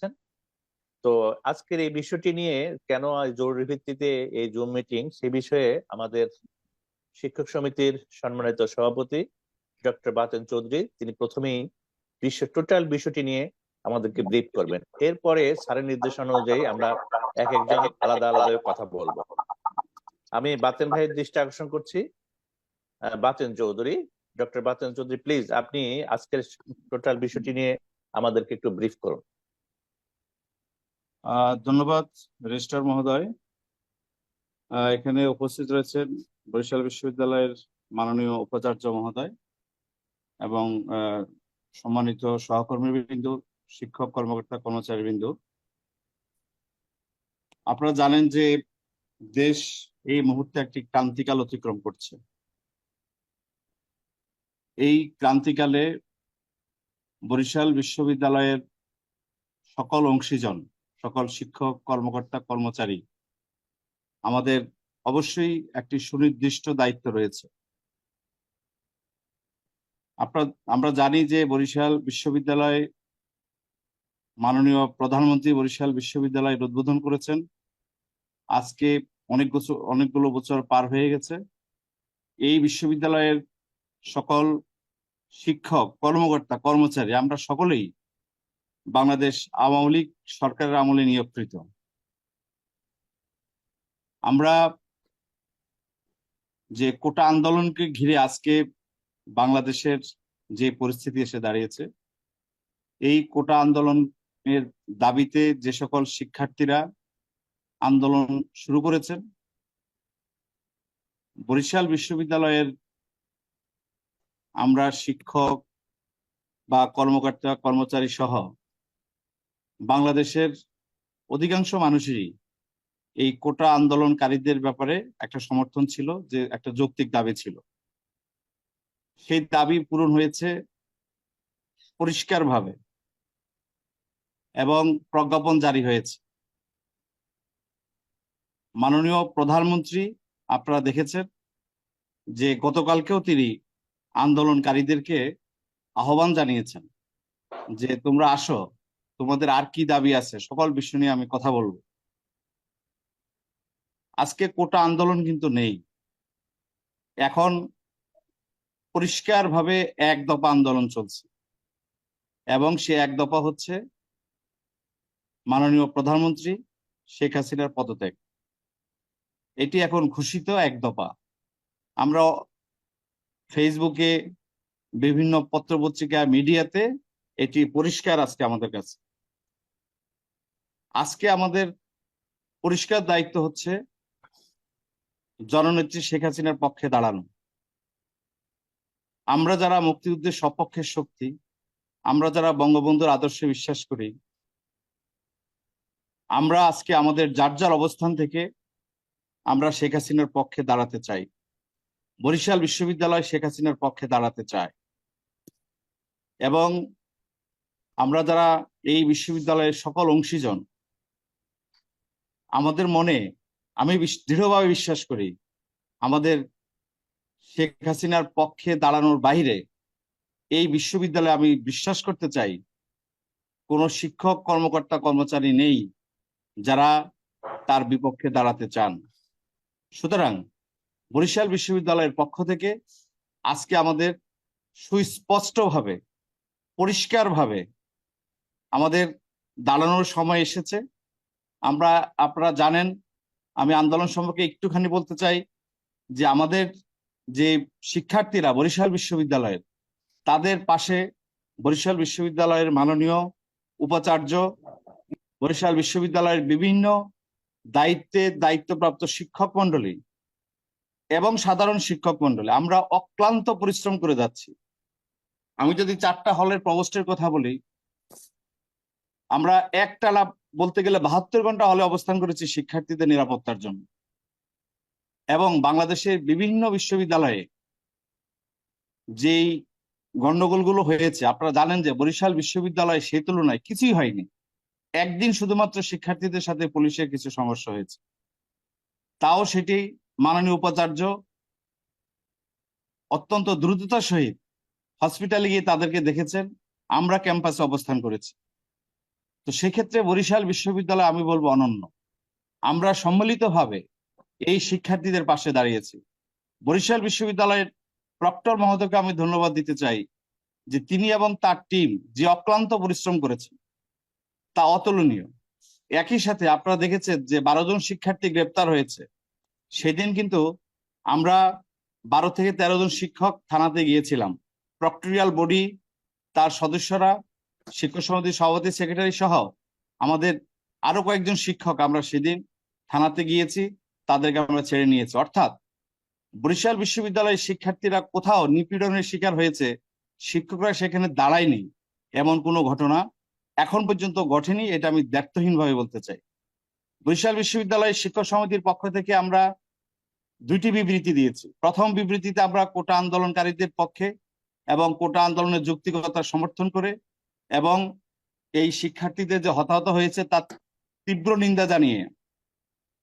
করছেন। তো আজকের এই বিষয়টি নিয়ে কেন জরুরি ভিত্তিতে এই জুম মিটিং, সে বিষয়ে আমাদের শিক্ষক সমিতির সম্মানিত সভাপতি ডক্টর বাতেন চৌধুরী তিনি প্রথমেই টোটাল বিষয়টি নিয়ে আমাদেরকে ব্রিফ করবেন। এরপরে স্যারের নির্দেশনা অনুযায়ী আমরা এক একজন আলাদা আলাদা কথা বলবো। আমি বাতেন ভাইয়ের দৃষ্টি আকর্ষণ করছি। বাতেন চৌধুরী, ডক্টর বাতেন চৌধুরী, প্লিজ আপনি আজকের টোটাল বিষয়টি নিয়ে আমাদেরকে একটু ব্রিফ করুন। ধন্যবাদ রেজিস্ট্রার মহোদয়। এখানে উপস্থিত রয়েছেন বরিশাল বিশ্ববিদ্যালয়ের মাননীয় উপাচার্য মহোদয় এবং সম্মানিত সহকর্মীবৃন্দ, শিক্ষক কর্মকর্তা কর্মচারীবৃন্দ। আপনারা জানেন যে দেশ এই মুহূর্তে একটি ক্রান্তিকাল অতিক্রম করছে। এই ক্রান্তিকালে বরিশাল বিশ্ববিদ্যালয়ের সকল অংশীজন, সকল শিক্ষক কর্মকর্তা কর্মচারী আমাদের অবশ্যই একটি সুনির্দিষ্ট দায়িত্ব রয়েছে। আমরা জানি যে বরিশাল বিশ্ববিদ্যালয়, মাননীয় প্রধানমন্ত্রী বরিশাল বিশ্ববিদ্যালয়ের উদ্বোধন করেছেন। আজকে অনেকগুলো বছর পার হয়ে গেছে। এই বিশ্ববিদ্যালয়ের সকল শিক্ষক কর্মকর্তা কর্মচারী আমরা সকলেই বাংলাদেশ আওয়ামী লীগ সরকারের আমলে নিয়োগকৃত। আমরা যে কোটা আন্দোলনকে ঘিরে আজকে বাংলাদেশের যে পরিস্থিতি এসে দাঁড়িয়েছে, এই কোটা আন্দোলনের দাবিতে যে সকল শিক্ষার্থীরা আন্দোলন শুরু করেছেন, বরিশাল বিশ্ববিদ্যালয়ের আমরা শিক্ষক বা কর্মকর্তা কর্মচারী সহ বাংলাদেশের অধিকাংশ মানুষেরই এই কোটা আন্দোলনকারীদের ব্যাপারে একটা সমর্থন ছিল, যে একটা যৌক্তিক দাবি ছিল। সেই দাবি পূরণ হয়েছে পরিষ্কারভাবে এবং প্রজ্ঞাপন জারি হয়েছে। মাননীয় প্রধানমন্ত্রী আপনারা দেখেছেন যে গতকালকেও তিনি আন্দোলনকারীদেরকে আহ্বান জানিয়েছেন যে তোমরা আসো, তোমাদের আর কি দাবি আছে, সকল বিষয় নিয়ে আমি কথা বলবো। আজকে কোটা আন্দোলন কিন্তু নেই, এখন পরিষ্কারভাবে এক দফা আন্দোলন চলছে এবং সে এক দফা হচ্ছে মাননীয় প্রধানমন্ত্রী শেখ হাসিনার পদত্যাগ। এটি এখন ঘোষিত এক দফা। আমরা ফেসবুকে, বিভিন্ন পত্রপত্রিকা, মিডিয়াতে এটি পরিষ্কার আজকে আমাদের কাছে। আজকে আমাদের পরিষ্কার দায়িত্ব হচ্ছে জননেত্রী শেখ হাসিনার পক্ষে দাঁড়ানো। আমরা যারা মুক্তিযুদ্ধের সপক্ষের শক্তি, আমরা যারা বঙ্গবন্ধুর আদর্শে বিশ্বাস করি, আমরা আজকে আমাদের যার যার অবস্থান থেকে আমরা শেখ হাসিনার পক্ষে দাঁড়াতে চাই। বরিশাল বিশ্ববিদ্যালয় শেখ হাসিনার পক্ষে দাঁড়াতে চায় এবং আমরা যারা এই বিশ্ববিদ্যালয়ের সকল অংশীজন, আমাদের মনে, আমি দৃঢ়ভাবে বিশ্বাস করি, আমাদের শেখ হাসিনার পক্ষে দাঁড়ানোর বাইরে এই বিশ্ববিদ্যালয়ে আমি বিশ্বাস করতে চাই কোনো শিক্ষক কর্মকর্তা কর্মচারী নেই যারা তার বিপক্ষে দাঁড়াতে চান। সুতরাং বরিশাল বিশ্ববিদ্যালয়ের পক্ষ থেকে আজকে আমাদের সুস্পষ্টভাবে, পরিষ্কারভাবে আমাদের দাঁড়ানোর সময় এসেছে। আপনারা জানেন, আমি আন্দোলন সম্পর্কে একটুখানি বলতে চাই যে আমাদের যে শিক্ষার্থীরা বরিশাল বিশ্ববিদ্যালয়ের, তাদের পাশে বরিশাল বিশ্ববিদ্যালয়ের মাননীয় উপাচার্য, বরিশাল বিশ্ববিদ্যালয়ের বিভিন্ন দায়িত্বপ্রাপ্ত শিক্ষক মন্ডলী এবং সাধারণ শিক্ষক মন্ডলী, আমরা অক্লান্ত পরিশ্রম করে যাচ্ছি। আমি যদি 4টা হলের প্রভোস্টের কথা বলি, আমরা একটানা বলতে গেলে 72 ঘন্টা হলে অবস্থান করেছি শিক্ষার্থীদের নিরাপত্তার জন্য। এবং বাংলাদেশের বিভিন্ন বিশ্ববিদ্যালয়ে যেই গন্ডগোলগুলো হয়েছে, আপনারা জানেন যে বরিশাল বিশ্ববিদ্যালয়ে সেই তুলনায় কিছুই হয়নি। একদিন শুধুমাত্র শিক্ষার্থীদের সাথে পুলিশের কিছু সমস্যা হয়েছে, তাও সেটি মাননীয় উপাচার্য অত্যন্ত দ্রুততার সহিত হসপিটালে গিয়ে তাদেরকে দেখেছেন। আমরা ক্যাম্পাসে অবস্থান করেছি। তো সেক্ষেত্রে বরিশাল বিশ্ববিদ্যালয় আমি বলবো অনন্য। আমরা সম্মিলিতভাবে এই শিক্ষার্থীদের পাশে দাঁড়িয়েছি। বরিশাল বিশ্ববিদ্যালয়ের প্রক্টর মহোদয়কে আমি ধন্যবাদ দিতে চাই যে তিনি এবং তার টিম যে অক্লান্ত পরিশ্রম করেছে তা অতুলনীয়। একই সাথে আপনারা দেখেছেন যে 12 জন শিক্ষার্থী গ্রেপ্তার হয়েছে, সেদিন কিন্তু আমরা 12 থেকে 13 জন শিক্ষক থানাতে গিয়েছিলাম। প্রক্টরিয়াল বডি, তার সদস্যরা, শিক্ষক সমিতির সভাপতি, সেক্রেটারি সহ আমাদের আরো কয়েকজন শিক্ষক আমরা সেদিন থানাতে গিয়েছি, তাদেরকে আমরা ছেড়ে নিয়েছি। অর্থাৎ বরিশাল বিশ্ববিদ্যালয়ের শিক্ষার্থীরা কোথাও নিপীড়নের শিকার হয়েছে, শিক্ষকরা সেখানে দাঁড়ায়নি, এমন কোনো ঘটনা এখন পর্যন্ত ঘটেনি। এটা আমি দ্ব্যর্থহীনভাবে বলতে চাই। বরিশাল বিশ্ববিদ্যালয়ের শিক্ষক সমিতির পক্ষ থেকে আমরা 2টি বিবৃতি দিয়েছি। প্রথম বিবৃতিতে আমরা কোটা আন্দোলনকারীদের পক্ষে এবং কোটা আন্দোলনের যৌক্তিকতা সমর্থন করে এবং এই শিক্ষার্থীদের যে হতাহত হয়েছে তার তীব্র নিন্দা জানিয়ে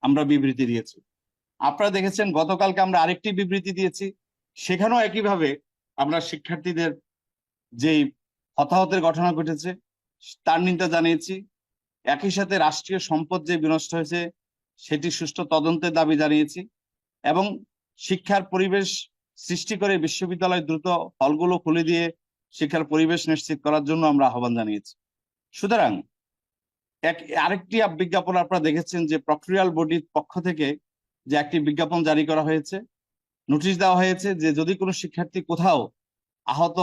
আমরা বিবৃতি দিয়েছি। আপনারা দেখেছেন গতকালকে আমরা আরেকটি বিবৃতি দিয়েছি, সেখানেও একইভাবে আমরা শিক্ষার্থীদের যেই হতাহতের ঘটনা ঘটেছে তার নিন্দা জানিয়েছি। একই সাথে রাষ্ট্রীয় সম্পদ যে বিনষ্ট হয়েছে সেটি সুষ্ঠু তদন্তের দাবি জানিয়েছি এবং শিক্ষার পরিবেশ সৃষ্টি করে বিশ্ববিদ্যালয় দ্রুত হলগুলো খুলে দিয়ে শিক্ষার পরিবেশ নিশ্চিত করার জন্য আমরা আহ্বান জানিয়েছি। সুতরাং আরেকটি বিজ্ঞাপন আপনারা দেখেছেন যে প্রক্টরিয়াল বডির পক্ষ থেকে যে একটি বিজ্ঞাপন জারি করা হয়েছে, নোটিশ দেওয়া হয়েছে যে যদি কোনো শিক্ষার্থী কোথাও আহত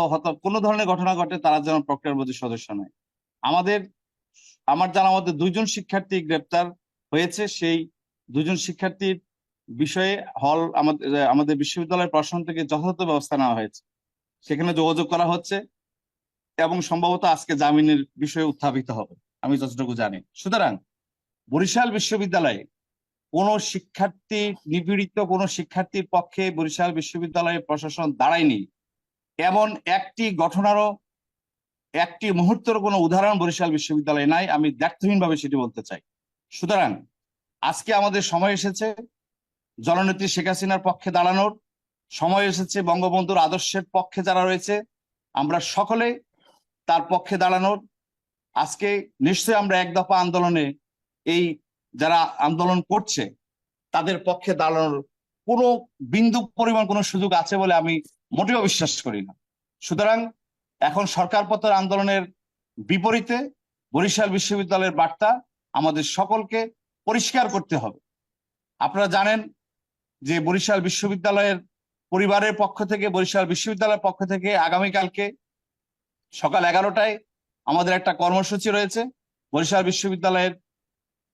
কোনো ধরনের ঘটনা ঘটে তারা যেন প্রক্টরিয়াল বডির সদস্য নয়। আমার জানা মতে 2 জন শিক্ষার্থী গ্রেপ্তার হয়েছে। সেই 2 জন শিক্ষার্থীর বিষয়ে আমাদের বিশ্ববিদ্যালয়ের প্রশাসন থেকে যথাযথ ব্যবস্থা নেওয়া হয়েছে, সেখানে যোগাযোগ করা হচ্ছে এবং সম্ভবত আজকে জামিনের বিষয়ে উত্থাপিত হবে আমি যতটুকু জানি। সুতরাং বরিশাল বিশ্ববিদ্যালয়ে কোনো শিক্ষার্থী নিপীড়িত কোনো শিক্ষার্থীর পক্ষে বরিশাল বিশ্ববিদ্যালয়ের প্রশাসন দাঁড়ায়নি, এমন একটি ঘটনারও একটি মুহূর্তের কোনো উদাহরণ বরিশাল বিশ্ববিদ্যালয়ে নাই। আমি দ্ব্যর্থহীনভাবে সেটি বলতে চাই। সুতরাং আজকে আমাদের সময় এসেছে জননেত্রী শেখ হাসিনার পক্ষে দাঁড়ানোর, সময় এসেছে বঙ্গবন্ধুর আদর্শের পক্ষে যারা রয়েছে আমরা সকলে তার পক্ষে দাঁড়ানোর। আজকে নিশ্চয়ই আমরা এক দফা আন্দোলনে এই যারা আন্দোলন করছে তাদের পক্ষে দাঁড়ানোর কোনো বিন্দু পরিমাণ কোনো সুযোগ আছে বলে আমি মোটেও বিশ্বাস করি না। সুতরাং এখন সরকার পতন আন্দোলনের বিপরীতে বরিশাল বিশ্ববিদ্যালয়ের বার্তা আমাদের সকলকে পরিষ্কার করতে হবে। আপনারা জানেন যে বরিশাল বিশ্ববিদ্যালয়ের পরিবারের পক্ষ থেকে, বরিশাল বিশ্ববিদ্যালয়ের পক্ষ থেকে আগামীকালকে সকাল 11টায় আমাদের একটা কর্মসূচি রয়েছে। বরিশাল বিশ্ববিদ্যালয়ের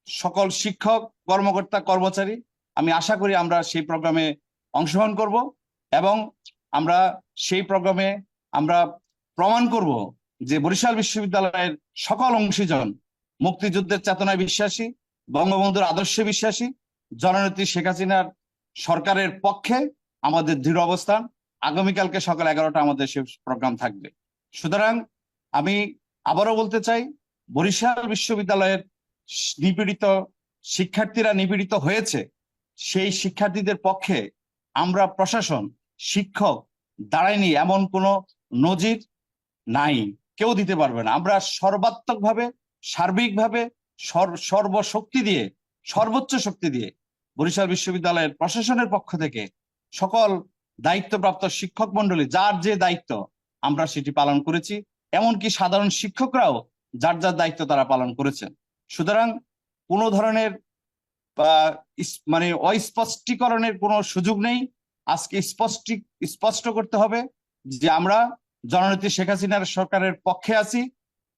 সকল শিক্ষক, কর্মকর্তা, কর্মচারী, আমি আশা করি আমরা সেই প্রোগ্রামে অংশগ্রহণ করব এবং আমরা সেই প্রোগ্রামে আমরা প্রমাণ করব যে বরিশাল বিশ্ববিদ্যালয়ের সকল অংশীজন মুক্তিযুদ্ধের চেতনায় বিশ্বাসী, বঙ্গবন্ধুর আদর্শে বিশ্বাসী, জননেত্রী শেখ হাসিনার সরকারের পক্ষে আমাদের দৃঢ় অবস্থান। আগামীকালকে সকাল 11টা আমাদের সেই প্রোগ্রাম থাকবে। সুতরাং আমি আবারও বলতে চাই, বরিশাল বিশ্ববিদ্যালয়ের নিপীড়িত শিক্ষার্থীরা নিপীড়িত হয়েছে, সেই শিক্ষার্থীদের পক্ষে আমরা প্রশাসন, শিক্ষক দাঁড়ায়নি এমন কোনো নজির নাই, কেউ দিতে পারবে না। আমরা সর্বাত্মকভাবে, সার্বিকভাবে, সর্বশক্তি দিয়ে, সর্বোচ্চ শক্তি দিয়ে বরিশাল বিশ্ববিদ্যালয়ের প্রশাসনের পক্ষ থেকে সকল দায়িত্বপ্রাপ্ত শিক্ষক মন্ডলী যার যে দায়িত্ব আমরা সেটি পালন করেছি, এমনকি সাধারণ শিক্ষকরাও যার যার দায়িত্ব তারা পালন করেছেন। সুতরাং কোনো ধরনের মানে অস্পষ্টীকরণের কোনো সুযোগ নেই। আজকে স্পষ্ট করতে হবে যে আমরা জননেত্রী শেখ হাসিনার সরকারের পক্ষে আছি,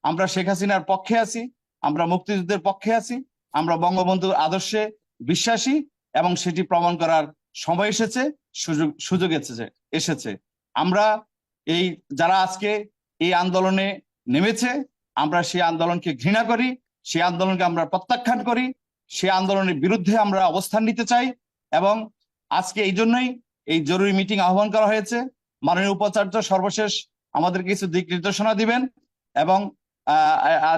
আমরা শেখ হাসিনার পক্ষে আছি, আমরা মুক্তিযুদ্ধের পক্ষে আছি, আমরা বঙ্গবন্ধুর আদর্শে বিশ্বাসী এবং সেটি প্রমাণ করার সময় এসেছে, সুযোগ এসেছে। আমরা এই যারা আজকে এই আন্দোলনে নেমেছে, আমরা সেই আন্দোলনকে ঘৃণা করি, সেই আন্দোলনকে আমরা প্রত্যাখ্যান করি, সেই আন্দোলনের বিরুদ্ধে আমরা অবস্থান নিতে চাই এবং আজকে এই জন্যই এই জরুরি মিটিং আহ্বান করা হয়েছে। মাননীয় উপাচার্য সর্বশেষ আমাদের কিছু দিক নির্দেশনা দিবেন এবং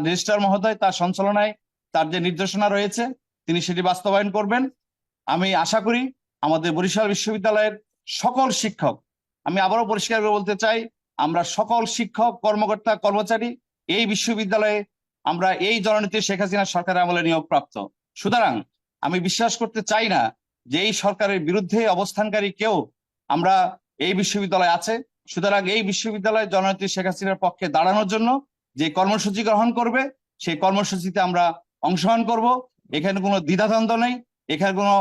রেজিস্ট্রার মহোদয় তার সঞ্চালনায় তার যে নির্দেশনা রয়েছে তিনি সেটি বাস্তবায়ন করবেন। আমি আশা করি আমাদের বরিশাল বিশ্ববিদ্যালয়ের সকল শিক্ষক, আমি আবারও পরিষ্কার করে বলতে চাই, আমরা সকল শিক্ষক, কর্মকর্তা, কর্মচারী এই বিশ্ববিদ্যালয়ে আমরা এই জননেত্রী শেখ হাসিনা সরকারের আমলে নিয়োগপ্রাপ্ত। সুতরাং আমি বিশ্বাস করতে চাই না যে এই সরকারের বিরুদ্ধে অবস্থানকারী কেউ আমরা এই বিশ্ববিদ্যালয়ে আছে। সুতরাং এই বিশ্ববিদ্যালয়ে জননেত্রী শেখ হাসিনার পক্ষে দাঁড়ানোর জন্য যে কর্মসূচি গ্রহণ করবে সেই কর্মসূচিতে আমরা অংশগ্রহণ করব। এখানে কোনো দ্বিধাদ্বন্দ্ব নেই, এখানে কোনো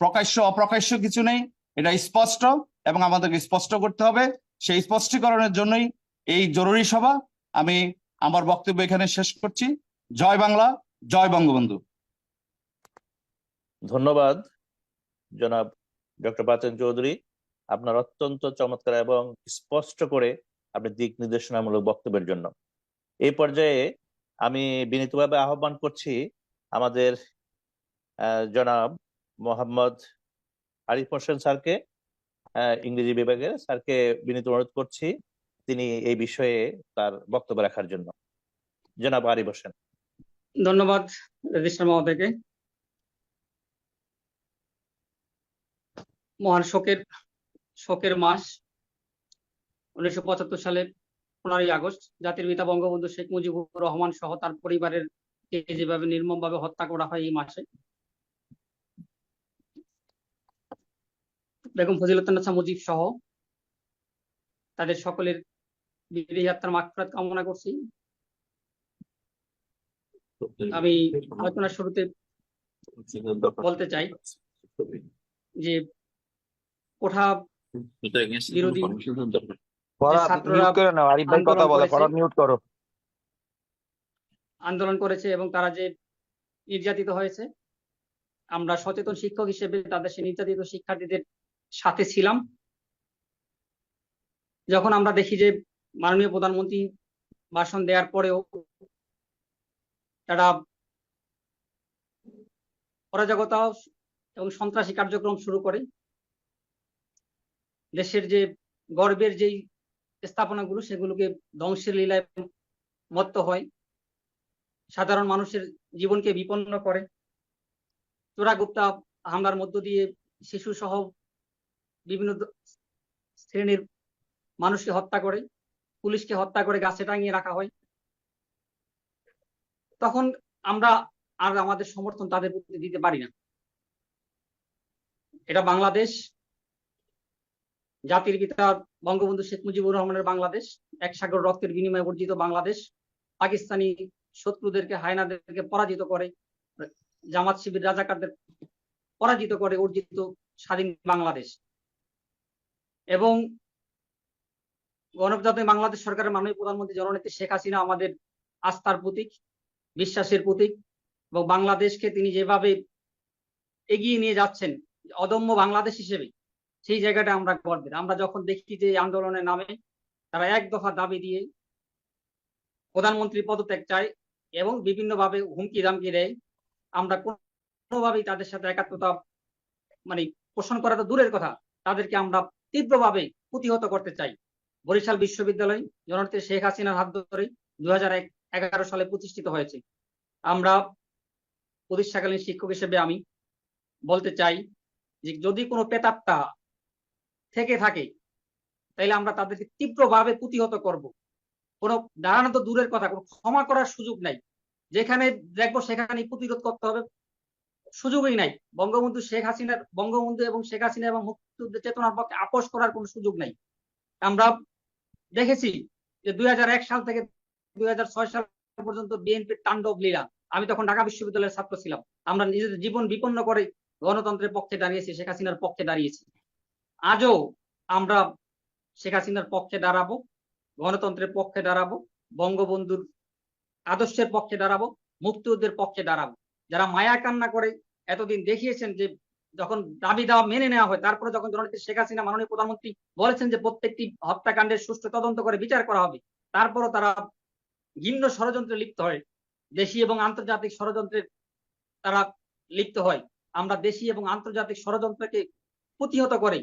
প্রকাশ্য অপ্রকাশ্য কিছু নেই, এটা স্পষ্ট এবং আমাদেরকে স্পষ্ট করতে হবে। সেই স্পষ্টীকরণের জন্যই এই জরুরি সভা। আমি আমার বক্তব্য এখানে শেষ করছি। জয় বাংলা, জয় বঙ্গবন্ধু। ধন্যবাদ জনাব ডক্টর বাতেন চৌধুরী, আপনার অত্যন্ত চমৎকার এবং স্পষ্ট করে আপনি দিক নির্দেশনামূলক বক্তব্যের জন্য। এই পর্যায়ে আমি বিনীতভাবে আহ্বান করছি আমাদের জনাব মোহাম্মদ আরিফ হোসেন স্যারকে, ইংরেজি বিভাগের স্যারকে বিনীত অনুরোধ করছি তিনি এই বিষয়ে তার বক্তব্য রাখার জন্য। জনাব আরিফ হোসেন। ধন্যবাদ রেজিস্ট্রার মহোদয়কে। মহান শোকের মাস 1975 সালের 15ই আগস্ট জাতির পিতা বঙ্গবন্ধু শেখ মুজিবুর রহমান সহ তার পরিবারের যেভাবে নির্মমভাবে হত্যা করা হয় এই মাসে, বেগম ফজিলাতুন্নেছা মুজিব সহ তাদের সকলের বিদেহী আত্মার মাগফিরাত কামনা করছি। আমি আলোচনার শুরুতে বলতে চাই যে কোঠা বিরোধী ছাত্ররা আন্দোলন করেছে এবং তারা যে নির্যাতিত হয়েছে, আমরা সচেতন শিক্ষক হিসেবে তাদের সেই নির্যাতিত শিক্ষার্থীদের সাথে ছিলাম। যখন আমরা দেখি যে মাননীয় প্রধানমন্ত্রী ভাষণ দেওয়ার পরেও তারা অরাজকতা এবং সন্ত্রাসী কার্যক্রম শুরু করে, দেশের যে গর্বের যেই স্থাপনাগুলো সেগুলোকে ধ্বংসের লীলায় মত্ত হয়, সাধারণ মানুষের জীবনকে বিপন্ন করে, চোরাগুপ্তা হামলার মধ্য দিয়ে শিশু সহ বিভিন্ন শ্রেণীর মানুষকে হত্যা করে, পুলিশকে হত্যা করে গাছে টাঙিয়ে রাখা হয়, তখন আমরা আর আমাদের সমর্থন তাদের প্রতি দিতে পারি না। এটা বাংলাদেশ, জাতির পিতা বঙ্গবন্ধু শেখ মুজিবুর রহমানের বাংলাদেশ, এক সাগর রক্তের বিনিময়ে অর্জিত বাংলাদেশ, পাকিস্তানি শত্রুদেরকে হায়নাদেরকে পরাজিত করে, জামাত শিবির রাজাকারদের পরাজিত করে অর্জিত স্বাধীন বাংলাদেশ। এবং গণপ্রজাতন্ত্রী বাংলাদেশ সরকারের মাননীয় প্রধানমন্ত্রী জননেত্রী শেখ হাসিনা আমাদের আস্থার প্রতীক, বিশ্বাসের প্রতীক, এবং বাংলাদেশকে তিনি যেভাবে এগিয়ে নিয়ে যাচ্ছেন অদম্য বাংলাদেশ হিসেবে, সেই জায়গাটা আমরা গর্বের। আমরা যখন দেখি যে আন্দোলনের নামে তারা এক দফা দাবি দিয়ে প্রধানমন্ত্রী পদত্যাগ চায় এবং বিভিন্নভাবে হুমকি ধামকি দেয়, আমরা কোনোভাবেই তাদের সাথে একাত্মতা পোষণ করা তো দূরের কথা, তাদেরকে আমরা তীব্রভাবে প্রতিহত করতে চাই। বরিশাল বিশ্ববিদ্যালয় জননেত্রী শেখ হাসিনার হাত ধরে 2011 সালে প্রতিষ্ঠিত হয়েছে। আমরা প্রতিষ্ঠাকালীন শিক্ষক হিসেবে আমি বলতে চাই যে যদি কোনো প্রেতাত্মা থেকে থাকে তাইলে আমরা তাদেরকে তীব্রভাবে প্রতিহত করব। কোনো দাঁড়ানো তো দূরের কথা, কোনো ক্ষমা করার সুযোগ নাই। যেখানে দেখবো সেখানে প্রতিরোধ করতে হবে, সুযোগই নাই। বঙ্গবন্ধু এবং শেখ হাসিনা এবং মুক্তিযুদ্ধের চেতনার পক্ষে আপোষ করার কোনো সুযোগ নাই। আমরা দেখেছি যে 2001 সাল থেকে 2006 সাল পর্যন্ত বিএনপির তাণ্ডব লীলা। আমি তখন ঢাকা বিশ্ববিদ্যালয়ের ছাত্র ছিলাম। আমরা নিজেদের জীবন বিপন্ন করে গণতন্ত্রের পক্ষে দাঁড়িয়েছি, শেখ হাসিনার পক্ষে দাঁড়িয়েছি। আজও আমরা শেখ হাসিনার পক্ষে দাঁড়াবো, গণতন্ত্রের পক্ষে দাঁড়াবো, বঙ্গবন্ধুর আদর্শের পক্ষে দাঁড়াবো, মুক্তিযুদ্ধের পক্ষে দাঁড়াবো। যারা মায়া কান্না করে এতদিন দেখিয়েছেন যে যখন দাবি দেওয়া মেনে নেওয়া হয়, তারপরে যখন জননেত্রী শেখ হাসিনা মাননীয় প্রধানমন্ত্রী বলেছেন যে প্রত্যেকটি হত্যাকাণ্ডের সুষ্ঠু তদন্ত করে বিচার করা হবে, তারপরও তারা ঘৃণ্য ষড়যন্ত্রে লিপ্ত হয়, দেশি এবং আন্তর্জাতিক ষড়যন্ত্রে তারা লিপ্ত হয়। আমরা দেশি এবং আন্তর্জাতিক ষড়যন্ত্রকে প্রতিহত করে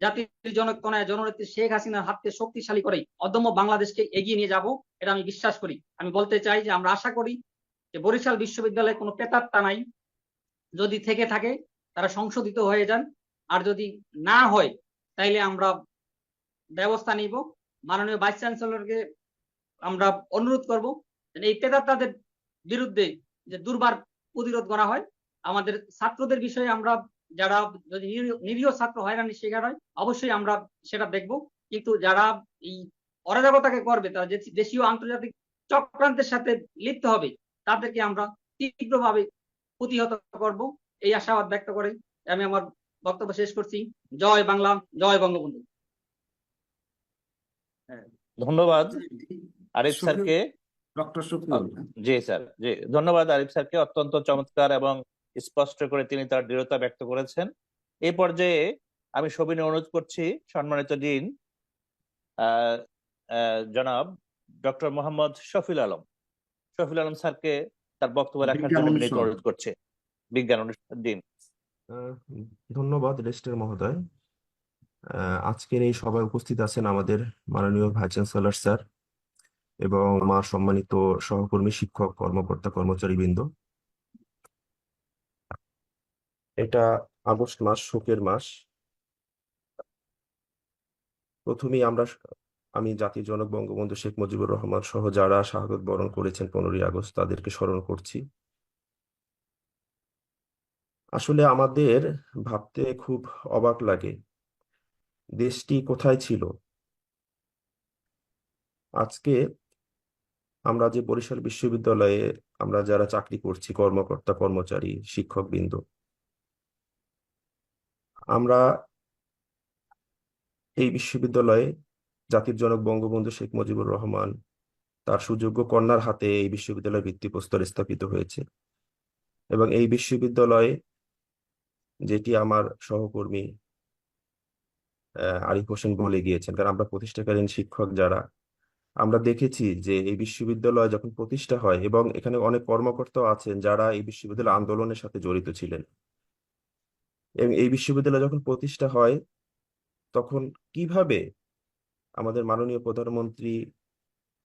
জাতির জনক কনায় জননেত্রী শেখ হাসিনার হাতকে শক্তিশালী করে অদম্য বাংলাদেশকে এগিয়ে নিয়ে যাব, এটা আমি বিশ্বাস করি। আমি বলতে চাই যে আমরা আশা করি যে বরিশাল বিশ্ববিদ্যালয়ে কোনো প্রেতাত্মা নাই, যদি থেকে থাকে তারা সংশোধিত হয়ে যান, আর যদি না হয় তাইলে আমরা ব্যবস্থা নিব। মাননীয় ভাইস চ্যান্সেলরকে আমরা অনুরোধ করব এই ক্রেতাদের বিরুদ্ধে যে দুর্বার প্রতিরোধ করা হয়। আমাদের ছাত্রদের বিষয়ে আমরা যারা যদি নিরীহ ছাত্র হয়রানির শিকার হয় অবশ্যই আমরা সেটা দেখব, কিন্তু যারা এই অরাজকতাকে করবে, তারা যে দেশীয় আন্তর্জাতিক চক্রান্তের সাথে লিপ্ত হবে, তাদেরকে আমরা তীব্রভাবে প্রতিহত করব, এই আশাবাদ ব্যক্ত করে আমি আমার বক্তব্য শেষ করছি। জয় বাংলা, জয় বঙ্গবন্ধু। ধন্যবাদ আরিফ স্যারকে। ডক্টর শুক্কুর, জি স্যার, জি ধন্যবাদ আরিফ স্যারকে, অত্যন্ত চমৎকার এবং স্পষ্ট করে তিনি তার দৃঢ়তা ব্যক্ত করেছেন। এই পর্যায়ে আমি সবিনয় অনুরোধ করছি সম্মানিত ডিন জনাব ডক্টর মোহাম্মদ শফিল আলম স্যারকে তার বক্তব্য রাখার জন্য বিনীত অনুরোধ করছে। বিজ্ঞান অনুষ্ঠান ডিন। ধন্যবাদ রেজিস্ট্রার মহোদয়। আজকের এই সভায় উপস্থিত আছেন আমাদের মাননীয় ভাইস চ্যান্সেলর স্যার এবং আমার সম্মানিত সহকর্মী, শিক্ষক, কর্মকর্তা, কর্মচারীবৃন্দ। এটা আগস্ট মাস, শোকের মাস। প্রথমেই আমি জাতির জনক বঙ্গবন্ধু শেখ মুজিবুর রহমান সহ যারা শাহাদত বরণ করেছেন 15ই আগস্ট, তাদেরকে স্মরণ করছি। আসলে আমাদের ভাবতে খুব অবাক লাগে, দেশটি কোথায় ছিল। আজকে আমরা যে বরিশাল বিশ্ববিদ্যালয়ে আমরা যারা চাকরি করছি, কর্মকর্তা, কর্মচারী, শিক্ষকবৃন্দ, আমরা এই বিশ্ববিদ্যালয়ে জাতির জনক বঙ্গবন্ধু শেখ মুজিবুর রহমান তার সুযোগ্য কন্যার হাতে এই বিশ্ববিদ্যালয়ের ভিত্তিপ্রস্তর স্থাপিত হয়েছে। এবং এই বিশ্ববিদ্যালয়ে, যেটি আমার সহকর্মী আরিফ হোসেন বলে গিয়েছেন, কারণ আমরা প্রতিষ্ঠাকালীন শিক্ষক যারা, আমরা দেখেছি যে এই বিশ্ববিদ্যালয় যখন প্রতিষ্ঠা হয়, এবং এখানে অনেক কর্মকর্তাও আছেন যারা এই বিশ্ববিদ্যালয় আন্দোলনের সাথে জড়িত ছিলেন, এবং এই বিশ্ববিদ্যালয় যখন প্রতিষ্ঠা হয় তখন কিভাবে আমাদের মাননীয় প্রধানমন্ত্রী,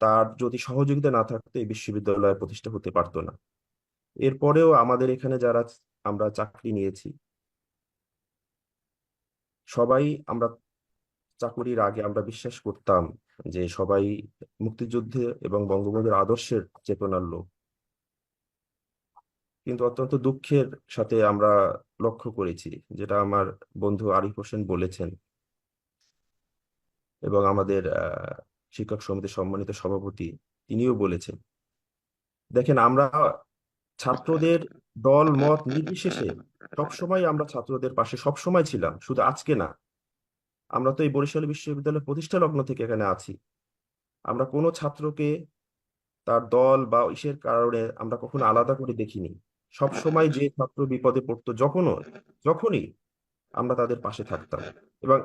তার যদি সহযোগিতা না থাকতো এই বিশ্ববিদ্যালয় প্রতিষ্ঠা হতে পারতো না। এরপরেও আমাদের এখানে যারা আমরা চাকরি নিয়েছি, সবাই আমরা চাকুরির আগে আমরা বিশ্বাস করতাম যে সবাই মুক্তিযুদ্ধে এবং বঙ্গবন্ধুর আদর্শের চেতনার লোক। কিন্তু অত্যন্ত দুঃখের সাথে আমরা লক্ষ্য করেছি, যেটা আমার বন্ধু আরিফ হোসেন বলেছেন এবং আমাদের শিক্ষক সমিতির সম্মানিত সভাপতি তিনিও বলেছেন। দেখেন, আমরা ছাত্রদের দল মত নির্বিশেষে সবসময় আমরা ছাত্রদের পাশে সবসময় ছিলাম, শুধু আজকে না। আমরা তো এই বরিশাল বিশ্ববিদ্যালয় প্রতিষ্ঠা লগ্ন থেকে এখানে আছি। আমরা কোনো ছাত্রকে তার দল বা ইসের কারণে আমরা কখনো আলাদা করে দেখিনি। সবসময় যে ছাত্র বিপদে পড়তো যখনই আমরা তাদের পাশে থাকতাম, এবং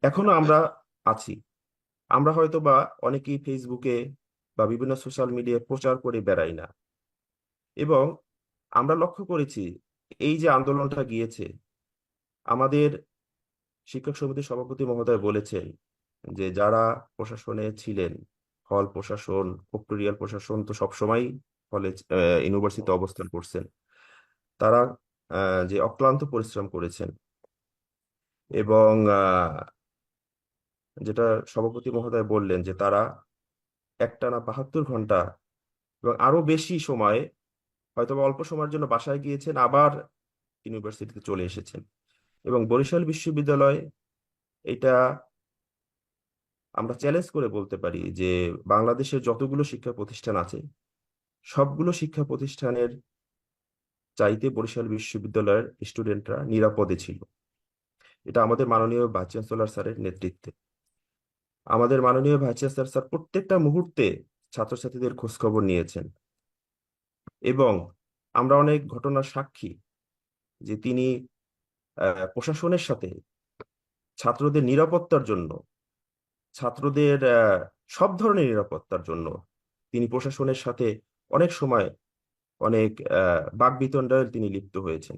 এখনো আমরা আছি। আমরা হয়তো বা অনেকেই ফেসবুকে বা বিভিন্ন সোশ্যাল মিডিয়ায় প্রচার করে বেড়াই না, এবং আমরা লক্ষ্য করেছি এই যে আন্দোলনটা গিয়েছে, আমাদের শিক্ষক সমিতির সভাপতি মহোদয় বলেছেন যে যারা প্রশাসনে ছিলেন, হল প্রশাসন, ফ্যাক্টরিয়াল প্রশাসন, তো সবসময় কলেজ ইউনিভার্সিটিতে অবস্থান করছেন, তারা যে অক্লান্ত পরিশ্রম করেছেন, এবং যেটা সভাপতি মহোদয় বললেন যে তারা একটানা 72 ঘন্টা এবং আরো বেশি সময়, হয়তো অল্প সময়ের জন্য বাসায় গিয়েছেন, আবার ইউনিভার্সিটিতে চলে এসেছেন। এবং বরিশাল বিশ্ববিদ্যালয়, এটা আমরা চ্যালেঞ্জ করে বলতে পারি যে বাংলাদেশের যতগুলো শিক্ষা প্রতিষ্ঠান আছে, সবগুলো শিক্ষা প্রতিষ্ঠানের চাইতে বরিশাল বিশ্ববিদ্যালয়ের স্টুডেন্টরা নিরাপদে ছিল। এটা আমাদের মাননীয় ভাইস চ্যান্সেলর স্যারের নেতৃত্বে। আমাদের মাননীয় ভাইস চ্যান্সেলর স্যার প্রত্যেকটা মুহূর্তে ছাত্রছাত্রীদের খোঁজ খবর নিয়েছেন, এবং আমরা অনেক ঘটনার সাক্ষী যে তিনি প্রশাসনের সাথে ছাত্রদের নিরাপত্তার জন্য, ছাত্রদের সব ধরনের নিরাপত্তার জন্য তিনি প্রশাসনের সাথে অনেক সময় অনেক বাকবিতণ্ডায় তিনি লিপ্ত হয়েছেন।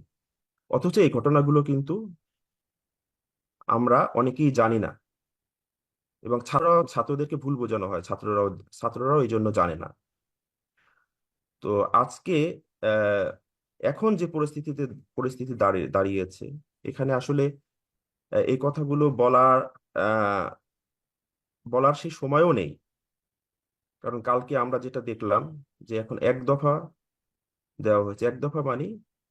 অথচ এই ঘটনাগুলো কিন্তু আমরা অনেকেই জানি না, এবং ছাত্রদেরকে ভুল বোঝানো হয়, ছাত্ররাও এই জন্য জানে না। তো আজকে এখন যে পরিস্থিতি দাঁড়িয়েছে, এখানে আসলে এই কথাগুলো বলার সেই সময়ও নেই। কারণ কালকে আমরা যেটা দেখলাম যে এখন এক দফা দেওয়া হয়েছে। এক দফা মানে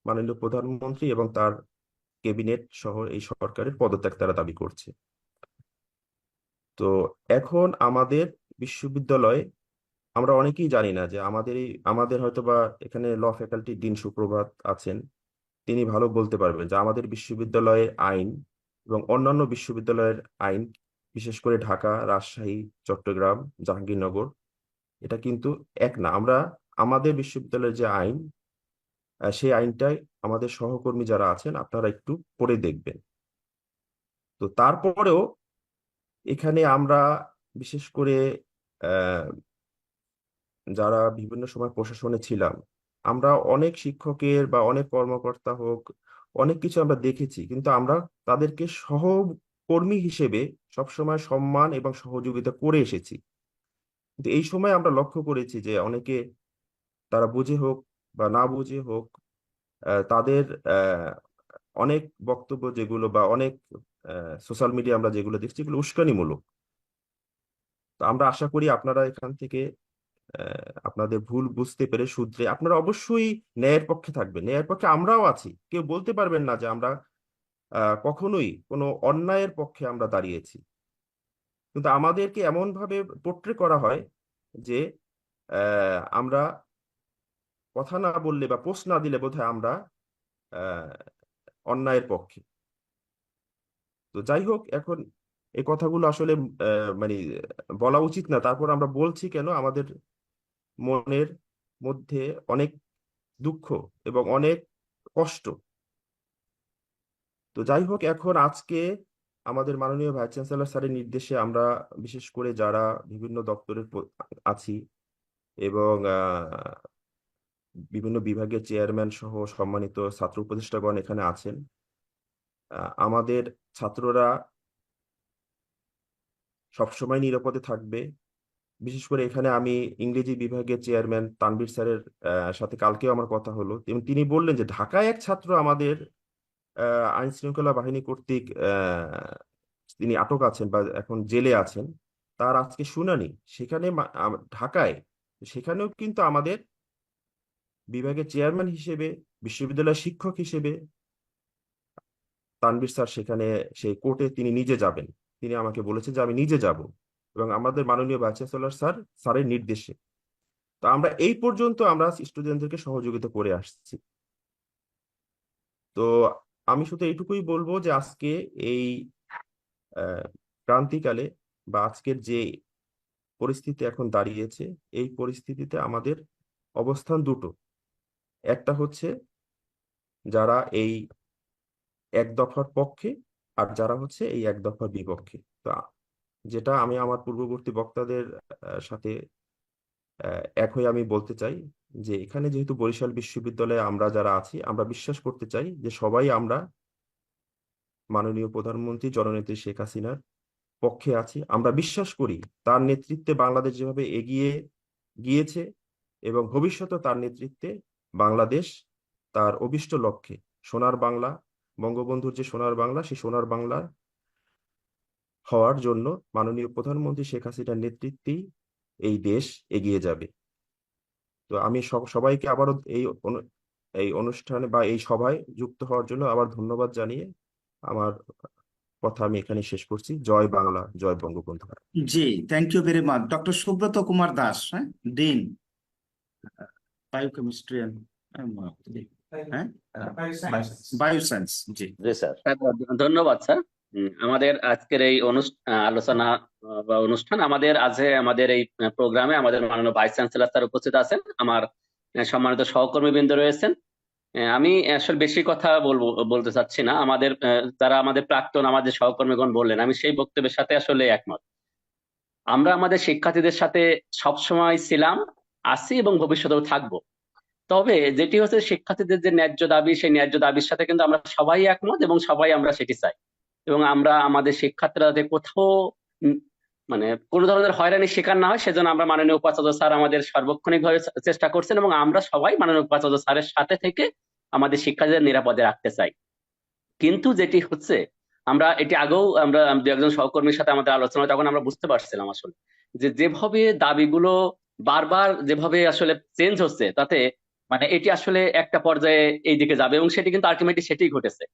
মাননীয় প্রধানমন্ত্রী এবং তার ক্যাবিনেট সহ এই সরকারের পদত্যাগ তারা দাবি করছে। তো এখন আমাদের বিশ্ববিদ্যালয়ে আমরা অনেকেই জানি না যে আমাদের হয়তো বা এখানে ল ফ্যাকাল্টি ডিন সুপ্রভাত আছেন, তিনি ভালো বলতে পারবেন যে আমাদের বিশ্ববিদ্যালয়ের আইন এবং অন্যান্য বিশ্ববিদ্যালয়ের আইন, বিশেষ করে ঢাকা, রাজশাহী, চট্টগ্রাম, জাহাঙ্গীরনগর, এটা কিন্তু এক না। আমাদের বিশ্ববিদ্যালয়ের যে আইন, সেই আইনটাই আমাদের সহকর্মী যারা আছেন আপনারা একটু পড়ে দেখবেন। তো তারপরেও এখানে আমরা বিশেষ করে আহ, যারা বিভিন্ন সময় প্রশাসনে ছিলাম, আমরা অনেক শিক্ষকের বা অনেক কর্মকর্তা হোক, অনেক কিছু আমরা দেখেছি, কিন্তু আমরা তাদেরকে সহকর্মী হিসেবে সবসময় সম্মান এবং সহযোগিতা করে এসেছি। কিন্তু এই সময় আমরা লক্ষ্য করেছি যে অনেকে, তারা বুঝে হোক বা না বুঝে হোক, তাদের অনেক বক্তব্য যেগুলো বা অনেক সোশ্যাল মিডিয়া আমরা যেগুলো দেখছি, এগুলো উস্কানিমূলক। তো আমরা আশা করি আপনারা এখান থেকে আপনাদের ভুল বুঝতে পেরে শুধরে আপনারা অবশ্যই ন্যায়ের পক্ষে থাকবেন। ন্যায়ের পক্ষে আমরাও আছি, কেউ বলতে পারবেন না যে আমরা কখনোই কোনো অন্যায়ের পক্ষে আমরা দাঁড়িয়েছি। কিন্তু আমাদেরকে এমন ভাবে পোট্রে করা হয় যে আমরা কথা না বললে বা পোস্ট না দিলে বোধহয় আমরা আহ, অন্যায়ের পক্ষে। তো যাই হোক, এখন এই কথাগুলো আসলে মানে বলা উচিত না, তারপর আমরা বলছি কেন, আমাদের মনের মধ্যে অনেক দুঃখ এবং অনেক কষ্ট। তো যাই হোক, এখন আজকে আমাদের মাননীয় ভাইস চ্যান্সেলর স্যারের নির্দেশে আমরা বিশেষ করে যারা বিভিন্ন দপ্তরের আছি এবং বিভিন্ন বিভাগের চেয়ারম্যান সহ সম্মানিত ছাত্র উপদেষ্টাগণ এখানে আছেন, আমাদের ছাত্ররা সবসময় নিরাপদে থাকবে। বিশেষ করে এখানে আমি ইংরেজি বিভাগের চেয়ারম্যান তানভীর স্যারের সাথে কালকেও আমার কথা হলো, এবং তিনি বললেন যে ঢাকায় এক ছাত্র আমাদের আইন শৃঙ্খলা বাহিনী কর্তৃক তিনি আটক আছেন বা এখন জেলে আছেন, তার আজকে শুনানি সেখানে ঢাকায়। সেখানেও কিন্তু আমাদের বিভাগের চেয়ারম্যান হিসেবে, বিশ্ববিদ্যালয়ের শিক্ষক হিসেবে তানভীর স্যার সেখানে সেই কোর্টে তিনি নিজে যাবেন। তিনি আমাকে বলেছেন যে আমি নিজে যাব, এবং আমাদের মাননীয় ভাইস চ্যান্সেলর স্যারের নির্দেশে। তো আমরা এই পর্যন্ত আমরা স্টুডেন্টদেরকে সহযোগিতা করে আসছি। তো আমি শুধু এইটুকুই বলবো যে আজকে এই ক্রান্তিকালে বা আজকের যে পরিস্থিতি এখন দাঁড়িয়েছে, এই পরিস্থিতিতে আমাদের অবস্থান দুটো। একটা হচ্ছে যারা এই এক দফার পক্ষে, আর যারা হচ্ছে এই এক দফার বিপক্ষে। তো যেটা আমি আমার পূর্ববর্তী বক্তাদের সাথে এক হয়ে আমি বলতে চাই যে এখানে যেহেতু বরিশাল বিশ্ববিদ্যালয়ে আমরা যারা আছি, আমরা বিশ্বাস করতে চাই যে সবাই আমরা মাননীয় প্রধানমন্ত্রী জননেত্রী শেখ হাসিনার পক্ষে আছি। আমরা বিশ্বাস করি তার নেতৃত্বে বাংলাদেশ যেভাবে এগিয়ে গিয়েছে এবং ভবিষ্যতে তার নেতৃত্বে বাংলাদেশ তার অভিষ্ট লক্ষ্যে, সোনার বাংলা, বঙ্গবন্ধুর যে সোনার বাংলা, সেই সোনার বাংলা হওয়ার জন্য মাননীয় প্রধানমন্ত্রী শেখ হাসিনার নেতৃত্বেই এই দেশ এগিয়ে যাবে। তো আমি সবাইকে আবারও এই অনুষ্ঠানে বা এই সভায় যুক্ত হওয়ার জন্য আবার ধন্যবাদ জানিয়ে আমার কথা আমি এখানে শেষ করছি। জয় বাংলা, জয় বঙ্গবন্ধু। জি, thank you very much doctor Subrata Kumar Das, হ্যাঁ, ডিন বায়োকেমিস্ট্রি হ্যাঁ, বায়োসায়েন্স। জি জি স্যার। ধন্যবাদ স্যার। আমাদের আজকের এই আলোচনা বা অনুষ্ঠান, আমাদের এই প্রোগ্রামে আমাদের মাননীয় ভাইস চ্যান্সেলর স্যার উপস্থিত আছেন, আমার সম্মানিত সহকর্মীবৃন্দ রয়েছেন। আমি আসলে বেশি কথা বলতে চাচ্ছি না। যারা আমাদের প্রাক্তন আমাদের সহকর্মীগণ বললেন, আমি সেই বক্তব্যের সাথে আসলে একমত। আমরা আমাদের শিক্ষার্থীদের সাথে সবসময় ছিলাম, আছি এবং ভবিষ্যতেও থাকবো। তবে যেটি হচ্ছে শিক্ষার্থীদের যে ন্যায্য দাবি, সেই ন্যায্য দাবির সাথে কিন্তু আমরা সবাই একমত এবং সবাই আমরা সেটি চাই। এবং আমরা আমাদের শিক্ষার্থীরা যাতে কোথাও মানে কোনো ধরনের হয়রানির শিকার না হয়, সেজন্য আমরা মাননীয় উপাচার্য স্যার আমাদের সার্বক্ষণিকভাবে চেষ্টা করছেন, এবং আমরা সবাই মাননীয় উপাচার্য স্যারের সাথে থেকে আমাদের শিক্ষার্থীদের নিরাপদে রাখতে চাই। কিন্তু যেটি হচ্ছে, আমরা এটি আগেও আমরা দু একজন সহকর্মীর সাথে আমাদের আলোচনা হয়, তখন আমরা বুঝতে পারছিলাম আসলে যে যেভাবে দাবিগুলো বারবার যেভাবে আসলে চেঞ্জ হচ্ছে, তাতে মানে এটি আসলে একটা পর্যায়ে এই দিকে যাবে, এবং সেটি কিন্তু আলটিমেটলি সেটাই ঘটেছে।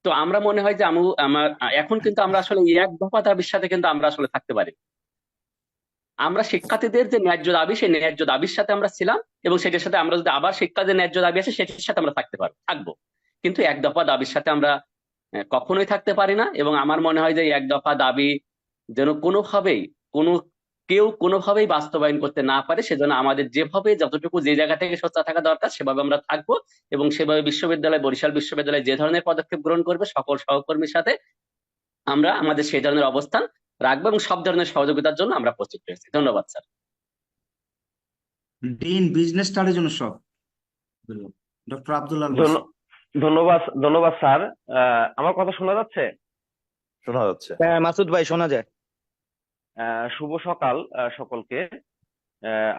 তো আমরা মনে হয় যে আমার এখন কিন্তু আমরা আসলে এই এক দফা দাবির সাথে কিন্তু আমরা আসলে থাকতে পারি। আমরা শিক্ষার্থীদের যে ন্যায্য দাবি, সেই ন্যায্য দাবির সাথে আমরা ছিলাম, এবং সেটির সাথে আমরা যদি আবার শিক্ষার্থীদের ন্যায্য দাবি আছে সেটির সাথে আমরা থাকবো। কিন্তু এক দফা দাবির সাথে আমরা কখনোই থাকতে পারি না। এবং আমার মনে হয় যে এই এক দফা দাবি যেন কোনো কেউ কোনোভাবেই বাস্তবায়ন করতে না পারে, সেজন্য আমাদের যেভাবে যতটুকু যে জায়গা থেকে সোচ্চার থাকা দরকার সেভাবে আমরা থাকবো, এবং সেভাবে বরিশাল বিশ্ববিদ্যালয় যে ধরনের পদক্ষেপ গ্রহণ করবে সকল সহকর্মীর সাথে আমরা আমাদের সেই ধরনের অবস্থান রাখবো, এবং সব ধরনের সহযোগিতার জন্য আমরা প্রস্তুত রয়েছি। ধন্যবাদ স্যার। ডিন বিজনেস স্টাডির জন্য সব ডক্টর আব্দুল আল বাসির। ধন্যবাদ স্যার। আমার কথা শোনা যাচ্ছে? শোনা যাচ্ছে। হ্যাঁ মাসুদ ভাই, শোনা যায়। শুভ সকাল সকলকে।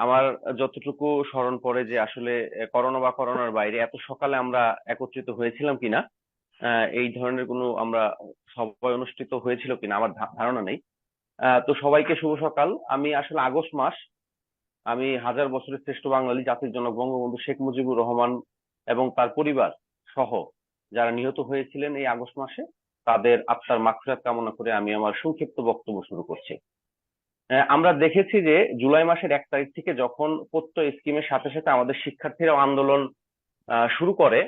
আমার যতটুকু স্মরণ পড়ে যে আসলে করোনা বা করোনার বাইরে এত সকালে আমরা একত্রিত হয়েছিলাম কিনা, এই ধরনের কোনো আমরা সবাই অনুষ্ঠিত হয়েছিল কিনা আমার ধারণা নেই। তো সবাইকে শুভ সকাল। আমি আসলে আগস্ট মাস, আমি হাজার বছরের শ্রেষ্ঠ বাঙালি জাতির জনক বঙ্গবন্ধু শেখ মুজিবুর রহমান এবং তার পরিবার সহ যারা নিহত হয়েছিলেন এই আগস্ট মাসে, তাদের আত্মার মাগফিরাত কামনা করে আমি আমার সংক্ষিপ্ত বক্তব্য শুরু করছি। আমরা দেখেছি যে জুলাই মাসের 1 তারিখ থেকে যখন প্রত্যয় স্কিমের সাথে সাথে আমাদের শিক্ষার্থীরা আন্দোলন শুরু করে,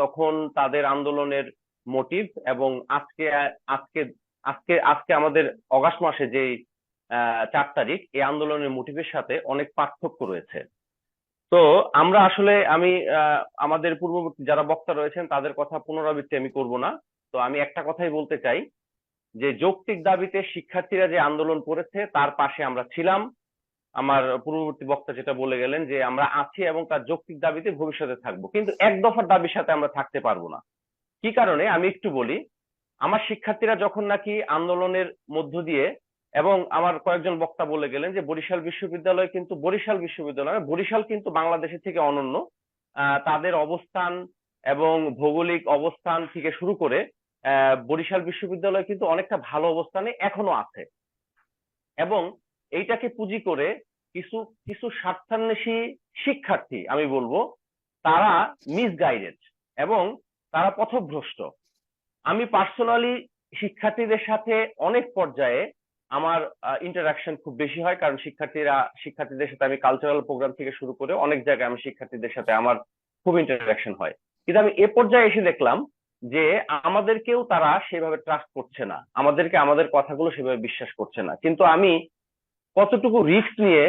তখন তাদের আন্দোলনের মোটিভ এবং আজকে আজকে আজকে আজকে আমাদের অগাস্ট মাসে যে 4 তারিখ, এই আন্দোলনের মোটিভের সাথে অনেক পার্থক্য রয়েছে। তো আমরা আসলে আমি আমাদের পূর্ববর্তী যারা বক্তা রয়েছেন তাদের কথা পুনরাবৃত্তি আমি করব না। তো আমি একটা কথাই বলতে চাই যে যৌক্তিক দাবিতে শিক্ষার্থীরা যে আন্দোলন করেছে তার পাশে আমরা ছিলাম। আমার পূর্ববর্তী বক্তা যেটা বলে গেলেন যে আমরা আছি এবং তার যৌক্তিক দাবিতে ভবিষ্যতে থাকবো, কিন্তু এক দফার দাবির সাথে আমরা থাকতে পারবো না। কি কারণে আমি একটু বলি। আমার শিক্ষার্থীরা যখন নাকি আন্দোলনের মধ্য দিয়ে, এবং আমার কয়েকজন বক্তা বলে গেলেন যে বরিশাল বিশ্ববিদ্যালয় বরিশাল কিন্তু বাংলাদেশের থেকে অনন্য। তাদের অবস্থান এবং ভৌগোলিক অবস্থান থেকে শুরু করে বরিশাল বিশ্ববিদ্যালয় কিন্তু অনেকটা ভালো অবস্থানে এখনো আছে, এবং এইটাকে পুঁজি করে কিছু কিছু স্বার্থান্বেষী শিক্ষার্থী, আমি বলবো তারা মিসগাইডেড এবং তারা পথভ্রষ্ট। আমি পার্সোনালি শিক্ষার্থীদের সাথে অনেক পর্যায়ে আমার ইন্টারাকশন খুব বেশি হয়, কারণ শিক্ষার্থীদের সাথে আমি কালচারাল প্রোগ্রাম থেকে শুরু করে অনেক জায়গায় আমি শিক্ষার্থীদের সাথে আমার খুব ইন্টারাকশন হয়। কিন্তু আমি এ পর্যায়ে এসে দেখলাম যে আমাদেরকেও তারা সেভাবে ট্রাস্ট করছে না, আমাদের কথাগুলো সেভাবে বিশ্বাস করছে না। কিন্তু আমি কতটুকু রিস্ক নিয়ে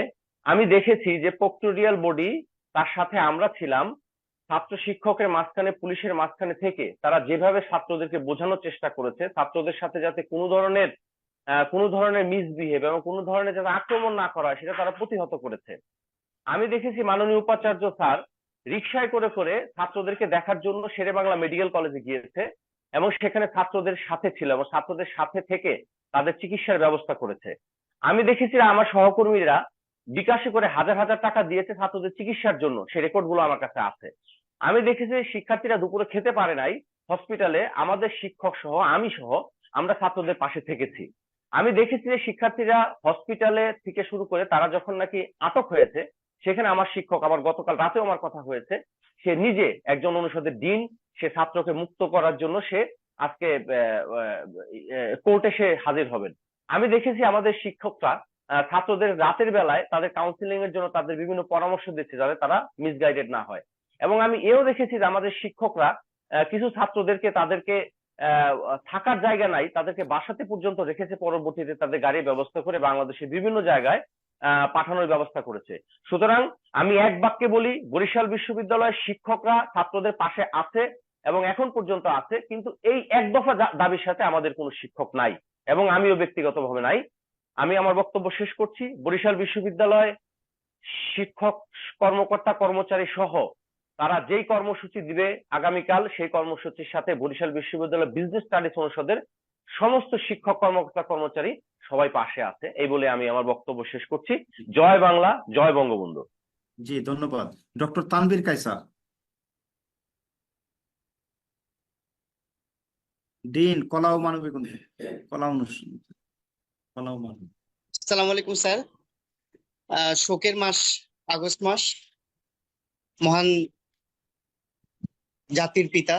আমি দেখেছি যে প্রক্টোরিয়াল বডি, তার সাথে আমরা ছিলাম, ছাত্র শিক্ষকের মাঝখানে, পুলিশের মাঝখানে থেকে তারা যেভাবে ছাত্রদেরকে বোঝানোর চেষ্টা করেছে, ছাত্রদের সাথে যাতে কোনো ধরনের মিসবিহেভ এবং কোনো ধরনের যাতে আক্রমণ না করা হয় সেটা তারা প্রতিহত করেছে। আমি দেখেছি মাননীয় উপাচার্য স্যার রিকশায় করে করে ছাত্রদেরকে দেখার জন্য শেরেবাংলা মেডিকেল কলেজে গিয়েছে এবং সেখানে ছাত্রদের সাথে ছিল এবং ছাত্রদের সাথে থেকে তাদের চিকিৎসার ব্যবস্থা করেছে। আমি দেখেছি আমার সহকর্মীরা বিকাশে করে হাজার হাজার টাকা দিয়েছে ছাত্রদের চিকিৎসার জন্য, সে রেকর্ডগুলো আমার কাছে আছে। আমি দেখেছি শিক্ষার্থীরা দুপুরে খেতে পারে নাই, হসপিটালে আমাদের শিক্ষক সহ আমি সহ আমরা ছাত্রদের পাশে থেকেছি। আমি দেখেছি যে শিক্ষার্থীরা হসপিটালে থেকে শুরু করে তারা যখন নাকি আটক হয়েছে, সেখানে আমার শিক্ষক, আবার গতকাল রাতেও আমার কথা হয়েছে, সে নিজে একজন অনুষদের ডিন, সে ছাত্রকে মুক্ত করার জন্য সে আজকে কোর্টে সে হাজির হবেন। আমি দেখেছি আমাদের শিক্ষকরা ছাত্রদের রাতের বেলায় তাদের কাউন্সিলিং এর জন্য তাদের বিভিন্ন পরামর্শ দিচ্ছে যাতে তারা মিসগাইডেড না হয়। এবং আমি এও দেখেছি যে আমাদের শিক্ষকরা কিছু ছাত্রদেরকে তাদেরকে থাকার জায়গা নাই, তাদেরকে বাসাতে পর্যন্ত রেখেছে, পরবর্তীতে তাদের গাড়ির ব্যবস্থা করে বাংলাদেশের বিভিন্ন জায়গায় পাঠানোর ব্যবস্থা করেছে। সুতরাং আমি এক বাক্যে বলি, বরিশাল বিশ্ববিদ্যালয়ের শিক্ষকরা ছাত্রদের পাশে আছে এবং এখন পর্যন্ত আছে, কিন্তু এই এক দফা দাবির সাথে আমাদের কোনো শিক্ষক নাই এবং আমিও ব্যক্তিগতভাবে নাই। আমি আমার বক্তব্য শেষ করছি। বরিশাল বিশ্ববিদ্যালয় শিক্ষক, কর্মকর্তা, কর্মচারী সহ তারা যেই কর্মসূচি দিবে আগামীকাল, সেই কর্মসূচির সাথে বরিশাল বিশ্ববিদ্যালয় বিজনেস স্টাডিজ অনুষদের সমস্ত শিক্ষক, কর্মকর্তা, কর্মচারী সবাই পাশে আছে। এই বলে আমি আমার বক্তব্য শেষ করছি। জয় বাংলা, জয় বঙ্গবন্ধু। জি ধন্যবাদ। ডক্টর তানভীর কায়সার। ডিন কলাও মানবিক অনুষদ, কলা অনুষদ, কলাও মানবিক। আসসালামু আলাইকুম স্যার। শোকের মাস আগস্ট মাস, মহান জাতির পিতা,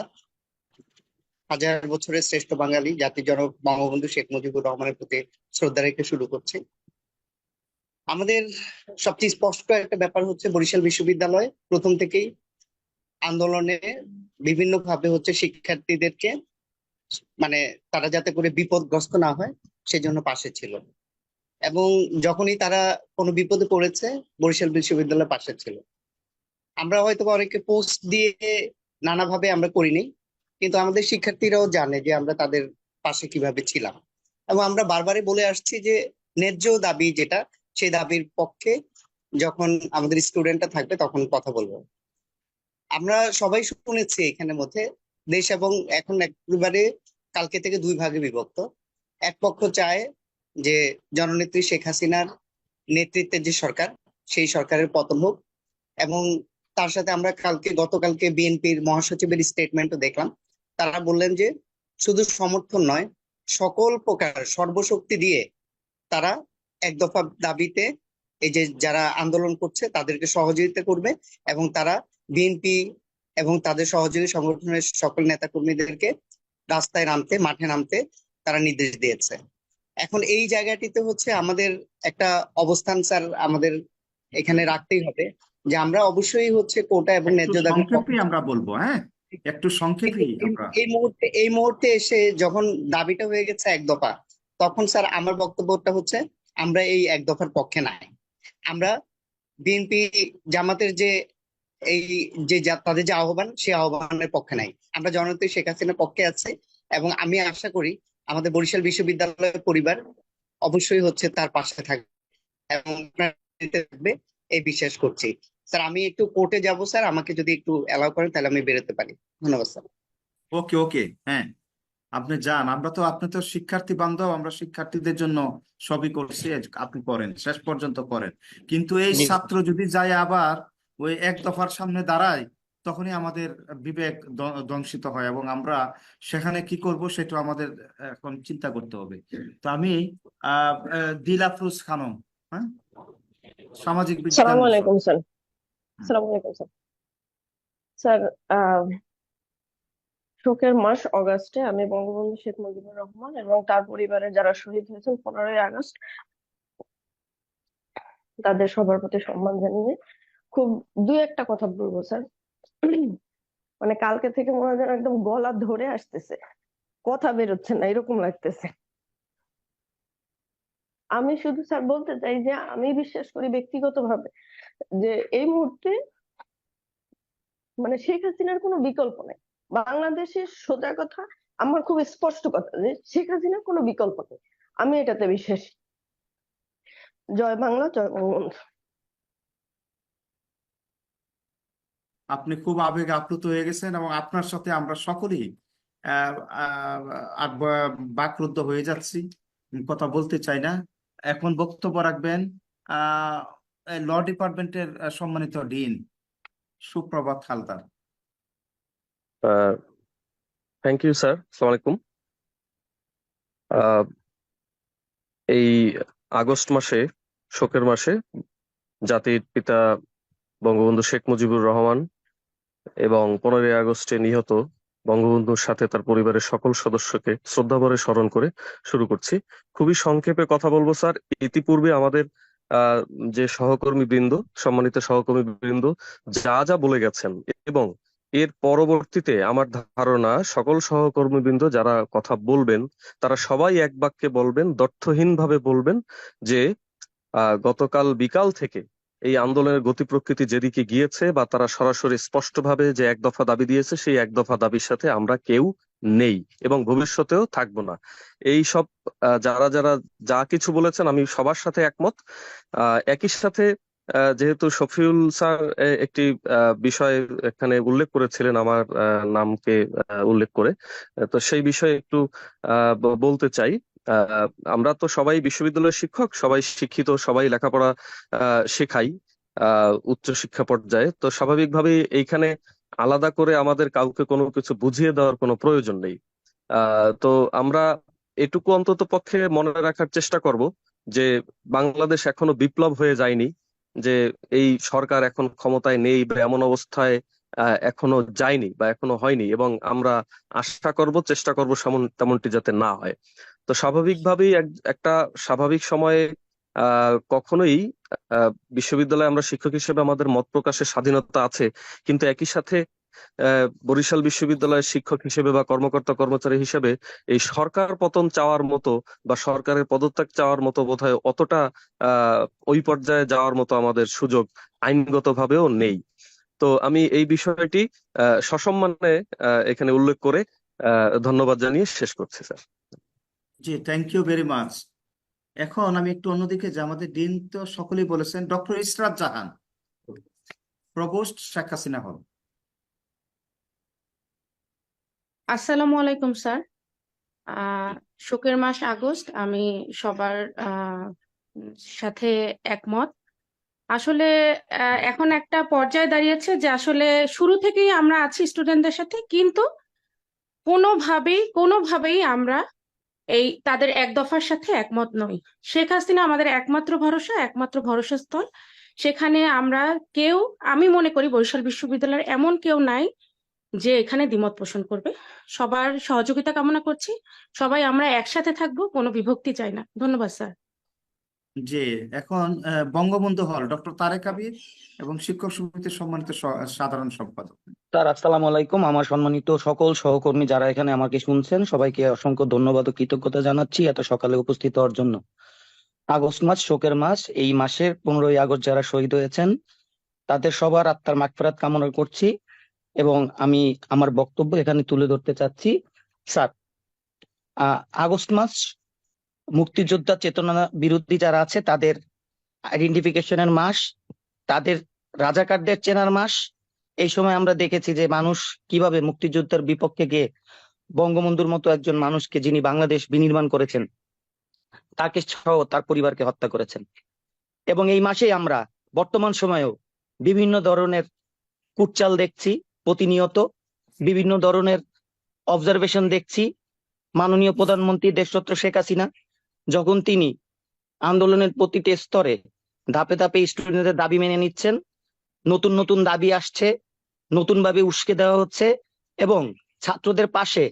হাজার বছরের শ্রেষ্ঠ বাঙালি জাতির জনক বঙ্গবন্ধু শেখ মুজিবুর রহমানের প্রতি শ্রদ্ধা রেখে শুরু করছি। আমাদের সবচেয়ে স্পষ্ট একটা ব্যাপার হচ্ছে বরিশাল বিশ্ববিদ্যালয় প্রথম থেকেই আন্দোলনে বিভিন্ন ভাবে হচ্ছে শিক্ষার্থীদেরকে মানে তারা যাতে করে বিপদগ্রস্ত না হয় সেজন্য পাশে ছিল, এবং যখনই তারা কোনো বিপদে পড়েছে বরিশাল বিশ্ববিদ্যালয় পাশে ছিল। আমরা হয়তো অনেকে পোস্ট দিয়ে নানাভাবে আমরা করিনি, কিন্তু আমাদের শিক্ষার্থীরাও জানে যে আমরা তাদের পাশে কিভাবে ছিলাম, এবং আমরা বারবারই বলে আসছি যে ন্যায্য দাবি যেটা, সেই দাবির পক্ষে যখন আমাদের স্টুডেন্টরা থাকবে তখন কথা বলবো। আমরা সবাই শুনেছি এখানের মধ্যে দেশ এবং এখন একেবারে কালকে থেকে দুই ভাগে বিভক্ত। এক পক্ষ চায় যে জননেত্রী শেখ হাসিনার নেতৃত্বের যে সরকার, সেই সরকারের পতন হোক, এবং তার সাথে আমরা গতকালকে বিএনপির মহাসচিবের স্টেটমেন্টও দেখলাম। তারা বললেন যে শুধু সমর্থন নয়, সকল প্রকার সর্বশক্তি দিয়ে তারা এক দফা দাবিতে এই যে যারা আন্দোলন করছে তাদেরকে সহযোগিতা করবে, এবং তারা বিএনপি এবং তাদের সহযোগী সংগঠনের সকল নেতা কর্মীদেরকে রাস্তায় নামতে, মাঠে নামতে তারা নির্দেশ দিয়েছে। এখন এই জায়গাটিতে হচ্ছে আমাদের একটা অবস্থান স্যার আমাদের এখানে রাখতেই হবে যে আমরা অবশ্যই হচ্ছে কোটা এবং একটু ন্যায্য দাবির সংক্ষেপে পক্ষে। আমরা বলবো, হ্যাঁ, একটু সংক্ষেপে আমরা। এই মুহূর্তে এসে যখন দাবিটা হয়ে গেছে এক দফা, তখন স্যার আমার বক্তব্যটা হচ্ছে আমরা এই এক দফার পক্ষে নাই। আমরা বিএনপি জামাতের যে এই তাদের যে আহ্বান, সেই আহ্বানের পক্ষে নাই। আমরা জননেত্রী শেখ হাসিনার পক্ষে আছি, এবং আমি আশা করি আমাদের বরিশাল বিশ্ববিদ্যালয়ের পরিবার অবশ্যই হচ্ছে তার পাশে থাকবে এবং থাকবে, এই বিশ্বাস করছি। স্যার আমি একটু কোর্টে যাব স্যার, আমাকে যদি একটু অ্যালাউ করেন তাহলে আমি বেরোতে পারি। ধন্যবাদ স্যার। ওকে ওকে, হ্যাঁ, আপনি যান। আপনি তো শিক্ষার্থী বান্ধব, আমরা শিক্ষার্থীদের জন্য সবই করছি, আপনি করেন, শেষ পর্যন্ত করেন। কিন্তু এই ছাত্র যদি যায় আবার ওই এক দফার সামনে দাঁড়ায়, তখনই আমাদের বিবেক ধ্বংসিত হয়, এবং আমরা সেখানে কি করব সেটা আমাদের এখন চিন্তা করতে হবে। তো আমি দিল আফরোজ খানম, হ্যাঁ, সামাজিক বিজ্ঞান সালামু অনুষদ। আলাইকুম স্যার। সালামু আলাইকুম স্যার। স্যার, শোকের মাস অগাস্টে আমি বঙ্গবন্ধু শেখ মুজিবুর রহমান এবং তার পরিবারের যারা শহীদ হয়েছেন 15ই আগস্ট, তাদের সবার প্রতি সম্মান জানিয়ে খুব দুই একটা কথা বলবো স্যার। মানে কালকে থেকে মনে হয় যেন একদম গলা ধরে আসতেছে, কথা বেরোচ্ছে না, এরকম লাগতেছে। আমি শুধু স্যার বলতে চাই যে আমি বিশ্বাস করি ব্যক্তিগতভাবে যে এই মুহূর্তে মানে শেখ হাসিনার কোনো বিকল্প নেই বাংলাদেশের। সোজা কথা, আমার খুব স্পষ্ট কথা যে শেখ হাসিনার কোনো বিকল্প নেই, আমি এটাতে বিশ্বাসী। জয় বাংলা, জয় বঙ্গবন্ধু। আপনি খুব আবেগে আপ্লুত হয়ে গেছেন, এবং আপনার সাথে আমরা সকলেই বাকরুদ্ধ হয়ে যাচ্ছি, কথা বলতে চাই না। এখন বক্তব্য রাখবেন ল ডিপার্টমেন্টের সম্মানিত ডিন সুপ্রভাত হালদার। Thank you sir. আসসালামু আলাইকুম। এই আগস্ট মাসে, শোকের মাসে, জাতির পিতা বঙ্গবন্ধু শেখ মুজিবুর রহমান এবং 15ই আগস্টে নিহত বঙ্গবন্ধুর সাথে তার পরিবারের সকল সদস্যকে শ্রদ্ধাভরে স্মরণ করে শুরু করছি। খুবই সংক্ষেপে কথা বলবো স্যার। ইতিপূর্বে আমাদের যে সহকর্মী বৃন্দ, সম্মানিত সহকর্মী বৃন্দ যা যা বলে গেছেন, এবং এর পরবর্তীতে আমার ধারণা সকল সহকর্মীবৃন্দ যারা কথা বলবেন তারা সবাই এক বাক্যে বলবেন, দ্ব্যর্থহীন ভাবে বলবেন যে গতকাল বিকাল থেকে এই আন্দোলনের গতি প্রকৃতি যেদিকে গিয়েছে, বা তারা সরাসরি স্পষ্টভাবে যে এক দফা দাবি দিয়েছে, সেই এক দফা দাবির সাথে আমরা কেউ নেই এবং ভবিষ্যতেও থাকবো না। এই সব যারা যারা যা কিছু বলেছেন আমি সবার সাথে একমত। একই সাথে যেহেতু শফিউল স্যার একটি বিষয় এখানে উল্লেখ করেছিলেন আমার নামকে উল্লেখ করে, তো সেই বিষয়ে একটু বলতে চাই। আমরা তো সবাই বিশ্ববিদ্যালয়ের শিক্ষক, সবাই শিক্ষিত, সবাই লেখাপড়া শেখাই উচ্চ শিক্ষা পর্যায়ে। তো স্বাভাবিকভাবেই এইখানে আলাদা করে আমাদের কাউকে কোনো কিছু বুঝিয়ে দেওয়ার কোনো প্রয়োজন নেই। তো আমরা এটুকু অন্তত পক্ষে মনে রাখার চেষ্টা করব যে বাংলাদেশ এখনো বিপ্লব হয়ে যায়নি, যে এই সরকার এখন ক্ষমতায় নেই বা এমন অবস্থায় এখনো যায়নি বা এখনো হয়নি, এবং আমরা আশা করব, চেষ্টা করব তেমনটি যাতে না হয়। তো স্বাভাবিকভাবেই একটা স্বাভাবিক সময়ে কখনোই বিশ্ববিদ্যালয়ে আমরা শিক্ষক হিসেবে আমাদের মত প্রকাশের স্বাধীনতা আছে, কিন্তু একই সাথে বরিশাল বিশ্ববিদ্যালয়ের শিক্ষক হিসেবে বা কর্মকর্তা কর্মচারী হিসেবে এই সরকার পতন চাওয়ার মতো বা সরকারের পদত্যাগ চাওয়ার মতো বোধহয় অতটা ওই পর্যায়ে যাওয়ার মতো আমাদের সুযোগ আইনগতভাবেও নেই। তো আমি এই বিষয়টি সসম্মানে এখানে উল্লেখ করে ধন্যবাদ জানিয়ে শেষ করছি, স্যার। জি, থ্যাংক ইউ ভেরি মাচ। এখন আমি একটু অন্যদিকে যে আমাদের ডিন তো সকলেই বলেছেন, ডক্টর ইসরাত জাহান, প্রভোস্ট শেখ হাসিনা হল। আসসালামু আলাইকুম স্যার। শোকের মাস আগস্ট, আমি সবার সাথে একমত। আসলে এখন একটা পর্যায়ে দাঁড়িয়েছে যে আসলে শুরু থেকেই আমরা আছি স্টুডেন্টদের সাথে, কিন্তু কোনোভাবেই আমরা এই তাদের এক দফার সাথে একমত নই। শেখ হাসিনা আমাদের একমাত্র ভরসা, একমাত্র ভরসাস্থল। সেখানে আমরা কেউ, আমি মনে করি বরিশাল বিশ্ববিদ্যালয়ের এমন কেউ নাই যে এখানে দ্বিমত পোষণ করবে। সবার সহযোগিতা কামনা করছি। সবাই আমরা একসাথে থাকবো, কোনো বিভক্তি চাই না। ধন্যবাদ স্যার। জি, এখন বঙ্গবন্ধু হল, ডক্টর তারেক আবির এবং শিক্ষক সমিতির সম্মানিত সাধারণ সম্পাদক। স্যার আসসালামু আলাইকুম। আমার সম্মানিত সকল সহকর্মী যারা এখানে আমাকে শুনছেন, সবাইকে অসংখ্য ধন্যবাদ ও কৃতজ্ঞতা জানাচ্ছি এত সকালে উপস্থিত হওয়ার জন্য। আগস্ট মাস শোকের মাস। এই মাসের 15ই আগস্ট যারা শহীদ হয়েছেন তাদের সবার আত্মার মাগফিরাত কামনা করছি, এবং আমি আমার বক্তব্য এখানে তুলে ধরতে চাচ্ছি। স্যার, আগস্ট মাস মুক্তিযোদ্ধা চেতনা বিরোধী যারা আছে তাদের আইডেন্টিফিকেশনের মাস, তাদের রাজাকারদের চেনার মাস। এই সময় আমরা দেখেছি যে মানুষ কিভাবে মুক্তিযুদ্ধের বিপক্ষে গিয়ে বঙ্গবন্ধুর মতো একজন মানুষকে, যিনি বাংলাদেশ বিনির্মাণ করেছেন, তাকে সহ তার পরিবারকে হত্যা করেছেন। এবং এই মাসেই আমরা বর্তমান সময়েও বিভিন্ন ধরনের কুটচাল দেখছি, প্রতিনিয়ত বিভিন্ন ধরনের অবজারভেশন দেখছি। মাননীয় প্রধানমন্ত্রী দেশরত্ন শেখ হাসিনা যখন তিনি আন্দোলনের প্রতিটি স্তরে ধাপে ধাপে স্টুডেন্টদের দাবি মেনে নিচ্ছেন, নতুন নতুন দাবি আসছে, নতুন ভাবে উস্কে দেওয়া হচ্ছে, এবং ছাত্রদের পাশে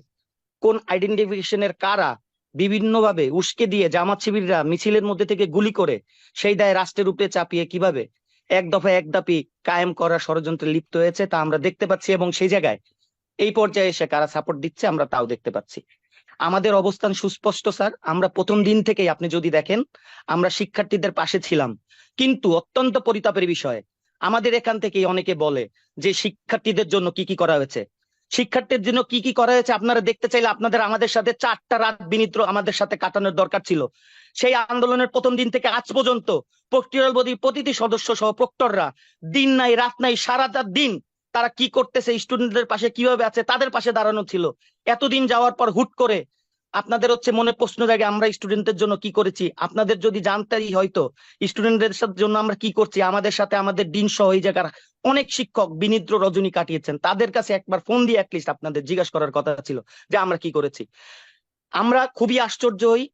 কোন আইডেন্টিফিকেশনের কারা বিভিন্নভাবে উস্কে দিয়ে জামাত শিবিররা মিছিলের মধ্যে থেকে গুলি করে সেই দায় রাষ্ট্রের উপরে চাপিয়ে কিভাবে এক দফা এক দাবি কায়েম করার ষড়যন্ত্রে লিপ্ত হয়েছে তা আমরা দেখতে পাচ্ছি। এবং সেই জায়গায় এই পর্যায়ে এসে কারা সাপোর্ট দিচ্ছে আমরা তাও দেখতে পাচ্ছি। আমাদের অবস্থান সুস্পষ্ট স্যার। আমরা প্রথম দিন থেকেই, আপনি যদি দেখেন, আমরা শিক্ষার্থীদের পাশে ছিলাম। কিন্তু অত্যন্ত পরিতাপের বিষয়, আমাদের এখান থেকেই অনেকে বলে যে শিক্ষার্থীদের জন্য কি কি করা হয়েছে। শিক্ষার্থীর জন্য কি কি করা হয়েছে আপনারা দেখতে চাইলে আপনাদের আমাদের সাথে 4টা রাত বিনিদ্র আমাদের সাথে কাটানোর দরকার ছিল। সেই আন্দোলনের প্রথম দিন থেকে আজ পর্যন্ত প্রক্টরিয়াল বডির প্রতিটি সদস্য সহ প্রক্টররা দিন নাই রাত নাই সারাটা দিন তারা কি করতেছে, স্টুডেন্টদের পাশে কিভাবে আছে, তাদের পাশে দাঁড়ানো ছিল। এতদিন যাওয়ার পর হুট করে আপনাদের মনে প্রশ্ন জাগে আমরা স্টুডেন্টদের জন্য কি করেছি। আপনাদের যদি জানতেই হয়তো স্টুডেন্টদের জন্য আমরা কি করছি, আমাদের সাথে আমাদের দিন সহ এই জায়গার অনেক শিক্ষক বিনিদ্র রজনী কাটিয়েছেন। তাদের কাছে একবার ফোন দিয়ে অ্যাটলিস্ট আপনাদের জিজ্ঞাসা করার কথা ছিল যে আমরা কি করেছি। আমরা খুবই আশ্চর্য হই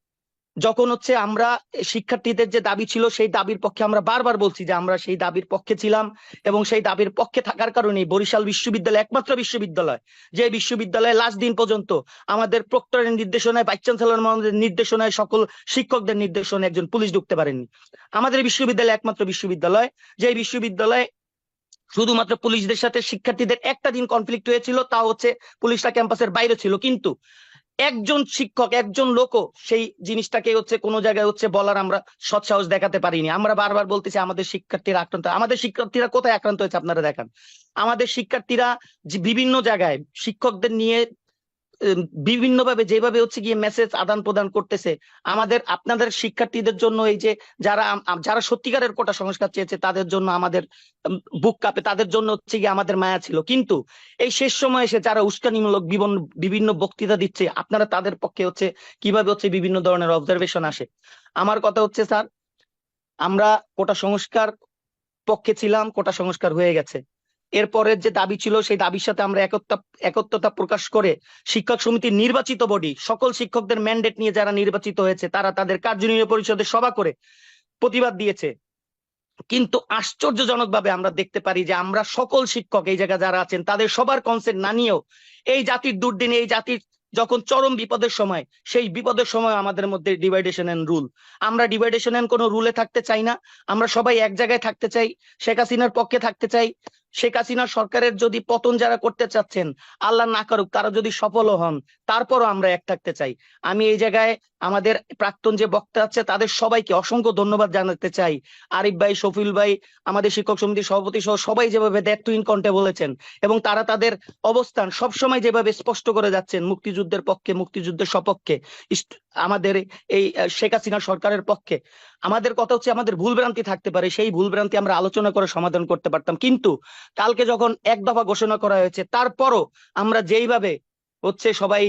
যখন আমরা শিক্ষার্থীদের যে দাবি ছিল সেই দাবির পক্ষে আমরা বারবার বলছি যে আমরা সেই দাবির পক্ষে ছিলাম, এবং সেই দাবির পক্ষে থাকার কারণেই বরিশাল বিশ্ববিদ্যালয় একমাত্র বিশ্ববিদ্যালয় যে বিশ্ববিদ্যালয়ে লাস্ট দিন পর্যন্ত আমাদের প্রক্টরের নির্দেশনায়, ভাইস চ্যান্সেলর মহোদয়ের নির্দেশনায়, সকল শিক্ষকদের নির্দেশনায় একজন পুলিশ ঢুকতে পারেননি। আমাদের বিশ্ববিদ্যালয় একমাত্র বিশ্ববিদ্যালয় যে বিশ্ববিদ্যালয়ে শুধুমাত্র পুলিশদের সাথে শিক্ষার্থীদের একটা দিন কনফ্লিক্ট হয়েছিল, তা পুলিশরা ক্যাম্পাসের বাইরে ছিল, কিন্তু একজন শিক্ষক, একজন লোকও সেই জিনিসটাকে কোনো জায়গায় বলার আমরা সৎসাহস দেখাতে পারিনি। আমরা বারবার বলতেছি আমাদের শিক্ষার্থীরা আক্রান্ত। আমাদের শিক্ষার্থীরা কোথায় আক্রান্ত হয়েছে আপনারা দেখান। আমাদের শিক্ষার্থীরা বিভিন্ন জায়গায় শিক্ষকদের নিয়ে বিভিন্নভাবে যেভাবে গিয়ে মেসেজ আদান প্রদান করতেছে, আপনাদের শিক্ষার্থীদের জন্য এই যে যারা সত্যিকারের কোটা সংস্কার চেয়েছে তাদের জন্য আমাদের বুক কাঁপে, তাদের জন্য গিয়ে আমাদের মায়া ছিল। কিন্তু এই শেষ সময় এসে যারা উস্কানিমূলক বিভিন্ন বক্তৃতা দিচ্ছে, আপনারা তাদের পক্ষে কিভাবে বিভিন্ন ধরনের অবজারভেশন আসে। আমার কথা স্যার, আমরা কোটা সংস্কার পক্ষে ছিলাম, কোটা সংস্কার হয়ে গেছে, এরপরের যে দাবি ছিল সেই দাবির সাথে আমরা একত্রতা প্রকাশ করে শিক্ষক সমিতির নির্বাচিত বডি সকল শিক্ষকদের ম্যান্ডেট নিয়ে যারা নির্বাচিত হয়েছে তারা তাদের কার্যনির্বাহী পরিষদের সভা করে প্রতিবাদ দিয়েছে। কিন্তু আশ্চর্যজনকভাবে আমরা দেখতে পারি যে আমরা সকল শিক্ষক এই জায়গায় যারা আছেন তাদের সবার কনসেন্ট না নিয়েও এই জাতির দুর্দিনে, এই জাতির যখন চরম বিপদের সময়, সেই বিপদের সময় আমাদের মধ্যে ডিভাইডেশন এন্ড রুল। আমরা ডিভাইডেশন এন্ড কোনো রুলে থাকতে চাই না, আমরা সবাই এক জায়গায় থাকতে চাই, শেখ হাসিনার পক্ষে থাকতে চাই। শেখ হাসিনা সরকারের যদি পতন যারা করতে চাচ্ছেন, আল্লাহ না করুক, তারা যদি সফলও হন, তারপরও আমরা এক থাকতে চাই। আমি এই জায়গায় আমাদের প্রাক্তন যে বক্তা আছে তাদের সবাইকে অসংখ্য ধন্যবাদ জানাতে চাই। আরিফ ভাই, শফিউল ভাই, আমাদের শিক্ষক সমিতির সভাপতি সহ সবাই যেভাবে দ্যাট-টু-ইন কণ্ঠে বলেছেন এবং তারা তাদের অবস্থান সবসময় যেভাবে স্পষ্ট করে যাচ্ছেন মুক্তিযুদ্ধের পক্ষে, মুক্তিযুদ্ধের সপক্ষে, আমাদের এই শেখ হাসিনা সরকারের পক্ষে। আমাদের কথা হচ্ছে আমাদের ভুলভ্রান্তি থাকতে পারে, সেই ভুলভ্রান্তি আমরা আলোচনা করে সমাধান করতে পারতাম, কিন্তু কালকে যখন এক দফা ঘোষণা করা হয়েছে তারপরও আমরা যেইভাবে হচ্ছে সবাই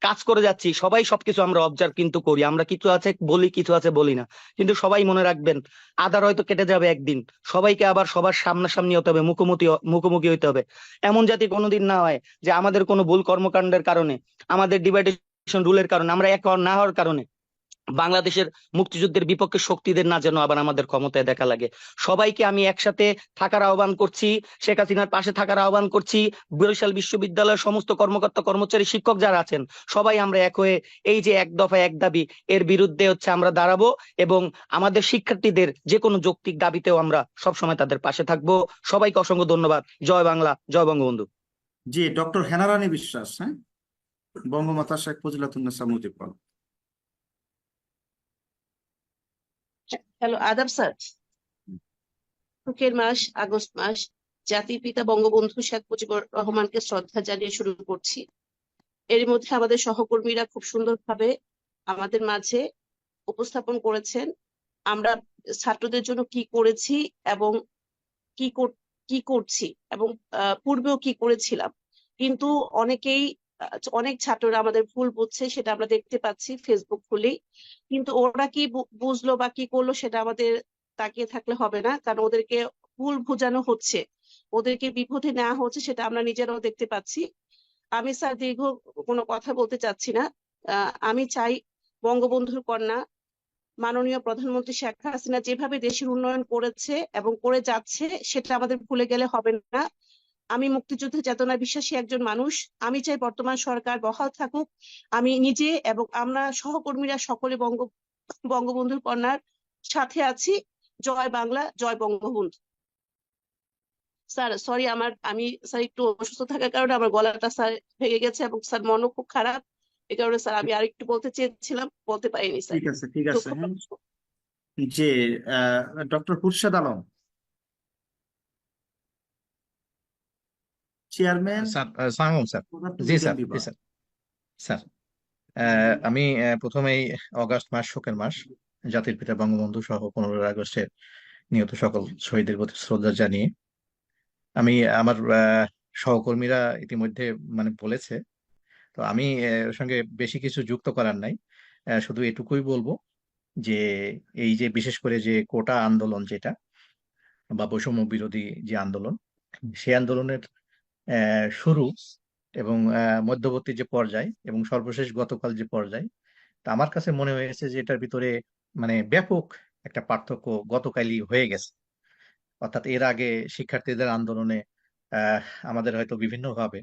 কাজ করে যাচ্ছি, সবাই সবকিছু আমরা অবজার্ভ কিন্তু করি, আমরা কিছু আছে বলি, কিছু আছে বলি না। কিন্তু সবাই মনে রাখবেন, আধার হয়তো কেটে যাবে একদিন, সবাইকে আবার সবার সামনাসামনি হতে হবে, মুখোমুখি হইতে হবে। এমন জাতি কোনোদিন না হয় যে আমাদের কোনো ভুল কর্মকাণ্ডের কারণে, আমাদের ডিভাইডেশন রুলের কারণে, আমরা এক না হওয়ার কারণে বাংলাদেশের মুক্তিযুদ্ধের বিপক্ষে শক্তিদের না যেন আবার আমাদের ক্ষমতায় দেখা লাগে। সবাইকে আমি একসাথে থাকার আহ্বান করছি, শেখ হাসিনার পাশে থাকার আহ্বান করছি। বরিশাল বিশ্ববিদ্যালয়ের সমস্ত কর্মকর্তা, কর্মচারী, শিক্ষক যারা আছেন সবাই আমরা এক হয়ে এই যে এক দফা এক দাবি, এর বিরুদ্ধে হচ্ছে আমরা দাঁড়াবো এবং আমাদের শিক্ষার্থীদের যে কোনো যৌক্তিক দাবিতেও আমরা সবসময় তাদের পাশে থাকবো। সবাইকে অসংখ্য ধন্যবাদ। জয় বাংলা, জয় বঙ্গবন্ধু। জি, ডক্টর হেনারানী বিশ্বাস, হ্যাঁ, বঙ্গমাতা শেখ মুজিবুন্নেছা মুজিব। হ্যালো, আদাব স্যার। শোকের মাস আগস্ট মাস, জাতির পিতা বঙ্গবন্ধু শেখ মুজিবুর রহমানকে শ্রদ্ধা জানিয়ে শুরু করছি। এর মধ্যে আমাদের সহকর্মীরা খুব সুন্দরভাবে আমাদের মাঝে উপস্থাপন করেছেন আমরা ছাত্রদের জন্য কি করেছি এবং কি করছি এবং পূর্বেও কি করেছিলাম। কিন্তু অনেক ছাত্ররা আমাদের ভুল বুঝছে, সেটা আমরা দেখতে পাচ্ছি ফেসবুক খুলেই। কিন্তু ওরা কি বুঝলো বা কি করলো সেটা আমাদের তাকিয়ে থাকলে হবে না, কারণ ওদেরকে ভুল বোঝানো হচ্ছে, ওদেরকে বিপথে নেওয়া হচ্ছে, সেটা আমরা নিজেরাও দেখতে পাচ্ছি। আমি স্যার দীর্ঘ কোনো কথা বলতে চাচ্ছি না। আমি চাই বঙ্গবন্ধুর কন্যা মাননীয় প্রধানমন্ত্রী শেখ হাসিনা যেভাবে দেশের উন্নয়ন করেছে এবং করে যাচ্ছে সেটা আমাদের ভুলে গেলে হবে না। আমি মুক্তিযুদ্ধের চেতনায় বিশ্বাসী একজন মানুষ। আমি চাই বর্তমান সরকার বহাল থাকুক। আমি নিজে এবং আমরা সহকর্মীরা সকলে বঙ্গবন্ধুর কন্যার সাথে আছি। জয় বাংলা, জয় বঙ্গবন্ধু। স্যার সরি, আমি স্যার একটু অসুস্থ থাকার কারণে আমার গলাটা স্যার ভেঙে গেছে এবং স্যার মনও খুব খারাপ, এই কারণে স্যার আমি আরেকটু বলতে চেয়েছিলাম, বলতে পারিনি স্যার। ঠিক আছে, ঠিক আছে। যে ডক্টর খুরশেদ আলম, চেয়ারম্যান। সালাম স্যার। জি স্যার, জি স্যার। স্যার, আমি প্রথমেই অগাস্ট মাস শোকের মাস, জাতির পিতা বঙ্গবন্ধু সহ 15 আগস্টের নিহত সকল শহীদদের প্রতি শ্রদ্ধা জানিয়ে আমি আমার সহকর্মীরা ইতিমধ্যে বলেছে, তো আমি ওর সঙ্গে বেশি কিছু যুক্ত করার নাই। শুধু এটুকুই বলবো যে এই যে বিশেষ করে যে কোটা আন্দোলন যেটা বা বৈষম্য বিরোধী যে আন্দোলন, সেই আন্দোলনের শুরু এবং মধ্যবর্তী যে পর্যায় এবং সর্বশেষ গতকাল যে পর্যায়, তা আমার কাছে মনে হয়েছে যে এটার ভিতরে ব্যাপক একটা পার্থক্য গতকালই হয়ে গেছে। অর্থাৎ এর আগে শিক্ষার্থীদের আন্দোলনে আমাদের হয়তো বিভিন্নভাবে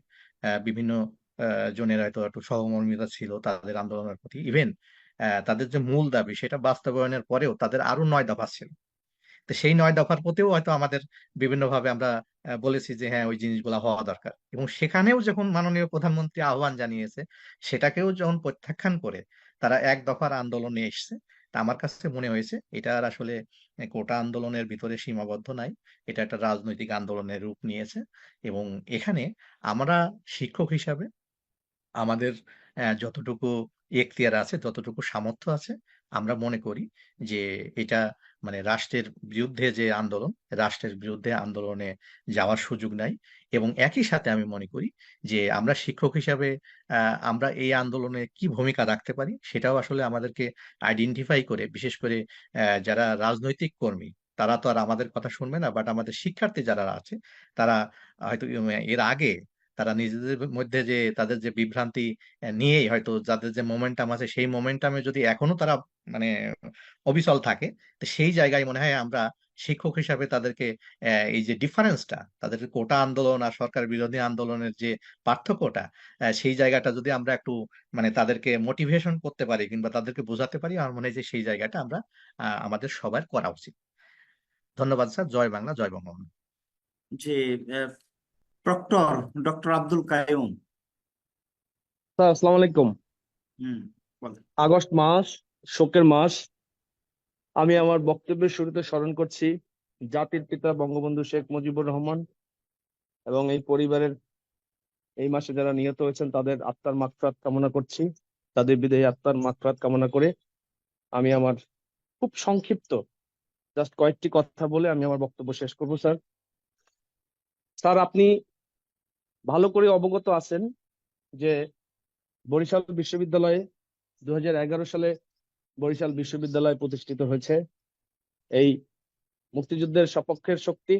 বিভিন্ন জনের হয়তো একটু সহমর্মিতা ছিল তাদের আন্দোলনের প্রতি, ইভেন তাদের যে মূল দাবি সেটা বাস্তবায়নের পরেও তাদের আরো 9 দফা ছিল। তো সেই 9 দফার প্রতিও হয়তো আমাদের বিভিন্নভাবে আমরা বলেছি যে হ্যাঁ ওই জিনিসগুলো হওয়া দরকার, এবং সেখানেও যখন মাননীয় প্রধানমন্ত্রী আহ্বান জানিয়েছে সেটাকেও যখন প্রত্যাখ্যান করে তারা 1 দফার আন্দোলনে এসছে, তা আমার কাছে মনে হয়েছে এটা আর আসলে কোটা আন্দোলনের ভিতরে সীমাবদ্ধ নাই, এটা একটা রাজনৈতিক আন্দোলনের রূপ নিয়েছে। এবং এখানে আমরা শিক্ষক হিসাবে আমাদের যতটুকু এখতিয়ার আছে, যতটুকু সামর্থ্য আছে, আমরা মনে করি যে এটা রাষ্ট্রের বিরুদ্ধে যে আন্দোলন, রাষ্ট্রের বিরুদ্ধে আন্দোলনে যাওয়ার সুযোগ নাই। এবং একই সাথে আমি মনে করি যে আমরা শিক্ষক হিসাবে আমরা এই আন্দোলনে কি ভূমিকা রাখতে পারি সেটাও আসলে আমাদেরকে আইডেন্টিফাই করে, বিশেষ করে যারা রাজনৈতিক কর্মী তারা তো আর আমাদের কথা শুনবে না, বাট আমাদের শিক্ষার্থী যারা আছে তারা হয়তো এর আগে তারা নিজেদের মধ্যে যে তাদের যে বিভ্রান্তি নিয়েই হয়তো যাদের যে মোমেন্টাম আছে সেই মোমেন্টামে যদি এখনো তারা মানে অবিচল থাকে, তো সেই জায়গায় মনে হয় আমরা শিক্ষক হিসাবে তাদেরকে এই যে ডিফারেন্সটা, তাদের কোটা আন্দোলন আর সরকার বিরোধী আন্দোলনের যে পার্থক্যটা, সেই জায়গাটা যদি আমরা একটু মানে তাদেরকে মোটিভেশন করতে পারি কিংবা তাদেরকে বোঝাতে পারি, আমার মনে হয় যে সেই জায়গাটা আমরা আমাদের সবার করা উচিত। ধন্যবাদ স্যার। জয় বাংলা, জয় বঙ্গবন্ধু। যে proctor doctor Abdul Kaiyum. Sir আসসালামু আলাইকুম। বলেন। আগস্ট মাস শোকের মাস। আমি আমার বক্তব্যের শুরুতে স্মরণ করছি জাতির পিতা বঙ্গবন্ধু শেখ মুজিবুর রহমান এবং এই পরিবারের এই মাসে যারা নিহত হয়েছেন তাদের আত্মার মাগফিরাত কামনা করছি। তাদের বিদেহী আত্মার মাগফিরাত কামনা করে আমি আমার খুব সংক্ষিপ্ত জাস্ট কয়েকটি কথা বলে আমি আমার বক্তব্য শেষ করব। স্যার আপনি ভালো করে অবগত আছেন যে বরিশাল বিশ্ববিদ্যালয়ে 2011 সালে বরিশাল বিশ্ববিদ্যালয় প্রতিষ্ঠিত হয়েছে। এই মুক্তিযুদ্ধের সপক্ষের শক্তি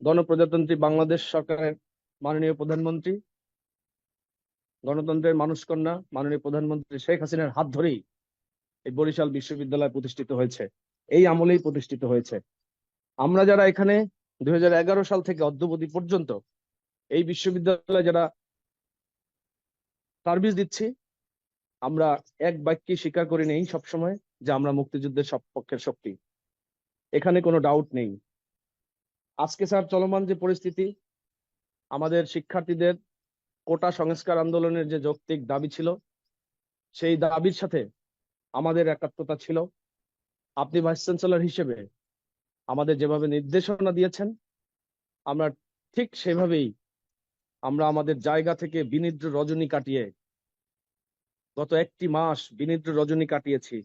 গণপ্রজাতন্ত্রী বাংলাদেশ সরকারের মাননীয় প্রধানমন্ত্রী, গণতন্ত্রের মানুষকন্যা মাননীয় প্রধানমন্ত্রী শেখ হাসিনার হাত ধরেই এই বরিশাল বিশ্ববিদ্যালয় প্রতিষ্ঠিত হয়েছে, এই আমলেই প্রতিষ্ঠিত হয়েছে। আমরা যারা এখানে 2011 সাল থেকে অদ্যাবধি পর্যন্ত এই বিশ্ববিদ্যালয়ে যারা সার্ভিস দিচ্ছি, আমরা এক বাক্যে স্বীকার করে নেই সবসময় যে আমরা মুক্তিযুদ্ধের সপক্ষের শক্তি। এখানে কোনো ডাউট নেই। আজকে স্যার চলমান যে পরিস্থিতি, আমাদের শিক্ষার্থীদের কোটা সংস্কার আন্দোলনের যে যৌক্তিক দাবি ছিল, সেই দাবির সাথে আমাদের একাত্মতা ছিল। আপনি ভাইস চ্যান্সেলর হিসেবে আমাদের যেভাবে নির্দেশনা দিয়েছেন, আমরা ঠিক সেভাবেই আমরা আমাদের জায়গা থেকে বিনিদ্র রজনী কাটিয়ে গত একটি মাস বিনিদ্র রজনী কাটিয়েছি।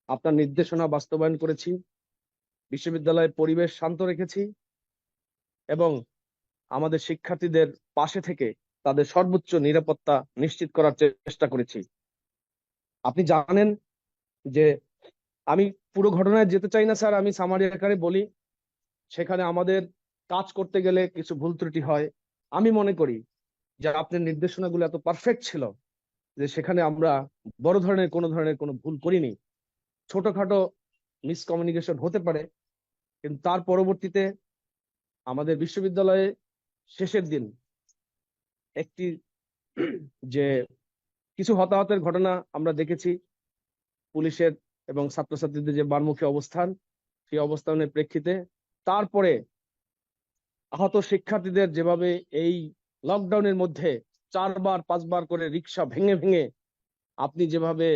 আপনার নির্দেশনা বাস্তবায়ন করেছি, বিশ্ববিদ্যালয়ের পরিবেশ শান্ত রেখেছি এবং আমাদের শিক্ষার্থীদের পাশে থেকে তাদের সর্বোচ্চ নিরাপত্তা নিশ্চিত করার চেষ্টা করেছি। আপনি জানেন যে আমি পুরো ঘটনায় যেতে চাই না স্যার, আমি সামারি আকারে বলি। সেখানে আমাদের কাজ করতে গেলে কিছু ভুল ত্রুটি হয়। আমি মনে করি যে আপনার নির্দেশনাগুলো এত পারফেক্ট ছিল যে সেখানে আমরা বড় ধরনের কোনো ভুল করিনি। ছোটখাটো মিসকমিউনিকেশন হতে পারে, কিন্তু তার পরবর্তীতে আমাদের বিশ্ববিদ্যালয়ে শেষের দিন একটি যে কিছু হতাহতের ঘটনা আমরা দেখেছি, পুলিশের এবং ছাত্রছাত্রীদের যে বারমুখী অবস্থান, সেই অবস্থানের প্রেক্ষিতে তারপরে আহত শিক্ষার্থীদের যেভাবে এই লকডাউনের মধ্যে 4-5 বার করে রিক্সা ভেঙে ভেঙে আপনি যেভাবে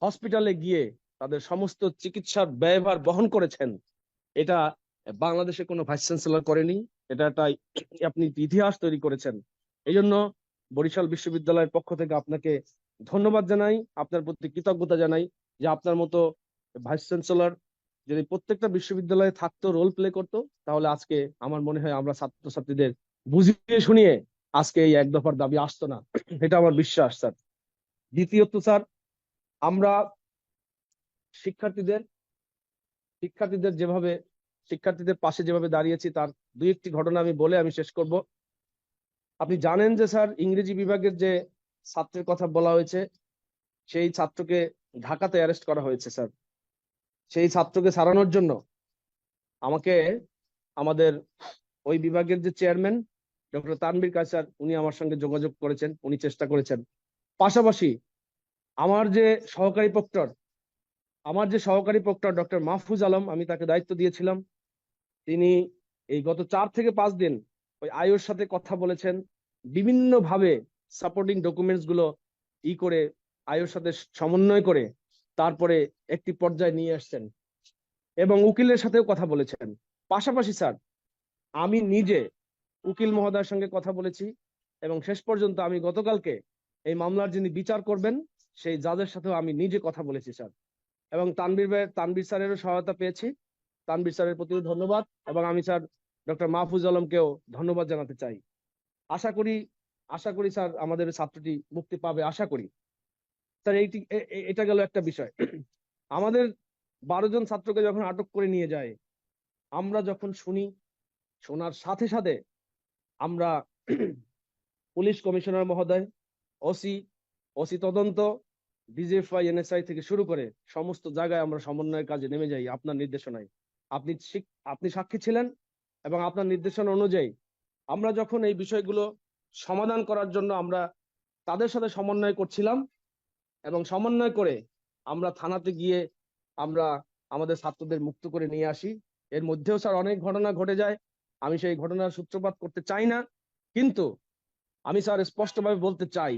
হসপিটালে গিয়ে তাদের সমস্ত চিকিৎসার ব্যয়ভার বহন করেছেন, এটা বাংলাদেশে কোনো ভাইস চ্যান্সেলর করেনি। এটা আপনি ইতিহাস তৈরি করেছেন। এই জন্য বরিশাল বিশ্ববিদ্যালয়ের পক্ষ থেকে আপনাকে ধন্যবাদ জানাই, আপনার প্রতি কৃতজ্ঞতা জানাই যে আপনার মতো ভাইস চ্যান্সেলর যদি প্রত্যেকটা বিশ্ববিদ্যালয়ে থাকতো, রোল প্লে করতো, তাহলে আজকে আমার মনে হয় আমরা ছাত্রছাত্রীদের বুঝিয়ে শুনিয়ে আজকে এই এক দফার দাবি আসতো না। এটা আমার বিশ্বাস স্যার। দ্বিতীয়ত স্যার, আমরা শিক্ষার্থীদের পাশে যেভাবে দাঁড়িয়েছি তার দুই একটি ঘটনা আমি বলে আমি শেষ করব। আপনি জানেন যে স্যার, ইংরেজি বিভাগের যে ছাত্রের কথা বলা হয়েছে, সেই ছাত্রকে ঢাকাতে অ্যারেস্ট করা হয়েছে স্যার। সেই ছাত্রকে ছাড়ানোর জন্য আমাকে আমাদের ওই বিভাগের যে চেয়ারম্যান ডক্টর তানভীর কায়সার, উনি আমার সঙ্গে যোগাযোগ করেছেন, উনি চেষ্টা করেছেন। পাশাপাশি আমার যে সহকারী প্রক্টর ডক্টর মাহফুজ আলম, আমি তাকে দায়িত্ব দিয়েছিলাম, তিনি এই গত 4 থেকে 5 দিন ওই আয়োর সাথে কথা বলেছেন, বিভিন্ন ভাবে সাপোর্টিং ডকুমেন্টস গুলো করে আয়োর সাথে সমন্বয় করে তারপরে একটি পর্যায়ে নিয়ে আসছেন এবং উকিলের সাথেও কথা বলেছেন। পাশাপাশি স্যার, আমি নিজে উকিল মহোদয়ের সঙ্গে কথা বলেছি এবং শেষ পর্যন্ত আমি গতকালকে এই মামলার যিনি বিচার করবেন সেই জাজের সাথেও আমি নিজে কথা বলেছি স্যার। এবং তানভীর স্যারেরও সহায়তা পেয়েছি। তানভীর স্যারের প্রতিও ধন্যবাদ এবং আমি স্যার ডক্টর মাহফুজ আলমকেও ধন্যবাদ জানাতে চাই। আশা করি স্যার আমাদের ছাত্রটি মুক্তি পাবে, আশা করি স্যার। এটা গেল একটা বিষয়। আমাদের 12 জন ছাত্রকে যখন আটক করে নিয়ে যায়, আমরা যখন শুনি, শোনার সাথে সাথে আমরা পুলিশ কমিশনার মহোদয়, ওসি তদন্ত, ডিজিএফআই, এনএসআই থেকে শুরু করে সমস্ত জায়গায় আমরা সমন্বয়ের কাজে নেমে যাই আপনার নির্দেশনায়। আপনি সাক্ষী ছিলেন এবং আপনার নির্দেশনা অনুযায়ী আমরা যখন এই বিষয়গুলো সমাধান করার জন্য আমরা তাদের সাথে সমন্বয় করছিলাম এবং সমন্বয় করে আমরা থানাতে গিয়ে আমরা আমাদের ছাত্রদের মুক্ত করে নিয়ে আসি। এর মধ্যেও স্যার অনেক ঘটনা ঘটে যায়, আমি সেই ঘটনার সূত্রপাত করতে চাই না, কিন্তু আমি স্যার স্পষ্টভাবে বলতে চাই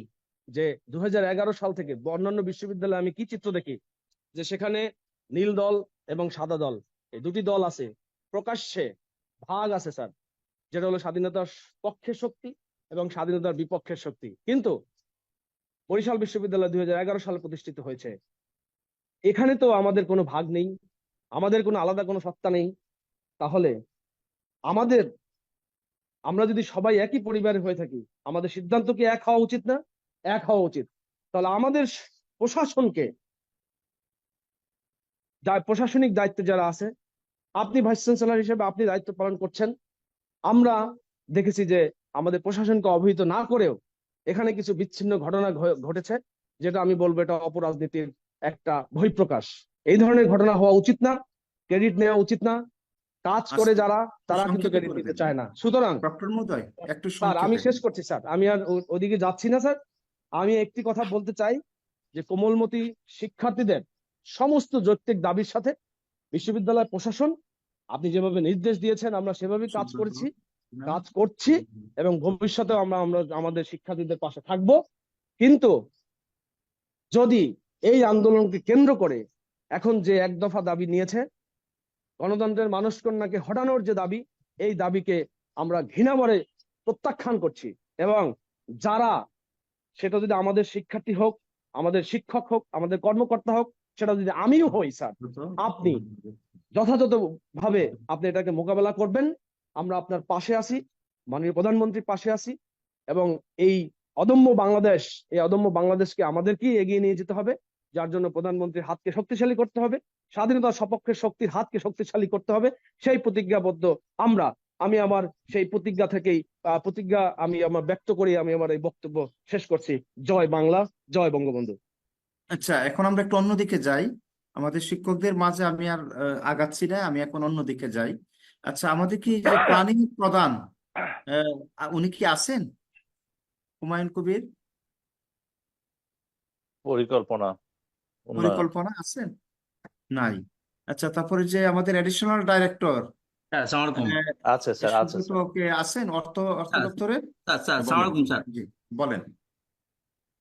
যে 2011 সাল থেকে অন্যান্য বিশ্ববিদ্যালয়ে আমি কি চিত্র দেখি, যে সেখানে নীল দল এবং সাদা দল, এই দুটি দল আছে, প্রকাশ্যে ভাগ আছে স্যার, যেটা হলো স্বাধীনতার পক্ষের শক্তি এবং স্বাধীনতার বিপক্ষের শক্তি। কিন্তু বরিশাল বিশ্ববিদ্যালয় 2011 সালে প্রতিষ্ঠিত হয়েছে, এখানে তো আমাদের কোনো ভাগ নেই, আমাদের কোনো আলাদা কোনো সত্তা নেই। তাহলে আমরা যদি সবাই একই পরিবারের হয়ে থাকি, আমাদের সিদ্ধান্ত কি এক হওয়া উচিত না? এক হওয়া উচিত। তাহলে আমাদের প্রশাসনকে, প্রশাসনিক দায়িত্বে যারা আছে, আপনি ভাইস চ্যান্সেলর হিসেবে আপনি দায়িত্ব পালন করছেন, আমরা দেখেছি যে আমাদের প্রশাসনকে অবহিত না করেও এখানে কিছু বিচ্ছিন্ন ঘটনা ঘটেছে, যেটা আমি বলবো এটা অপরাজনীতির একটা বহিঃপ্রকাশ। এই ধরনের ঘটনা হওয়া উচিত না, ক্রেডিট নেওয়া উচিত না। কাজ করে যারা, তারা কিন্তু সংক্ষেপে ক্রেডিট করবেন। নিতে চায় না। সুতরাং ডক্টর মহোদয় একটু স্যার আমি সংক্ষেপে। শেষ করছি স্যার, আমি আর ওদিকে যাচ্ছি না স্যার। আমি একটি কথা বলতে চাই যে কোমলমতি শিক্ষার্থীদের সমস্ত যৌক্তিক দাবির সাথে বিশ্ববিদ্যালয় প্রশাসন, আপনি যেভাবে নির্দেশ দিয়েছেন আমরা সেভাবেই কাজ করছি এবং ভবিষ্যতেও আমরা আমাদের শিক্ষার্থীদের পাশে থাকব। কিন্তু যদি এই আন্দোলনকে কেন্দ্র করে এখন যে এক দফা দাবি নিয়েছে, গণতন্ত্রের মানসকন্যাকে হটানোর যে দাবি, এই দাবিকে আমরা ঘৃণাভরে প্রত্যাখ্যান করছি। এবং যারা, সেটা যদি আমাদের শিক্ষার্থী হোক, আমাদের শিক্ষক হোক, আমাদের কর্মকর্তা হোক, সেটা যদি আমিও হই স্যার, আপনি যথাযথ ভাবে আপনি এটাকে মোকাবেলা করবেন। আমরা আপনার পাশে আছি, মাননীয় প্রধানমন্ত্রীর পাশে আছি, এবং এই অদম্য বাংলাদেশকে আমাদেরকেই এগিয়ে নিয়ে যেতে হবে, যার জন্য প্রধানমন্ত্রীর হাতকে শক্তিশালী করতে হবে, স্বাধীনতার সপক্ষের শক্তির হাতকে শক্তিশালী করতে হবে। সেই প্রতিজ্ঞাবদ্ধ আমি আমার সেই প্রতিজ্ঞা আমি আমার ব্যক্ত করি আমি আমার এই বক্তব্য শেষ করছি। জয় বাংলা, জয় বঙ্গবন্ধু। আচ্ছা, এখন আমরা একটু অন্যদিকে যাই। আমাদের শিক্ষকদের মাঝে আমি আর আগাচ্ছি না, আমি এখন অন্যদিকে যাই। আচ্ছা, আমাদের কি যে প্ল্যানিং প্রধান উনি কি আছেন? হুমায়ুন কবির, পরিকল্পনা উন্নয়ন পরিকল্পনা আছেন? নাই। আচ্ছা, তারপরে যে আমাদের অ্যাডিশনাল ডাইরেক্টর আসসালামু আলাইকুম। আছে স্যার, আছে সুব্রত স্যার। কে আছেন অর্থ স্যার দপ্তরে? স্যার আসসালামু বলেন। আলাইকুম স্যার। জি, বলেন।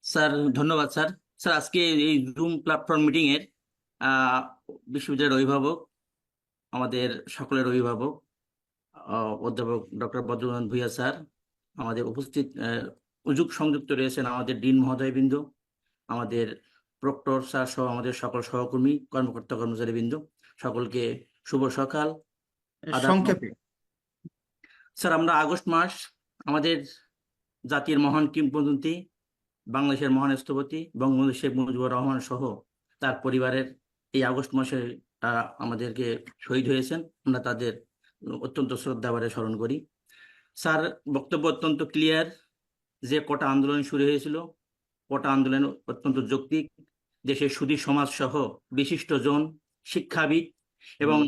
স্যার ধন্যবাদ স্যার। স্যার আজকে এই জুম প্ল্যাটফর্ম মিটিং এর বিশ্ববিদ্যালয়ের অভিভাবক, আমাদের সকলের অভিভাবক, অধ্যাপক ডক্টর বদ্রনাথ ভূঁইয়া স্যার, আমাদের উপস্থিত সংযুক্ত রয়েছেন আমাদের ডিন মহোদয়বৃন্দ, আমাদের প্রক্টর স্যার সহ আমাদের সকল সহকর্মী, কর্মকর্তা কর্মচারীবৃন্দ, সকলকে শুভ সকাল, আদাব। সংক্ষেপে। স্যার আমরা আগস্ট মাস আমাদের জাতির মহান কিংবদন্তি, বাংলাদেশের মহান স্থপতি বঙ্গবন্ধু শেখ মুজিবুর রহমান সহ তার পরিবারের এই আগস্ট মাসে আমাদেরকে শহীদ হয়েছেন, আমরা তাদের অত্যন্ত শ্রদ্ধাভরে স্মরণ করি। স্যার বক্তব্য অত্যন্ত ক্লিয়ার, যে কোটা আন্দোলন শুরু হয়েছিল, কোটা আন্দোলন অত্যন্ত যৌক্তিক, দেশের সুধী সমাজ সহ বিশিষ্ট জন, শিক্ষাবিদ এবং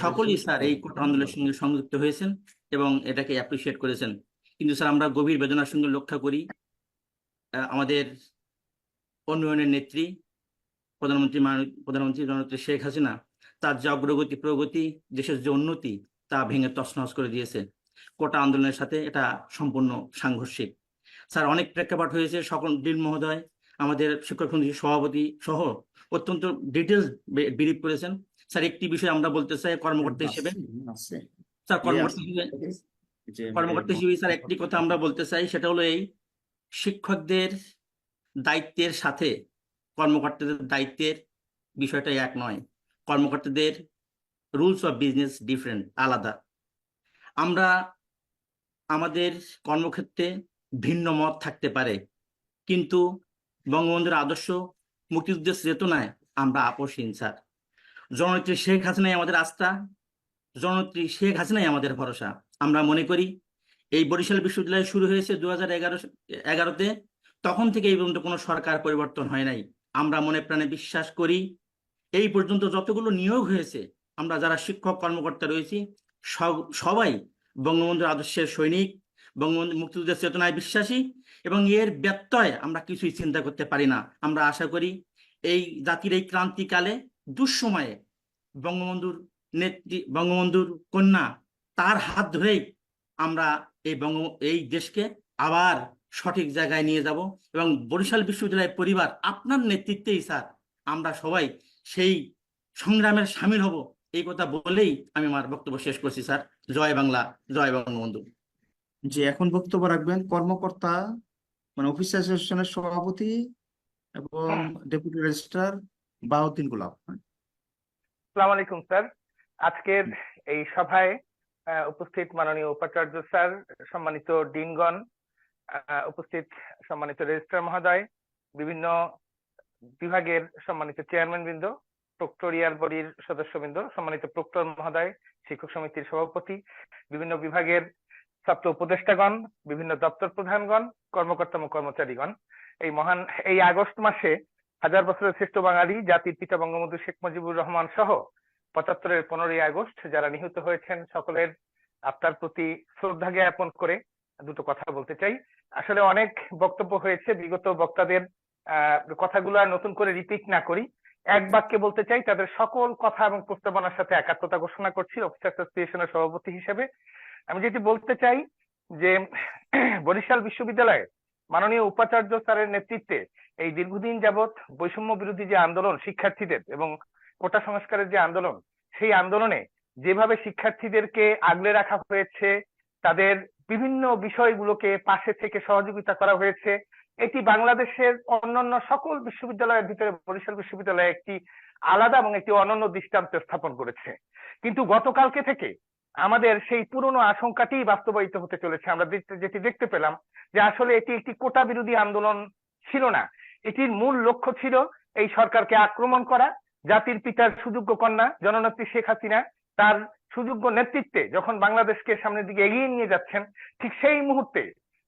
সকলেই স্যার এই কোটা আন্দোলনের সঙ্গে সংযুক্ত হয়েছেন এবং এটাকে অ্যাপ্রিসিয়েট করেছেন। কিন্তু স্যার আমরা গভীর বেদনার সঙ্গে লক্ষ্য করি আমাদের উন্নয়নের নেত্রী প্রধানমন্ত্রী জননেত্রী শেখ হাসিনা তার যে অগ্রগতি প্রগতি, দেশের যে উন্নতি, তা ভেঙে তছনছ করে দিয়েছে কোটা আন্দোলনের সাথে। এটা সম্পূর্ণ সাংঘর্ষিক। স্যার অনেক প্রেক্ষাপট হয়েছে, সকল ডিন মহোদয়, আমাদের শিক্ষক সমিতির সভাপতি সহ অত্যন্ত ডিটেলস ব্রিফ করেছেন। স্যার একটি বিষয় আমরা বলতে চাই কর্মকর্তা হিসেবে, স্যার কর্মকর্তা হিসেবে স্যার একটি কথা আমরা বলতে চাই, সেটা হলো এই শিক্ষকদের দায়িত্বের সাথে কর্মকর্তাদের দায়িত্বের বিষয়টা এক নয়। কর্মকর্তাদের রুলস অফ বিজনেস ডিফারেন্ট, আলাদা। আমরা আমাদের কর্মক্ষেত্রে ভিন্ন মত থাকতে পারে, কিন্তু বঙ্গবন্ধুর আদর্শ, মুক্তিযুদ্ধের চেতনায় আমরা আপোষহীন স্যার। জননেত্রী শেখ হাসিনাই আমাদের আস্থা, জননেত্রী শেখ হাসিনাই আমাদের ভরসা। আমরা মনে করি এই বরিশাল বিশ্ববিদ্যালয় শুরু হয়েছে 2011-তে, তখন থেকে এই পর্যন্ত কোনো সরকার পরিবর্তন হয় নাই। আমরা মনে প্রাণে বিশ্বাস করি এই পর্যন্ত যতগুলো নিয়োগ হয়েছে, আমরা যারা শিক্ষক কর্মকর্তা রয়েছি সবাই বঙ্গবন্ধুর আদর্শের সৈনিক, বঙ্গবন্ধু মুক্তিযুদ্ধের চেতনায় বিশ্বাসী, এবং এর ব্যত্যয় আমরা কিছুই চিন্তা করতে পারি না। আমরা আশা করি এই জাতির এই ক্রান্তিকালে দুঃসময়ে বঙ্গবন্ধুর কন্যা, তার হাত ধরেই আমরা এই দেশকে আবার সঠিক জায়গায় নিয়ে যাব, এবং বরিশাল বিশ্ববিদ্যালয় পরিবার আপনার নেতৃত্বেই স্যার আমরা সবাই সেই সংগ্রামের সামিল হব, এই কথা বলেই আমি আমার বক্তব্য শেষ করছি স্যার। জয় বাংলা, জয় বঙ্গবন্ধু। যে এখন বক্তব্য রাখবেন কর্মকর্তা, মানে অফিস অ্যাসোসিয়েশনের সভাপতি এবং ডেপুটি রেজিস্ট্রার বাহাউদ্দিন গোলাপ। আসসালামু আলাইকুম স্যার। আজকের এই সভায় উপস্থিত মাননীয় উপাচার্য স্যার, সম্মানিত ডিনগণ, উপস্থিত সম্মানিত রেজিস্ট্রার মহোদয়, বিভিন্ন বিভাগের সম্মানিত চেয়ারম্যান বৃন্দ, প্রক্টোরিয়াল বডির সদস্যবৃন্দ, সম্মানিত প্রক্টর মহোদয়, শিক্ষক সমিতির সভাপতি, বিভিন্ন বিভাগের ছাত্র উপদেষ্টাগণ, বিভিন্ন দপ্তর প্রধানগণ, কর্মকর্তা ও কর্মচারীগণ, এই আগস্ট মাসে 1000 বছরের শ্রেষ্ঠ বাঙালি জাতির পিতা বঙ্গবন্ধু শেখ মুজিবুর রহমান সহ 75-এর 15ই আগস্ট যারা নিহত হয়েছেন, সকলের আত্মার প্রতি শ্রদ্ধা জ্ঞাপন করে দুটো কথা বলতে চাই। আসলে অনেক বক্তব্য হয়েছে, বিগত বক্তাদের কথাগুলো আর নতুন করে রিপিট না করি, এক বাক্যে বলতে চাই তাদের সকল কথা এবং প্রস্তাবনার সাথে একাত্মতা ঘোষণা করছি অফিসার অ্যাসোসিয়েশনের সভাপতি হিসেবে। আমি যেটি বলতে চাই যে বরিশাল বিশ্ববিদ্যালয়ে মাননীয় উপাচার্য স্যারের নেতৃত্বে এই দীর্ঘদিন যাবৎ বৈষম্য বিরোধী যে আন্দোলন শিক্ষার্থীদের এবং কোটা সংস্কারের যে আন্দোলন, সেই আন্দোলনে যেভাবে শিক্ষার্থীদেরকে আগলে রাখা হয়েছে, তাদের বিভিন্ন বিষয়গুলোকে পাশে থেকে সহযোগিতা করা হয়েছে, এটি বাংলাদেশের অন্যান্য সকল বিশ্ববিদ্যালয়ের ভিতরে বরিশাল বিশ্ববিদ্যালয়ে একটি আলাদা এবং একটি অনন্য দৃষ্টান্ত স্থাপন করেছে। কিন্তু গতকালকে থেকে আমাদের সেই পুরনো আশঙ্কাটি বাস্তবায়িত হতে চলেছে। আমরা যেটি দেখতে পেলাম যে আসলে এটি একটি কোটা বিরোধী আন্দোলন ছিল না, এটির মূল লক্ষ্য ছিল এই সরকারকে আক্রমণ করা। জাতির পিতার সুযোগ্য কন্যা জননেত্রী শেখ হাসিনা তার সুযোগ্য নেতৃত্বে যখন বাংলাদেশকে সামনের দিকে এগিয়ে নিয়ে যাচ্ছেন, ঠিক সেই মুহূর্তে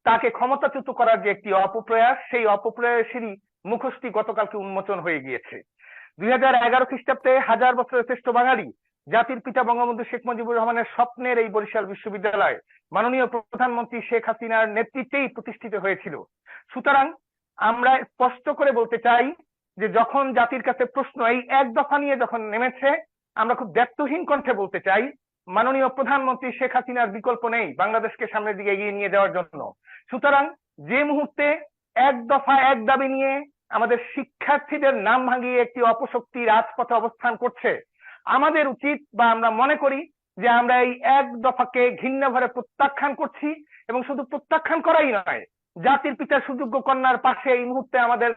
তাকে ক্ষমতাচ্যুত করার যে একটি অপপ্রয়াস, সেই অপপ্রয়াসেরই মুখোশটি গতকালকে উন্মোচন হয়ে গিয়েছে। 2011 খ্রিস্টাব্দে 1000 বছরের শ্রেষ্ঠ বাঙালি জাতির পিতা বঙ্গবন্ধু শেখ মুজিবুর রহমানের স্বপ্নের এই বরিশাল বিশ্ববিদ্যালয় মাননীয় প্রধানমন্ত্রী শেখ হাসিনার নেতৃত্বেই প্রতিষ্ঠিত হয়েছিল। সুতরাং আমরা স্পষ্ট করে বলতে চাই যে যখন জাতির কাছে প্রশ্ন এই এক দফা নিয়ে যখন নেমেছে, আমরা খুব ব্যর্থহীন কণ্ঠে বলতে চাই মাননীয় প্রধানমন্ত্রী শেখ হাসিনার বিকল্প নেই বাংলাদেশকে সামনের দিকে এগিয়ে নিয়ে যাওয়ার জন্য। সুতরাং যে মুহূর্তে এক দফা এক দাবি নিয়ে আমাদের শিক্ষার্থীদের নাম ভাঙিয়ে একটি অপশক্তি রাজপথে অবস্থান করছে, আমাদের উচিত বা আমরা মনে করি যে আমরা এই এক দফাকে ঘৃণা ভরে প্রত্যাখ্যান করছি, এবং শুধু প্রত্যাখ্যান করাই নয়, জাতির পিতার সুযোগ্য কন্যার পাশে এই মুহূর্তে আমাদের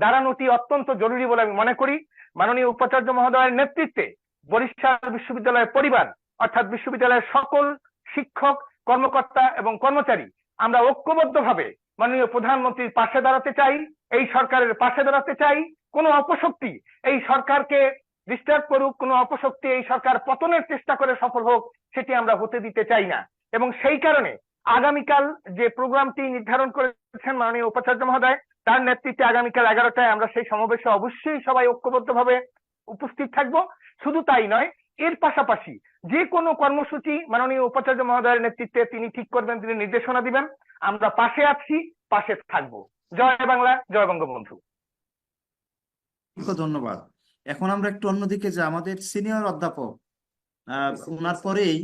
দাঁড়ানোটি অত্যন্ত জরুরি বলে আমি মনে করি। মাননীয় উপাচার্য মহোদয়ের নেতৃত্বে বরিশাল বিশ্ববিদ্যালয়ের পরিবার অর্থাৎ বিশ্ববিদ্যালয়ের সকল শিক্ষক, কর্মকর্তা এবং কর্মচারী আমরা ঐক্যবদ্ধভাবে মাননীয় প্রধানমন্ত্রীর পাশে দাঁড়াতে চাই, এই সরকারের পাশে দাঁড়াতে চাই। কোনো অপশক্তি এই সরকারকে ডিস্টার্ব করুক, কোনো অপশক্তি এই সরকার পতনের চেষ্টা করে সফল হোক, সেটি আমরা হতে দিতে চাই না। এবং সেই কারণে আগামীকাল যে প্রোগ্রামটি নির্ধারণ করেছেন মাননীয় উপাচার্য মহোদয়, তার নেতৃত্বে আগামীকাল 11টায় আমরা সেই সমাবেশে অবশ্যই সবাই ঐক্যবদ্ধভাবে উপস্থিত থাকব। শুধু তাই নয়, এর পাশাপাশি যে কোনো কর্মসূচি মাননীয় উপাচার্য মহোদয়ের নেতৃত্বে তিনি ঠিক করবেন, তিনি নির্দেশনা দিবেন, আমরা পাশে আছি, পাশে থাকব। জয় বাংলা, জয় বঙ্গবন্ধু। ধন্যবাদ। এখন আমরা একটু অন্যদিকে যে আমাদের সিনিয়র অধ্যাপক ওনার পরেই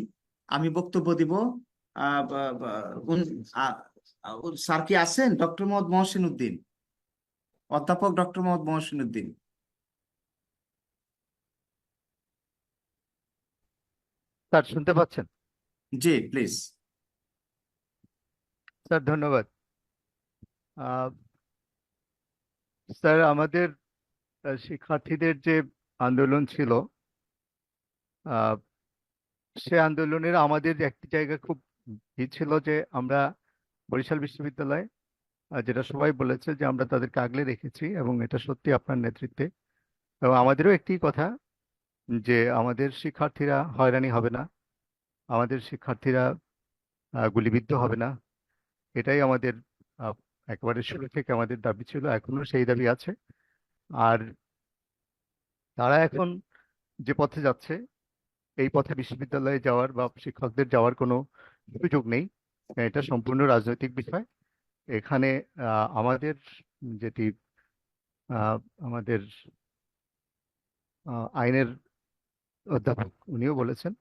আমি বক্তব্য দিব। স্যার কি আছেন? ডক্টর মোহাম্মদ মহসিন উদ্দিন, অধ্যাপক ডক্টর মোহাম্মদ মহসিন উদ্দিন। স্যার শুনতে পাচ্ছেন? জি প্লিজ। স্যার ধন্যবাদ। স্যার আমাদের শিক্ষার্থীদের যে আন্দোলন ছিল, সে আন্দোলনের আমাদের একটি জায়গা খুব ছিল যে আমরা বরিশাল বিশ্ববিদ্যালয়, যেটা সবাই বলেছে যে আমরা তাদেরকে আগলে রেখেছি, এবং এটা সত্যি আপনার নেতৃত্বে। এবং আমাদেরও একটি কথা যে আমাদের শিক্ষার্থীরা হয়রানি হবে না, আমাদের শিক্ষার্থীরা গুলিবিদ্ধ হবে না। এটাই আমাদের আহ, একেবারে শুরু থেকে আমাদের দাবি ছিল, এখনো সেই দাবি আছে। আর তারা এখন যে পথে যাচ্ছে, এই পথে বিশ্ববিদ্যালয়ে যাওয়ার বা শিক্ষকদের যাওয়ার কোনো সুযোগ নেই। এটা সম্পূর্ণ রাজনৈতিক বিষয়। এখানে আমাদের যেটি আমাদের আইনের অধ্যাপক উনিও বলেছেন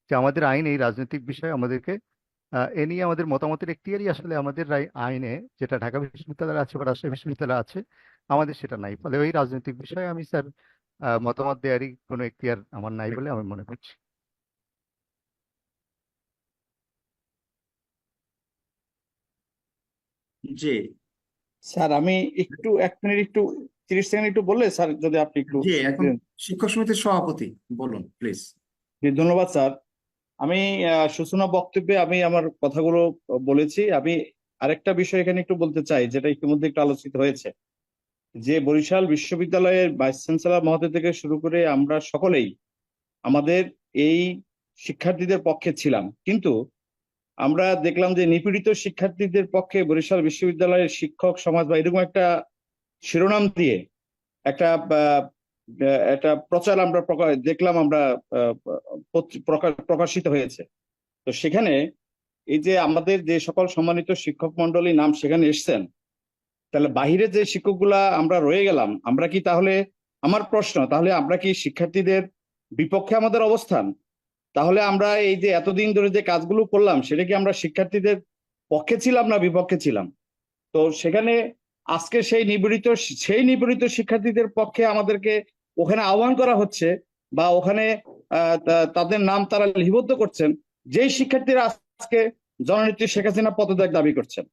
যে আমাদের আইন এই রাজনৈতিক বিষয়ে আমাদেরকে এ নিয়ে আমাদের মতামতের এখতিয়ারই আসলে আমাদের আইনে, যেটা ঢাকা বিশ্ববিদ্যালয়ে আছে বা রাজশাহী বিশ্ববিদ্যালয়ে আছে, আমাদের সেটা নাই। ফলে ওই রাজনৈতিক বিষয়ে আমি স্যার মতামত দেওয়ারই কোনো এখতিয়ার আমার নাই বলে আমি মনে করছি। জি স্যার আমি একটু 1 মিনিট, একটু 30 সেকেন্ড একটু বললে স্যার, যদি আপনি একটু জি এখন শিক্ষক সমিতির সভাপতি বলুন প্লিজ। জি, ধন্যবাদ স্যার। আমি সূচনা বক্তব্যে আমি আমার কথাগুলো বলেছি। আমি আরেকটা বিষয় এখানে একটু বলতে চাই, যেটা ইতিমধ্যে একটু আলোচিত হয়েছে, যে বরিশাল বিশ্ববিদ্যালয়ের ভাইস চ্যান্সেলর মহোদয় থেকে শুরু করে আমরা সকলেই আমাদের এই শিক্ষার্থীদের পক্ষে ছিলাম, কিন্তু আমরা দেখলাম যে নিপীড়িত শিক্ষার্থীদের পক্ষে বরিশাল বিশ্ববিদ্যালয়ের শিক্ষক সমাজ বা এরকম একটা শিরোনাম দিয়ে একটা একটা প্রচার আমরা দেখলাম, আমরা প্রকাশিত হয়েছে। তো সেখানে এই যে আমাদের যে সকল সম্মানিত শিক্ষক মন্ডলী নাম সেখানে এসছেন, তাহলে বাহিরে যে শিক্ষকগুলা আমরা রয়ে গেলাম, আমরা কি তাহলে, আমার প্রশ্ন, তাহলে আমরা কি শিক্ষার্থীদের বিপক্ষে আমাদের অবস্থান? তাহলে আমরা এই যে এতদিন ধরে যে কাজগুলো করলাম, সেটা কি আমরা শিক্ষার্থীদের পক্ষে ছিলাম না বিপক্ষে ছিলাম? তো সেখানে আজকে সেই নিপীড়িত শিক্ষার্থীদের পক্ষে আমাদেরকে ওখানে আহ্বান করা হচ্ছে, বা ওখানে তাদের নাম তারা লিপিবদ্ধ করছেন, যেই শিক্ষার্থীরা আজকে জননেত্রী শেখ হাসিনা পদত্যাগ দাবি করছেন।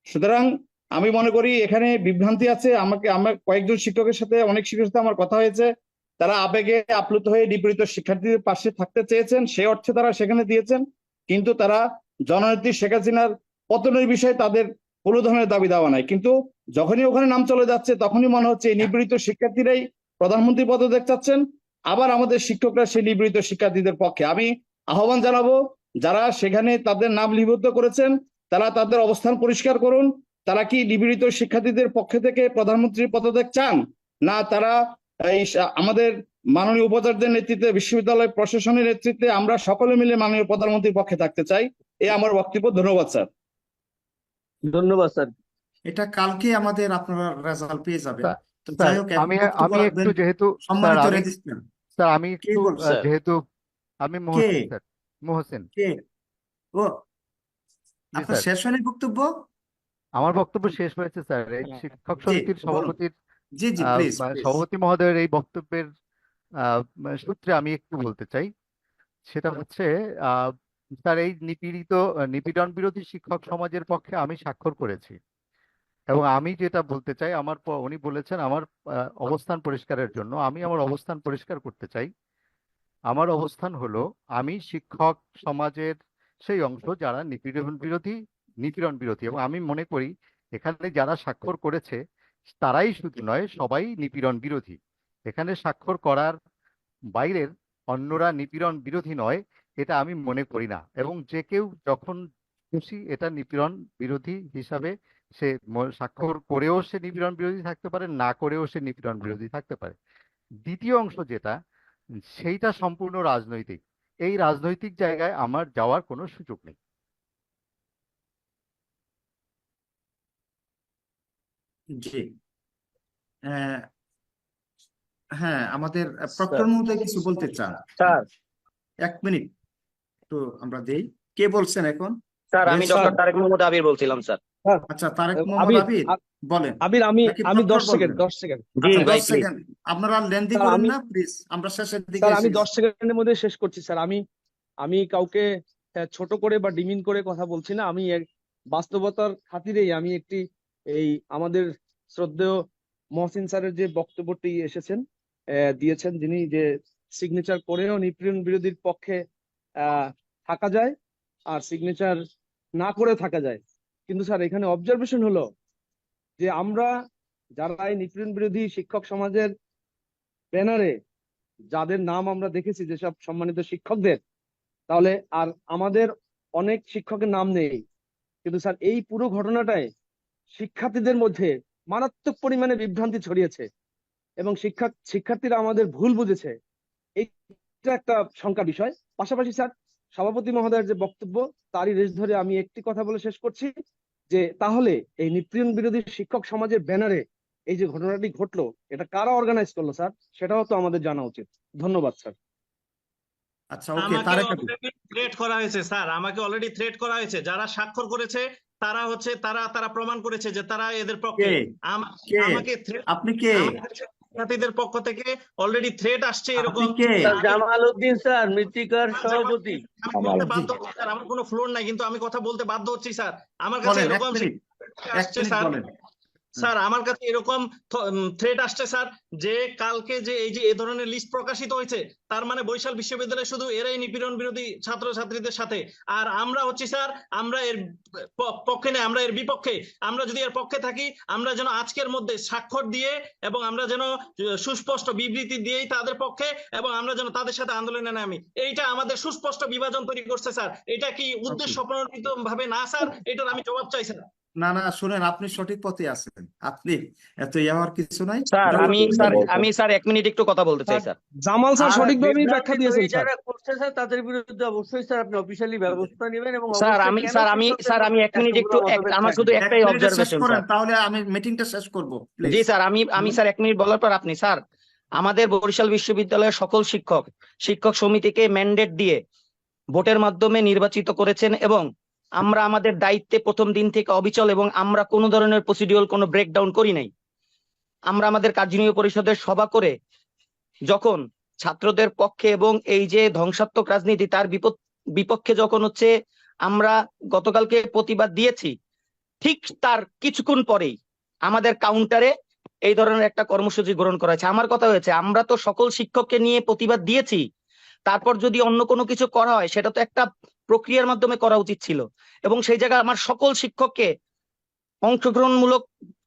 সুতরাং আমি মনে করি এখানে বিভ্রান্তি আছে। আমার কয়েকজন শিক্ষকের সাথে, অনেক শিক্ষকের সাথে আমার কথা হয়েছে, তারা আবেগে আপ্লুত হয়ে নিপীড়িত শিক্ষার্থীদের পাশে থাকতে চেয়েছেন, সেই অর্থে তারা সেখানে দিয়েছেন, কিন্তু তারা জননেত্রী শেখ হাসিনার পতনের বিষয়ে তাদের কোনো ধরনের দাবি দাওয়া নাই। কিন্তু যখনই ওখানে নাম চলে যাচ্ছে, তখনই মনে হচ্ছে এই নিপীড়িত শিক্ষার্থীরাই প্রধানমন্ত্রী পদত্যাগ চাচ্ছেন, আবার আমাদের শিক্ষকরা সেই নিপীড়িত শিক্ষার্থীদের পক্ষে। আমি আহ্বান জানাবো, যারা সেখানে তাদের নাম লিপিবদ্ধ করেছেন, তারা তাদের অবস্থান পরিষ্কার করুন। তারা কি নিপীড়িত শিক্ষার্থীদের পক্ষে থেকে প্রধানমন্ত্রীর পদত্যাগ চান, না তারা এই আমাদের মাননীয় উপাচার্যের নেতৃত্বে, বিশ্ববিদ্যালয় প্রশাসনের নেতৃত্বে আমরা সকলে মিলে মাননীয় প্রধানমন্ত্রীর পক্ষে থাকতে চাই? এই আমার বক্তব্য। ধন্যবাদ স্যার। ধন্যবাদ স্যার। এটা কালকে আমাদের আপনারা রেজাল্ট পেয়ে যাবেন। তো স্যার যাই হোক, এখন বক্তব্য আমি রাখবেন একটু, যেহেতু সম্মানিত রেজিস্ট্রার। স্যার আমি কে একটু বলছেন? যেহেতু আমি কে মোহসেন স্যার, মোহসেন। কে ও জি আপনার স্যার, শেষ হয়নি বক্তব্য? আমার বক্তব্য শেষ হয়েছে স্যার। এই শিক্ষক জি সমিতির বলুন। সভাপতির জি জি প্লিজ প্লিজ। সভাপতি মহোদয়ের এই বক্তব্যের সূত্রে আমি একটু বলতে চাই। সেটা হচ্ছে স্যার, এই নিপীড়ন বিরোধী শিক্ষক সমাজের পক্ষে আমি স্বাক্ষর করেছি, এবং আমি যেটা বলতে চাই, উনি বলেছেন আমার অবস্থান পরিষ্কারের জন্য, আমি আমার অবস্থান পরিষ্কার করতে চাই। আমার অবস্থান হলো, আমি শিক্ষক সমাজের সেই অংশ যারা নিপীড়ন বিরোধী, এবং আমি মনে করি এখানে যারা স্বাক্ষর করেছে তারাই শুধু নয়, সবাই নিপীড়ন বিরোধী। এখানে স্বাক্ষর করার বাইরের অন্যরা নিপীড়ন বিরোধী নয়, এটা আমি মনে করি না। এবং যে কেউ যখন খুশি এটা নিপীড়ন বিরোধী হিসাবে সে স্বাক্ষর করেও সে নিপীড়ন বিরোধী থাকতে পারে, না করেও সে নিপীড়ন বিরোধী থাকতে পারে। দ্বিতীয় অংশ যেটা, সেইটা সম্পূর্ণ রাজনৈতিক। এই রাজনৈতিক জায়গায় আমার যাওয়ার কোনো সুযোগ নেই। জি হ্যাঁ, আমাদের প্রক্টর মহোদয় কিছু বলতে চান। স্যার 1 মিনিট তো আমরা দেই। কে বলছেন এখন? স্যার আমি ডক্টর তারেক মোহাম্মদ আবির বলছিলাম স্যার। আচ্ছা, তারেক মোহাম্মদ আবির বলেন। আবির, নাকি আমি প্রক্টর 10 সেকেন্ড বলবেন? 10 সেকেন্ড জি আচ্ছা, ভাই 10 প্লিজ। সেকেন্ড। আপনারা লেন্দি স্যার করেন আমি না প্লিজ, আমরা শেষের দিকে স্যার আমি এসেছি। 10 সেকেন্ডের মধ্যে শেষ করছি স্যার। আমি কাউকে ছোট করে বা ডিমিন করে কথা বলছি না। আমি বাস্তবতার খাতিরেই আমি এই আমাদের শ্রদ্ধেয় মহসিন স্যারের যে বক্তব্যটি দিয়েছেন, যিনি যে সিগনেচার করেও নিপীড়ন বিরোধীর পক্ষে থাকা যায় আর সিগনেচার না করে থাকা যায়। কিন্তু স্যার এখানে অবজারভেশন হলো যে আমরা যারা এই নিপীড়ন বিরোধী শিক্ষক সমাজের ব্যানারে যাদের নাম আমরা দেখেছি, যেসব সম্মানিত শিক্ষকদের, তাহলে আর আমাদের অনেক শিক্ষকের নাম নেই। কিন্তু স্যার এই পুরো ঘটনাটায় শিক্ষার্থীদের মধ্যে মারাত্মক পরিমাণে বিভ্রান্তি ছড়িয়েছে এবং শিক্ষার্থীরা আমাদের ভুল বুঝেছে। এইটা একটা শঙ্কা বিষয়। পাশাপাশি স্যার, সভাপতি মহোদয়ের যে বক্তব্য, তারই রেশ ধরে আমি একটি কথা বলে শেষ করছি, যে তাহলে এই নিপীড়ন বিরোধী শিক্ষক সমাজের ব্যানারে এই যে ঘটনাটি ঘটলো, এটা কারা অর্গানাইজ করলো স্যার, সেটাও তো আমাদের জানা উচিত। ধন্যবাদ স্যার। আচ্ছা, ওকে, আমাকে তারেক আপু। অলরেডি থ্রেট করা হয়েছে স্যার, আমাকে অলরেডি থ্রেট করা হয়েছে। যারা স্বাক্ষর করেছে তারা হচ্ছে তারা প্রমাণ করেছে যে তারা এদের পক্ষে। কে কে আমাকে threat- আপনি কে আমাদের শিক্ষার্থীদের পক্ষ থেকে অলরেডি থ্রেট আসছে আপনি এরকম। কে জামাল উদ্দিন স্যার, মৃত্তিকার সভাপতি। আমি বলতে বাধ্য হচ্ছি স্যার, আমার কোনো ফ্লোর নাই, কিন্তু আমি কথা বলতে বাধ্য হচ্ছি স্যার। আমার কাছে বলেন, এক এরকম মিনিট আসছে স্যার। বলেন। স্যার আমার কাছে এরকম থ্রেট আসছে স্যার, যে কালকে যে এই যে এ ধরনের লিস্ট প্রকাশিত হয়েছে, তার মানে বরিশাল বিশ্ববিদ্যালয়ে শুধু এরাই নিপীড়ন বিরোধী ছাত্রছাত্রীদের সাথে, আর আমরা হচ্ছি স্যার, আমরা এর পক্ষে নেই, আমরা এর বিপক্ষে। আমরা যদি এর পক্ষে থাকি, আমরা যেন আজকের মধ্যে স্বাক্ষর দিয়ে এবং আমরা যেন সুস্পষ্ট বিবৃতি দিয়েই তাদের পক্ষে, এবং আমরা যেন তাদের সাথে আন্দোলনে নামি। এইটা আমাদের সুস্পষ্ট বিভাজন তৈরি করছে স্যার। এটা কি উদ্দেশ্য প্রণোদিত ভাবে না স্যার? এটার আমি জবাব চাই স্যার। না না, শুনেন, আপনি সঠিক পথে আছেন, আপনি এত হওয়ার কিছু নাই। স্যার আমি স্যার 1 মিনিট একটু কথা বলতে চাই স্যার। জামাল স্যার আর সঠিকভাবেই ব্যাখ্যা বিভ্রান্তি দিয়েছেন তৈরি স্যার। যারা করছে স্যার, তাদের বিরুদ্ধে অবশ্যই স্যার আপনি অফিসিয়ালি ব্যবস্থা নেবেন এবং স্যার অবশ্যই আমি কেন স্যার আমি শিক্ষকদের স্যার আমি মধ্যে 1 মিনিট একটু এতগুলো মতভেদ আমার শুধু থাকবে? এক একটাই মিনিটে শেষ অবজারভেশন করেন, স্যার। তাহলে আমি মিটিংটা শেষ করব জি প্লিজ। স্যার, আমি স্যার 1 মিনিট বলার পর আপনি স্যার, আমাদের বরিশাল বিশ্ববিদ্যালয়ের সকল শিক্ষক সমিতিকে ম্যান্ডেট দিয়ে ভোটের মাধ্যমে নির্বাচিত করেছেন এবং আমরা আমাদের দায়িত্বে প্রথম দিন থেকে অবিচল, এবং আমরা কোনো ধরনের প্রসিডিউরাল কোনো ব্রেকডাউন করি নাই। আমরা আমাদের কার্যনির্বাহী পরিষদের সভা করে যখন ছাত্রদের পক্ষে এবং এই যে ধ্বংসাত্মক রাজনীতি তার বিপক্ষে যখন হচ্ছে আমরা গতকালকে প্রতিবাদ দিয়েছি, ঠিক তার কিছুক্ষণ পরেই আমাদের কাউন্টারে এই ধরনের একটা কর্মসূচি গ্রহণ করা হয়েছে। আমার কথা হয়েছে, আমরা তো সকল শিক্ষককে নিয়ে প্রতিবাদ দিয়েছি, তারপর যদি অন্য কোনো কিছু করা হয় সেটা তো একটা প্রক্রিয়ার মাধ্যমে করা উচিত ছিল, এবং সেই জায়গায় আমার সকল শিক্ষককে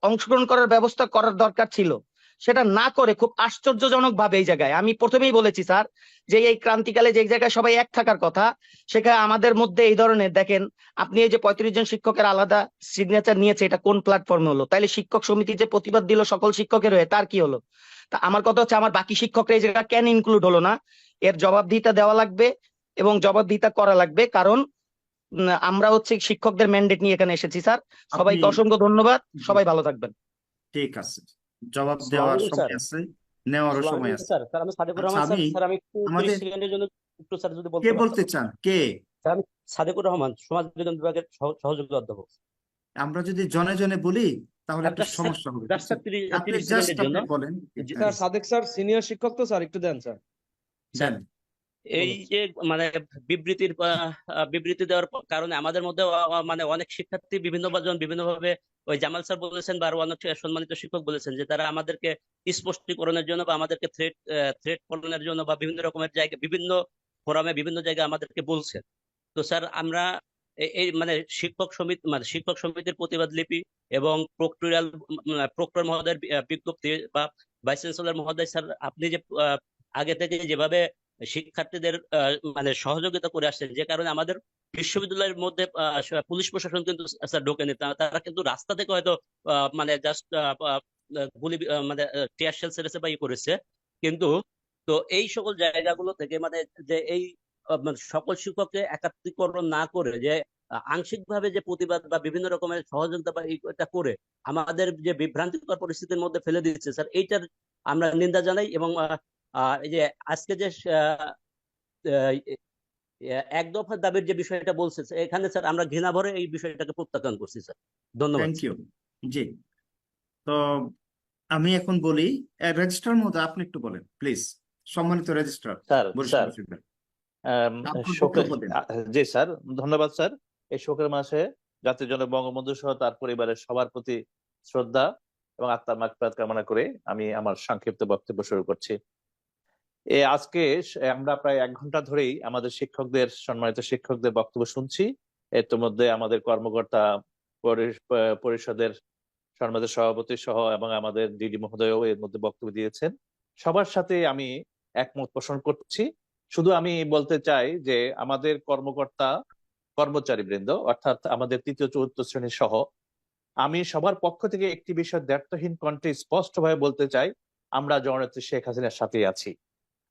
অংশগ্রহণ করার ব্যবস্থা করার দরকার ছিল। সেটা না করে খুব আশ্চর্যজনক ভাবে এই জায়গায়, আমি প্রথমেই বলেছি স্যার, যে এই ক্রান্তিকালে যে জায়গায় সবাই এক থাকার কথা, সেখানে আমাদের মধ্যে এই ধরনের, দেখেন আপনি এই যে 35 জন শিক্ষকের আলাদা সিগনেচার নিয়েছে, এটা কোন প্ল্যাটফর্মে হলো? তাইলে শিক্ষক সমিতি যে প্রতিবাদ দিল সকল শিক্ষকের হয়ে, তার কি হলো? তা আমার কথা হচ্ছে, আমার বাকি শিক্ষকরা এই জায়গা কেন ইনক্লুড হলো না? এর জবাবদিহিতা দেওয়া লাগবে এবং জবাবদিহিতা করা লাগবে, কারণ আমরা হচ্ছে শিক্ষকদের ম্যান্ডেট নিয়ে এখানে এসেছি স্যার। সবাইকে অসংখ্য ধন্যবাদ, সবাই ভালো থাকবেন। ঠিক আছে, জবাব দেওয়ার সময় আছে, নেওয়ারও সময় আছে। স্যার স্যার আমি সাদেকুর আচ্ছা, রহমান স্যার, স্যার আমি একটু 30 আমাদের সেকেন্ডের জন্য একটু স্যার যদি বলতে কে পারতাম। বলতে চান? কে? স্যার আমি সাদেকুর রহমান, সমাজ বিজ্ঞান বিভাগের সহযোগী অধ্যাপক। আমরা যদি জনে জনে বলি তাহলে একটু Just সমস্যা হবে। just স্যার 30 আপনি 30 জাস্ট সেকেন্ডের জন্য। আপনি বলেন। স্যার সাদেক স্যার সিনিয়র শিক্ষক তো স্যার, একটু দেন স্যার। দেন। এই যে মানে বিবৃতি দেওয়ার কারণে আমাদের মধ্যে মানে অনেক শিক্ষার্থী বিভিন্নভাবে ওই জামাল স্যার বলেছেন বা আরো অনেক সম্মানিত শিক্ষক বলেছেন যে তারা আমাদেরকে স্পষ্টীকরণের জন্য বা আমাদেরকে থ্রেট করণের জন্য বা বিভিন্ন রকমের জায়গায়, বিভিন্ন ফোরামে, বিভিন্ন জায়গায় আমাদেরকে বলছেন। তো স্যার আমরা এই মানে শিক্ষক সমিতির প্রতিবাদ লিপি এবং প্রক্টর মহোদয়ের বিজ্ঞপ্তি বা ভাইস চ্যান্সেলর মহোদয়, স্যার আপনি যে আগে থেকে যেভাবে শিক্ষার্থীদের মানে সহযোগিতা করে আসছেন, যে কারণে আমাদের বিশ্ববিদ্যালয়ের মধ্যে পুলিশ প্রশাসন কিন্তু স্যার ঢোকেনি, তারা কিন্তু রাস্তা থেকে হয়তো মানে জাস্ট গুলি মানে টিয়ার শেল ছেড়েছে বা করেছে, কিন্তু তো এই সকল জায়গাগুলো থেকে মানে যে এই মানে সকল শিক্ষককে একাত্মীকরণ না করে যে আংশিকভাবে যে প্রতিবাদ বা বিভিন্ন রকমের সহযোগিতা বা এটা করে আমাদের যে বিভ্রান্তিকর পরিস্থিতির মধ্যে ফেলে দিচ্ছে স্যার, এইটার আমরা নিন্দা জানাই। এবং এই যে আজকে যে এক দফা দাবির যে বিষয়টা বলছে এখানে স্যার, আমরা ঘৃণা ভরে এই বিষয়টাকে প্রত্যাখ্যান করছি স্যার। ধন্যবাদ। Thank you. জি, তো আমি এখন বলি, রেজিস্ট্রার মহোদয় আপনি একটু বলেন প্লিজ। সম্মানিত রেজিস্ট্রার বরিশাল বিশ্ববিদ্যালয়, আপনার বক্তব্য দিন। জি স্যার, ধন্যবাদ স্যার। এই শোকের মাসে জাতির জনক বঙ্গবন্ধু সহ তার পরিবারের সবার প্রতি শ্রদ্ধা এবং আত্মার মাগফিরাত কামনা করে আমি আমার সংক্ষিপ্ত বক্তব্য শুরু করছি। আজকে আমরা প্রায় 1 ঘন্টা ধরেই আমাদের সম্মানিত শিক্ষকদের বক্তব্য শুনছি। এর মধ্যে আমাদের কর্মকর্তা পরিষদের সম্মানিত সভাপতি সহ এবং আমাদের ডিডি মহোদয়ও এর মধ্যে বক্তব্য দিয়েছেন। সবার সাথে আমি একমত পোষণ করছি। শুধু আমি বলতে চাই যে আমাদের কর্মকর্তা কর্মচারী বৃন্দ অর্থাৎ আমাদের তৃতীয় চতুর্থ শ্রেণী সহ আমি সবার পক্ষ থেকে একটি বিষয় দ্ব্যর্থহীন কণ্ঠে স্পষ্টভাবে বলতে চাই, আমরা জননেত্রী শেখ হাসিনার সাথে আছি।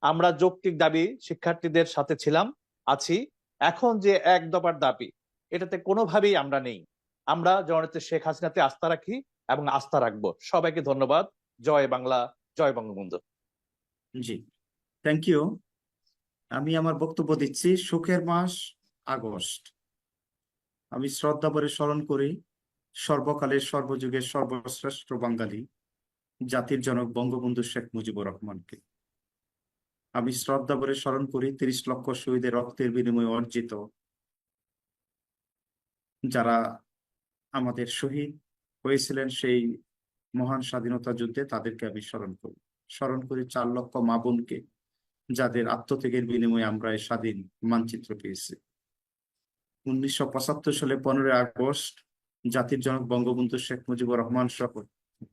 আমরা যৌক্তিক দাবি শিক্ষার্থীদের সাথে ছিলাম, আছি। এখন যে এক দফার দাবি, এটাতে কোনোভাবেই আমরা নেই। আমরা জননেত্রী শেখ হাসিনাতে আস্থা রাখি এবং আস্থা রাখবো। সবাইকে ধন্যবাদ। জয় বাংলা, জয় বঙ্গবন্ধু। জি, থ্যাংক ইউ। আমি আমার বক্তব্য দিচ্ছি। সুখের মাস আগস্ট। আমি শ্রদ্ধা ভরে স্মরণ করি সর্বকালের সর্বযুগের সর্বশ্রেষ্ঠ বাঙালি জাতির জনক বঙ্গবন্ধু শেখ মুজিবুর রহমানকে। আমি শ্রদ্ধা ভরে স্মরণ করি 30 লক্ষ শহীদের রক্তের বিনিময়ে অর্জিত যারা আমাদের শহীদ হয়েছিলেন সেই মহান স্বাধীনতা যুদ্ধে, তাদেরকে আমি স্মরণ করি 4 লক্ষ মা বোনকে, যাদের আত্মত্যাগের বিনিময়ে আমরা এই স্বাধীন মানচিত্র পেয়েছি। 1975 সালে 15 আগস্ট জাতির জনক বঙ্গবন্ধু শেখ মুজিবুর রহমান সহ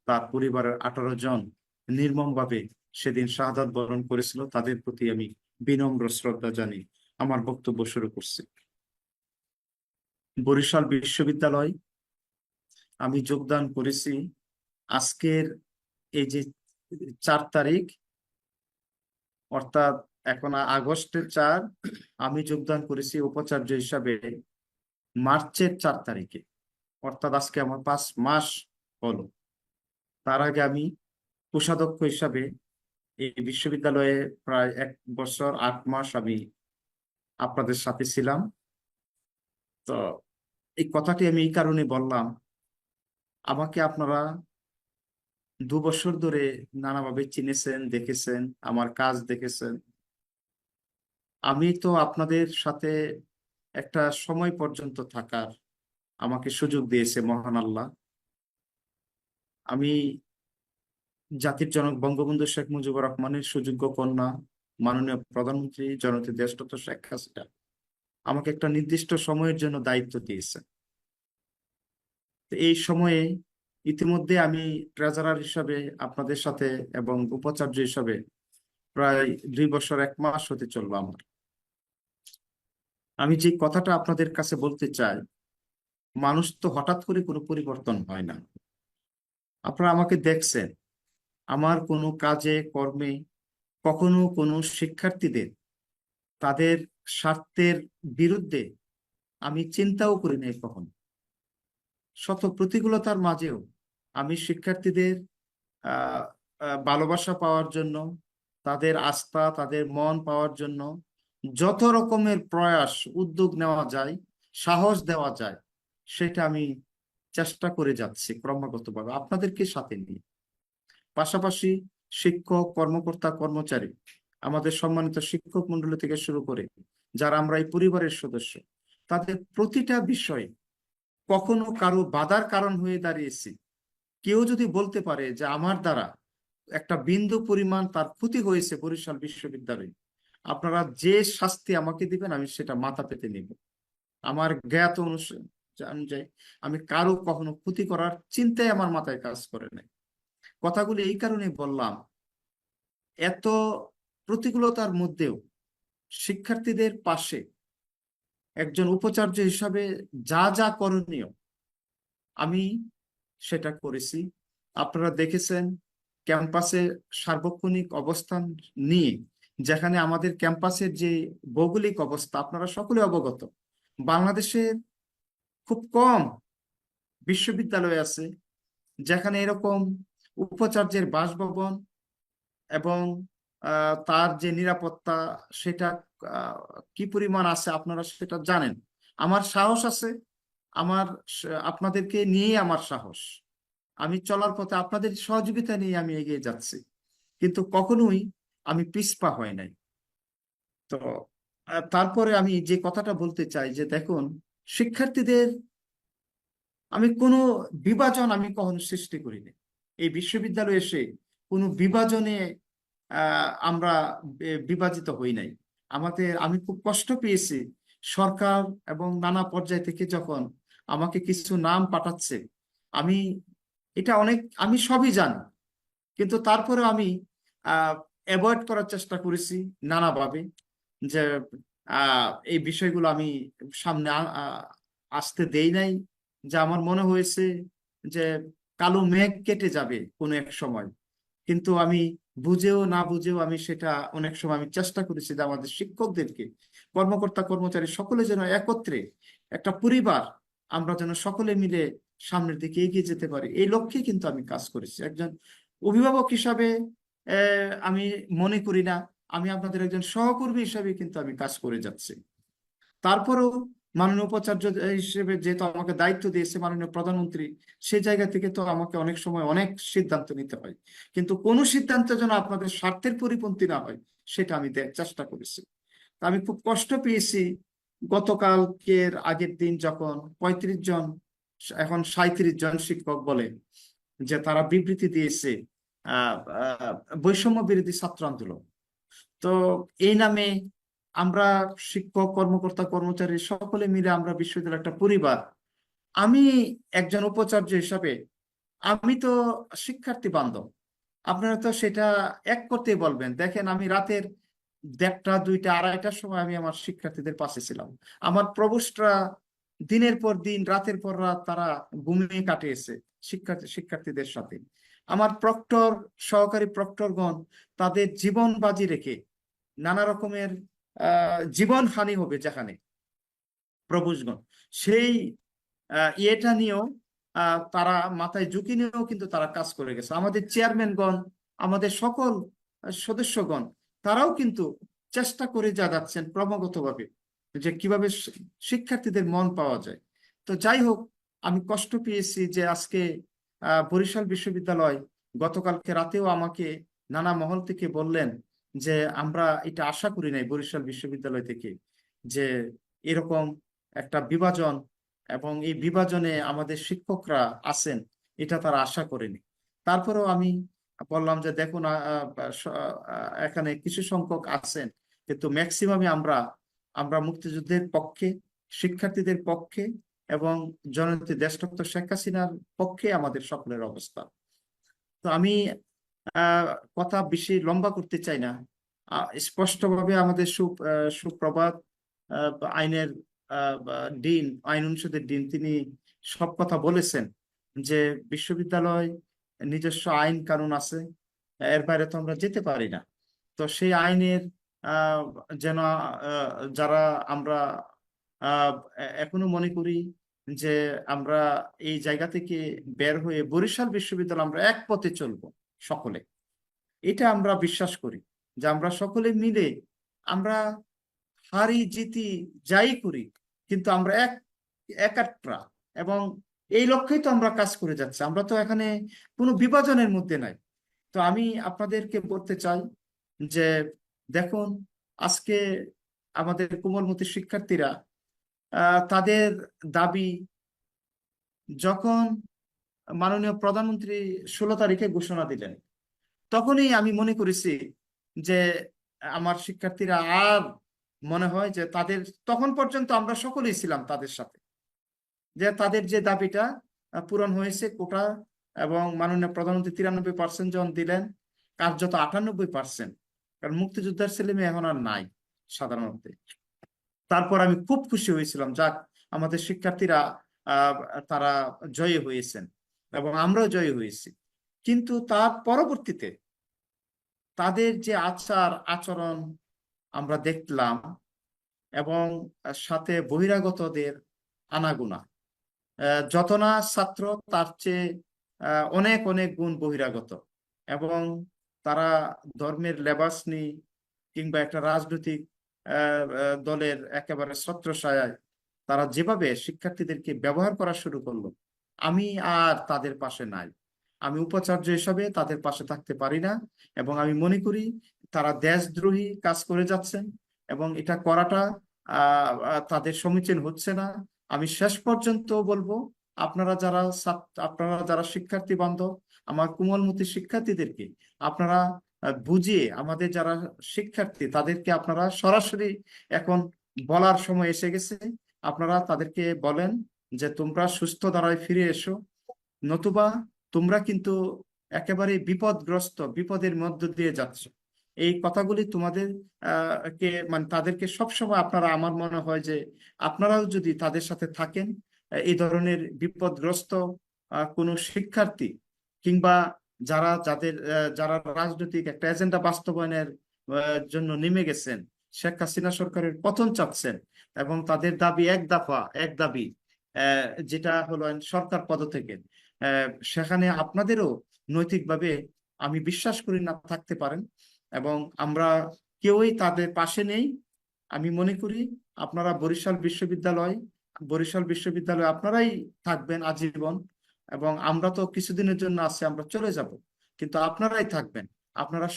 তার পরিবারের 18 জন নির্মমভাবে সেদিন শাহাদাত বরণ করেছিল। তাদের প্রতি আমি বিনম্র শ্রদ্ধা জানিয়ে আমার বক্তব্য শুরু করছি। বরিশাল বিশ্ববিদ্যালয় আমি যোগদান করেছি আজকের এই যে 4 তারিখ, অর্থাৎ এখন আগস্টের 4, আমি যোগদান করেছি উপাচার্য হিসাবে মার্চের 4 তারিখে, অর্থাৎ আজকে আমার 5 মাস হলো। তার আগে আমি কোষাধ্যক্ষ হিসাবে এই বিশ্ববিদ্যালয়ে প্রায় 1 বছর 8 মাস আমি আপনাদের সাথে ছিলাম। তো এই কথাটি আমি এই কারণে বললাম, আমাকে আপনারা 2 বছর ধরে নানাভাবে চিনেছেন, দেখেছেন, আমার কাজ দেখেছেন। আমি তো আপনাদের সাথে একটা সময় পর্যন্ত থাকার আমাকে সুযোগ দিয়েছে মহান আল্লাহ। আমি জাতির জনক বঙ্গবন্ধু শেখ মুজিবুর রহমানের সুযোগ্য কন্যা মাননীয় প্রধানমন্ত্রী জননেত্রী দেশরত্ন শেখ হাসিনা আমাকে একটা নির্দিষ্ট সময়ের জন্য দায়িত্ব দিয়েছে। এই সময়ে ইতিমধ্যে আমি ট্রেজারার হিসাবে আপনাদের সাথে এবং উপাচার্য হিসাবে প্রায় 2 বছর 1 মাস হতে চলবে আমার। আমি যে কথাটা আপনাদের কাছে বলতে চাই, মানুষ তো হঠাৎ করে কোনো পরিবর্তন হয় না। আপনারা আমাকে দেখছেন আমার কোনো কাজে কর্মে কখনো কোনো শিক্ষার্থীদের তাদের স্বার্থের বিরুদ্ধে আমি চিন্তাও করি নাই কখনো। শত প্রতিকূলতার মাঝেও আমি শিক্ষার্থীদের ভালোবাসা পাওয়ার জন্য, তাদের আস্থা, তাদের মন পাওয়ার জন্য যত রকমের প্রয়াস উদ্যোগ নেওয়া যায়, সাহস দেওয়া যায়, সেটা আমি চেষ্টা করে যাচ্ছি ক্রমাগতভাবে আপনাদেরকে সাথে নিয়ে। পাশাপাশি শিক্ষক, কর্মকর্তা, কর্মচারী, আমাদের সম্মানিত শিক্ষক মন্ডলী থেকে শুরু করে যারা আমরা এই পরিবারের সদস্য, তাদের প্রতিটা বিষয়ে কখনো কারো বাধার কারণ হয়ে দাঁড়িয়েছি। কেউ যদি বলতে পারে যে আমার দ্বারা একটা বিন্দু পরিমাণ তার ক্ষতি হয়েছে বরিশাল বিশ্ববিদ্যালয়ে, আপনারা যে শাস্তি আমাকে দিবেন আমি সেটা মাথা পেতে নিব। আমার জ্ঞাত অনুযায়ী আমি কারো কখনো ক্ষতি করার চিন্তাই আমার মাথায় কাজ করে নাই। কথাগুলি এই কারণে বললাম, এত প্রতিকূলতার মধ্যেও শিক্ষার্থীদের পাশে একজন উপাচার্য হিসাবে যা যা করণীয় আমি সেটা করেছি। আপনারা দেখেছেন ক্যাম্পাসে সার্বক্ষণিক অবস্থান নিয়ে, যেখানে আমাদের ক্যাম্পাসের যে ভৌগোলিক অবস্থা আপনারা সকলে অবগত। বাংলাদেশের খুব কম বিশ্ববিদ্যালয় আছে যেখানে এরকম উপাচার্যের বাসভবন এবং তার যে নিরাপত্তা সেটা কি পরিমাণ আছে আপনারা সেটা জানেন। আমার সাহস আছে, আপনাদেরকে নিয়ে আমার সাহস। আমি চলার পথে আপনাদের সহযোগিতা নিয়ে আমি এগিয়ে যাচ্ছি, কিন্তু কখনোই আমি পিছপা হয় নাই। তো তারপরে আমি যে কথাটা বলতে চাই যে দেখুন, শিক্ষার্থীদের আমি কোনো বিভাজন আমি কখনো সৃষ্টি করিনি। এই বিশ্ববিদ্যালয়ে এসে কোনো বিভাজনে আমরা বিভাজিত হই নাই। আমি খুব কষ্ট পেয়েছি সরকার এবং নানা পর্যায় থেকে যখন আমাকে কিছু নাম পাঠাচ্ছে। আমি সবই জানি, কিন্তু তারপরে আমি অ্যাভয়েড করার চেষ্টা করেছি নানাভাবে, যে এই বিষয়গুলো আমি সামনে আসতে দেই নাই, যে আমার মনে হয়েছে যে কালো মেঘ কেটে যাবে কোনো এক সময়। কিন্তু আমি বুঝেও না বুঝেও আমি সেটা অনেক সময় আমি চেষ্টা করেছি যে আমাদের শিক্ষকদেরকে, কর্মকর্তা কর্মচারী সকলে যেন একত্রে একটা পরিবার, আমরা যেন সকলে মিলে সামনের দিকে এগিয়ে যেতে পারি, এই লক্ষ্যে কিন্তু আমি কাজ করেছি। একজন অভিভাবক হিসাবে আমি মনে করি না, আমি আপনাদের একজন সহকর্মী হিসাবে কিন্তু আমি কাজ করে যাচ্ছি। তারপরেও মাননীয় উপাচার্য হিসেবে যেহেতু আমাকে দায়িত্ব দিয়েছে মাননীয় প্রধানমন্ত্রী, সেই জায়গা থেকে তো আমাকে অনেক সময় অনেক সিদ্ধান্ত নিতে হয়, কিন্তু কোনো সিদ্ধান্ত যেন আপনাদের স্বার্থের পরিপন্থী না হয় সেটা আমি চেষ্টা করেছি। আমি খুব কষ্ট পেয়েছি গতকালকের আগের দিন যখন 35 জন, এখন 37 জন শিক্ষক বলে যে তারা বিবৃতি দিয়েছে বৈষম্য বিরোধী ছাত্র আন্দোলন। তো এই নামে আমরা শিক্ষক, কর্মকর্তা, কর্মচারী সকলে মিলে আমরা বিশ্ববিদ্যালয়ের একটা পরিবার। আমি একজন উপাচার্য হিসাবে আমি তো শিক্ষার্থী বান্ধব, আপনারা তো সেটা এক করতে বলবেন। দেখেন, আমি রাতের 1টা, 2টা, 2:30টার সময় আমি আমার শিক্ষার্থীদের পাশে ছিলাম। আমার প্রভোস্টরা দিনের পর দিন, রাতের পর রাত তারা ঘুমিয়ে কাটিয়েছে শিক্ষার্থীদের সাথে। আমার প্রক্টর, সহকারী প্রক্টরগণ তাদের জীবন বাজি রেখে নানা রকমের জীবন হানি হবে যেখানে প্রভুষগণ, সেই ইয়েটা নিয়েও তারা মাথায় ঝুঁকি নিয়েও কিন্তু তারা কাজ করে গেছে। আমাদের চেয়ারম্যানগণ, আমাদের সকল সদস্যগণ, তারাও কিন্তু চেষ্টা করে যাচ্ছেন ক্রমাগতভাবে যে কিভাবে শিক্ষার্থীদের মন পাওয়া যায়। তো যাই হোক, আমি কষ্ট পেয়েছি যে আজকে বরিশাল বিশ্ববিদ্যালয় গতকালকে রাতেও আমাকে নানা মহল থেকে বললেন যে আমরা এটা আশা করি নাই বরিশাল বিশ্ববিদ্যালয় থেকে, যে এরকম একটা বিভাজন এবং এই বিভাজনে আমাদের শিক্ষকরা আছেন, এটা তারা আশা করেনি। তারপরেও আমি বললাম যে দেখুন, এখানে কিছু সংখ্যক আছেন, কিন্তু ম্যাক্সিমামে আমরা মুক্তিযুদ্ধের পক্ষে, শিক্ষার্থীদের পক্ষে এবং জননেত্রী দেশরত্ন শেখ হাসিনার পক্ষে আমাদের সকলের অবস্থা। তো আমি কথা বেশি লম্বা করতে চাই না। স্পষ্টভাবে আমাদের সুপ্রভাত আইনের ডিন, আইন অনুষদের ডিন, তিনি সব কথা বলেছেন যে বিশ্ববিদ্যালয় নিজস্ব আইন কানুন আছে, এর বাইরে তো আমরা যেতে পারি না। তো সেই আইনের যেন যারা আমরা এখনো মনে করি যে আমরা এই জায়গা থেকে বের হয়ে বরিশাল বিশ্ববিদ্যালয় আমরা এক পথে চলবো সকলে, এটা আমরা বিশ্বাস করি যে আমরা সকলে মিলে আমরা হারি জিতি যাই করি, কিন্তু আমরা একাত্রা, এবং এই লক্ষ্যেই তো আমরা কাজ করে যাচ্ছি। আমরা তো এখানে কোনো বিভাজনের মধ্যে নাই। তো আমি আপনাদেরকে বলতে চাই যে দেখুন, আজকে আমাদের কোমলমতি শিক্ষার্থীরা তাদের দাবি যখন মাননীয় প্রধানমন্ত্রী 16 তারিখে ঘোষণা দিলেন, তখনই আমি মনে করেছি যে আমার শিক্ষার্থীরা আর মনে হয় যে তাদের, তখন পর্যন্ত আমরা সকলেই ছিলাম তাদের সাথে, যে তাদের যে দাবিটা পূরণ হয়েছে কোটা, এবং মাননীয় প্রধানমন্ত্রী 93% জন দিলেন, কার্যত 98%, কারণ মুক্তিযোদ্ধার ছেলে মেয়ে এখন আর নাই সাধারণত। তারপর আমি খুব খুশি হয়েছিলাম, যাক আমাদের শিক্ষার্থীরা তারা জয়ী হয়েছেন এবং আমরাও জয়ী হয়েছি। কিন্তু তার পরবর্তীতে তাদের যে আচার আচরণ আমরা দেখলাম, এবং সাথে বহিরাগতদের আনাগোনা, যত না ছাত্র তার চেয়ে অনেক অনেক গুণ বহিরাগত, এবং তারা ধর্মের লেবাস নিয়ে কিংবা একটা রাজনৈতিক দলের একেবারে ছত্রছায়ায় তারা যেভাবে শিক্ষার্থীদেরকে ব্যবহার করা শুরু করলো, আমি আর তাদের পাশে নাই। আমি উপাচার্য হিসাবে তাদের পাশে থাকতে পারি না, এবং আমি মনে করি তারা দেশদ্রোহী কাজ করে যাচ্ছেন, এবং এটা করাটা তাদের সমীচীন হচ্ছে না। আমি শেষ পর্যন্ত বলবো, আপনারা যারা শিক্ষার্থী বান্ধব, আমার কোমলমতি শিক্ষার্থীদেরকে আপনারা বুঝিয়ে, আমাদের যারা শিক্ষার্থী তাদেরকে আপনারা সরাসরি এখন বলার সময় এসে গেছে, আপনারা তাদেরকে বলেন যে তোমরা সুস্থ ধারায় ফিরে এসো, নতুবা তোমরা কিন্তু একেবারে বিপদগ্রস্ত, বিপদের মধ্য দিয়ে যাচ্ছ। এই কথাগুলি তোমাদের কে মানে তাদেরকে সবসময় আপনারা, আমার মনে হয় যে আপনারাও যদি তাদের সাথে থাকেন, এই ধরনের বিপদগ্রস্ত কোনো শিক্ষার্থী কিংবা যারা রাজনৈতিক একটা এজেন্ডা বাস্তবায়নের জন্য নেমে গেছেন, শেখ হাসিনা সরকারের পতন চাচ্ছেন এবং তাদের দাবি এক দাবি যেটা হলো সরকার পদত্যাগ, সেখানে আপনাদেরও নৈতিকভাবে আমি বিশ্বাস করি না থাকতে পারেন, এবং আমরা কেউই তাদের পাশে নেই। আমি মনে করি আপনারা বরিশাল বিশ্ববিদ্যালয়ে আপনারাই থাকবেন আজীবন, এবং আমরা তো কিছুদিনের জন্য আছি, আমরা চলে যাব, কিন্তু আপনারাই থাকবেন। আপনারা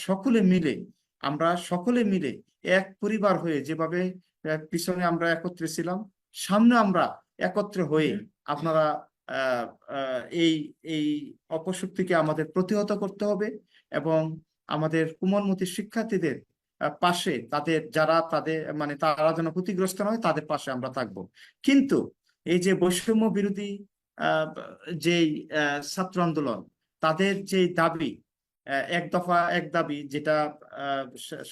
আমরা সকলে মিলে এক পরিবার হয়ে যেভাবে পিছনে আমরা একত্রে ছিলাম, সামনে আমরা একত্রে হয়ে আপনারা এই এই অপশক্তিকে আমাদের প্রতিহত করতে হবে, এবং আমাদের কোমলমতি শিক্ষার্থীদের পাশে তারা যেন ক্ষতিগ্রস্ত নয়, তাদের পাশে আমরা থাকব। কিন্তু এই যে বৈষম্য বিরোধী যেই ছাত্র আন্দোলন, তাদের যে দাবি এক দাবি যেটা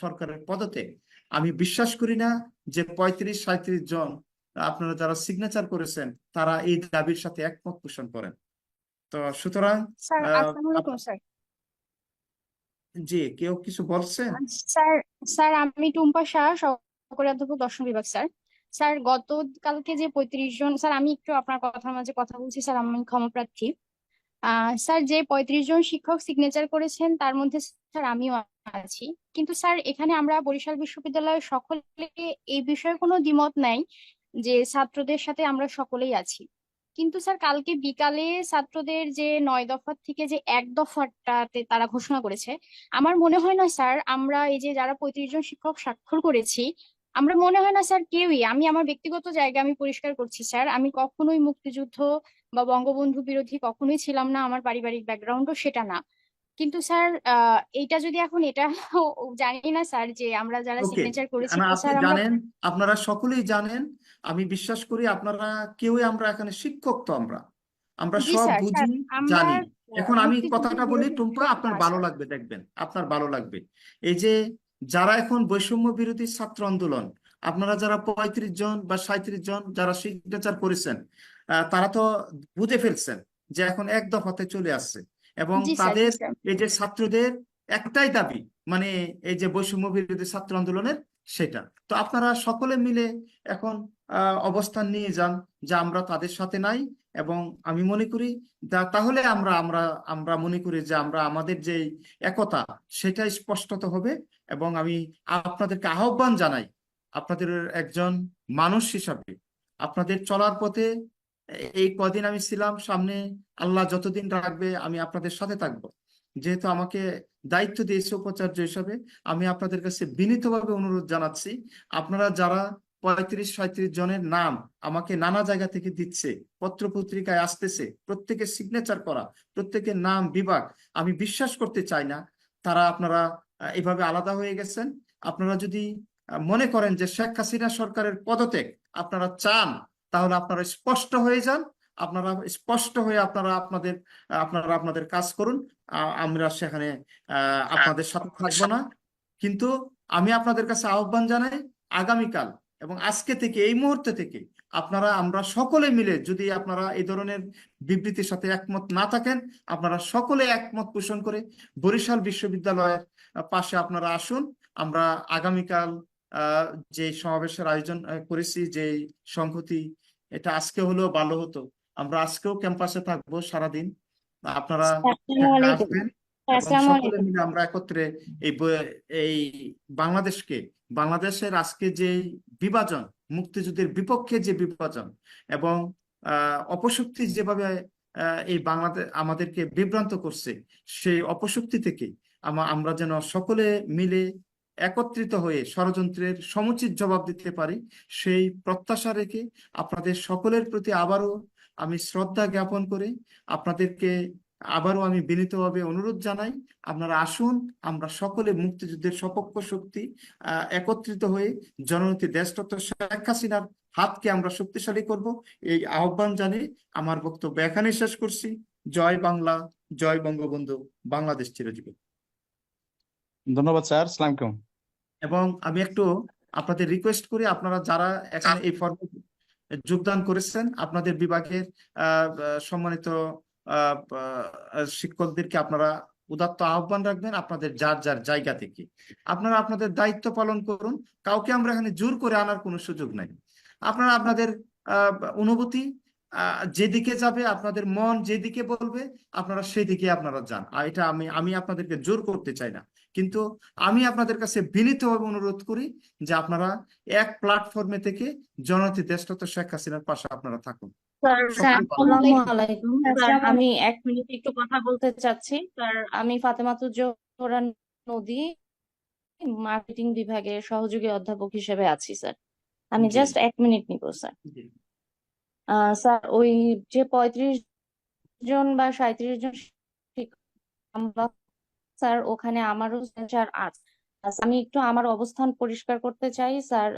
সরকারের পদত্যাগ, আমি বিশ্বাস করি না যে 35-37 জন আপনারা যারা সিগনেচার করেছেন তারা এই দাবির সাথে একমত পোষণ করেন। তো সুতরাং জি, কেউ কিছু বলছেন? স্যার আমি টুম্পা শাহ, সহকারী অধ্যাপক দর্শন বিভাগ। স্যার গতকালকে যে 35 জন, স্যার আমি একটু আপনার কথার মাঝে কথা বলছি স্যার, আমি ক্ষমাপ্রার্থী। স্যার যে 35 জন শিক্ষক সিগনেচার করেছেন তার মধ্যে স্যার আমিও আছি, কিন্তু স্যার এখানে আমরা বরিশাল বিশ্ববিদ্যালয়ের সকলে এই বিষয়ে কোনো দ্বিমত নাই যে ছাত্রদের সাথে আমরা সকলেই আছি। কিন্তু স্যার কালকে বিকালে ছাত্রদের যে 9 দফার থেকে যে 1 দফাটাতে তারা ঘোষণা করেছে, আমার মনে হয় না স্যার আমরা এই যে যারা 35 জন শিক্ষক স্বাক্ষর করেছি, আমরা মনে হয় না স্যার কেউই, আমি আমার ব্যক্তিগত জায়গা আমি পরিষ্কার করছি স্যার, আমি কখনোই মুক্তিযুদ্ধ বা বঙ্গবন্ধু বিরোধী কখনোই ছিলাম না, আমার পারিবারিক ব্যাকগ্রাউন্ডও সেটা না। কিন্তু স্যার এইটা যদি এখন এটা জানি না স্যার যে আমরা যারা ওকে, সিগনেচার করেছি তো আপনি স্যার আমরা জানেন, আপনারা সকলেই জানেন, আমি বিশ্বাস করি আপনারা কেউই, আমরা এখানে শিক্ষক তো আমরা জি সব স্যার বুঝি, আমরা জানি। এখন আমি মুক্তিযুদ্ধের কথাটা বলি বিরোধী টুম্পা, শিক্ষক আপনার না ভালো স্যার। লাগবে, দেখবেন আপনার ভালো লাগবে। এই যে যারা এখন বৈষম্য বিরোধী ছাত্র আন্দোলন, আপনারা যারা 35 জন বা 37 জন যারা সিগনেচার করেছেন, তারা তো বুঝে ফেলছেন যে এখন এক দফাতে চলে আসছে, এবং জি স্যার, তাদের জি স্যার। এই যে ছাত্রদের একটাই দাবি, মানে এই যে বৈষম্য বিরোধী ছাত্র আন্দোলনের, সেটা তো আপনারা সকলে মিলে এখন অবস্থান নিয়ে যান যে আমরা তাদের সাথে নাই। এবং আমি মনে করি তাহলে আমরা আমরা আমরা মনে করি যে আমরা আমাদের যে একতা সেটা স্পষ্টত হবে। এবং আমি আপনাদেরকে আহ্বান জানাই, আপনাদের একজন মানুষ হিসাবে আপনাদের চলার পথে এই কদিন আমি ছিলাম, সামনে আল্লাহ যতদিন রাখবে আমি আপনাদের সাথে থাকবো। যেহেতু আমাকে দায়িত্ব দিয়েছে উপাচার্য হিসাবে, আমি আপনাদের কাছে বিনীতভাবে অনুরোধ জানাচ্ছি, আপনারা যারা 35-37 জনের নাম আমাকে নানা জায়গা থেকে দিচ্ছে, পত্র পত্রিকায় আসতেছে, প্রত্যেকের সিগনেচার করা, প্রত্যেকের নাম বিভাগ, আমি বিশ্বাস করতে চাই না তারা আপনারা এভাবে আলাদা হয়ে গেছেন। আপনারা যদি মনে করেন যে শেখ হাসিনা সরকারের পদত্যাগ আপনারা চান, তাহলে আপনারা স্পষ্ট হয়ে যান, আপনারা স্পষ্ট হয়ে আপনারা আপনাদের কাজ করুন। আমরা সেখানে আপনাদের সাথে থাকবো না। কিন্তু আমি আপনাদের কাছে আহ্বান জানাই, আগামীকাল এবং আজকে থেকে, এই মুহূর্তে থেকে আমরা সকলে মিলে, যদি আপনারা এই ধরনের বিবৃতির সাথে একমত না থাকেন, আপনারা সকলে একমত পোষণ করে বরিশাল বিশ্ববিদ্যালয়ের পাশে আপনারা আসুন। আমরা আগামীকাল যে সমাবেশের আয়োজন করেছি, যে সংহতি, এটা আজকে হলেও ভালো হতো, আমরা আজকেও ক্যাম্পাসে থাকবো সারাদিন, আপনারা আসবেন এবং সকলে মিলে আমরা একত্রে এই বাংলাদেশের আজকে যে বিভাজন, মুক্তিযুদ্ধের বিপক্ষে যে বিভাজন এবং অপশক্তি যেভাবে এই আমাদেরকে বিভ্রান্ত করছে, সেই অপশক্তি থেকে আমরা যেন সকলে মিলে একত্রিত হয়ে ষড়যন্ত্রের সমুচিত জবাব দিতে পারি, সেই প্রত্যাশা রেখে আপনাদের সকলের প্রতি আবারও আমি শ্রদ্ধা জ্ঞাপন করে আপনাদেরকে আবারও আমি বিনীতভাবে অনুরোধ জানাই, আপনারা আসুন, আমরা সকলে মুক্তিযুদ্ধের সপক্ষ শক্তি একত্রিত হয়ে জননেত্রী দেশরত্ন শেখ হাসিনার হাতকে আমরা শক্তিশালী করব, এই আহ্বান জানিয়ে আমার বক্তব্য এখানে শেষ করছি। জয় বাংলা, জয় বঙ্গবন্ধু, বাংলাদেশ চিরজীবী। ধন্যবাদ স্যার, আসসালামু আলাইকুম। এবং আমি একটু আপনাদের রিকোয়েস্ট করি, আপনারা যারা এখানে এই ফর্মে যোগদান করেছেন আপনাদের বিভাগের সম্মানিত শিক্ষকদেরকে আপনারা উদাত্ত আহ্বান রাখবেন, আপনাদের যার যার জায়গা থেকে আপনারা আপনাদের দায়িত্ব পালন করুন। কাউকে আমরা এখানে জোর করে আনার কোনো সুযোগ নাই। আপনারা আপনাদের অনুভূতি যেদিকে যাবে, আপনাদের মন যেদিকে বলবে আপনারা সেদিকে আপনারা যান। আর এটা আমি আপনাদেরকে জোর করতে চাই না, কিন্তু আমি আপনাদের কাছে বিনীতভাবে অনুরোধ করি যে আপনারা এক প্ল্যাটফর্মে থেকে জননেত্রী দেশরত্ন শেখ হাসিনার পাশে আপনারা থাকুন। স্যার আসসালামু আলাইকুম স্যার, আমি 1 মিনিট একটু কথা বলতে চাচ্ছি স্যার। আমি ফাতেমাতুজ জোহরা নদী, মার্কেটিং বিভাগের সহযোগী অধ্যাপক হিসেবে আছি স্যার। আমি জি জাস্ট 1 মিনিট নিব স্যার। জি স্যার ওই যে 35 জন বা 37 জন আমরা স্যার, ওখানে আমারও স্যার আছে। আমি একটু আমার অবস্থান পরিষ্কার করতে চাই স্যার।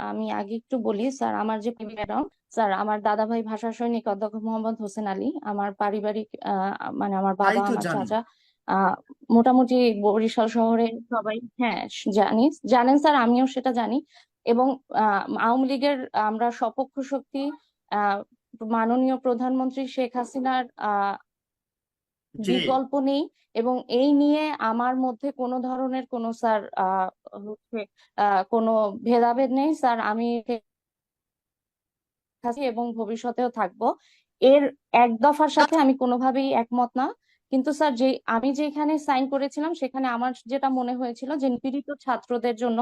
আমি আগে একটু বলি স্যার, আমার যে ব্যাকগ্রাউন্ড স্যার, আমার দাদা ভাই ভাষা সৈনিক অধ্যক্ষ মোহাম্মদ হোসেন আলী, আমার পারিবারিক মানে আমার তাই বাবা তো আমার জানি। চাচা মোটামুটি বরিশাল শহরে সবাই হ্যাঁ জানেন স্যার, আমিও সেটা জানি। এবং আওয়ামী লীগের আমরা সপক্ষ শক্তি, মাননীয় প্রধানমন্ত্রী শেখ হাসিনার জি বিকল্প নেই। এবং এই নিয়ে আমার মধ্যে কোনো ধরনের কোনো স্যার হচ্ছে কোনো ভেদাভেদ নেই স্যার। আমি আছি এবং ভবিষ্যতেও থাকবো। এর এক দফার সাথে আমি কোনোভাবেই একমত না। কিন্তু স্যার আমি যেখানে সাইন করেছিলাম সেখানে আমার যেটা মনে হয়েছিল যে নিপীড়িত ছাত্রদের জন্য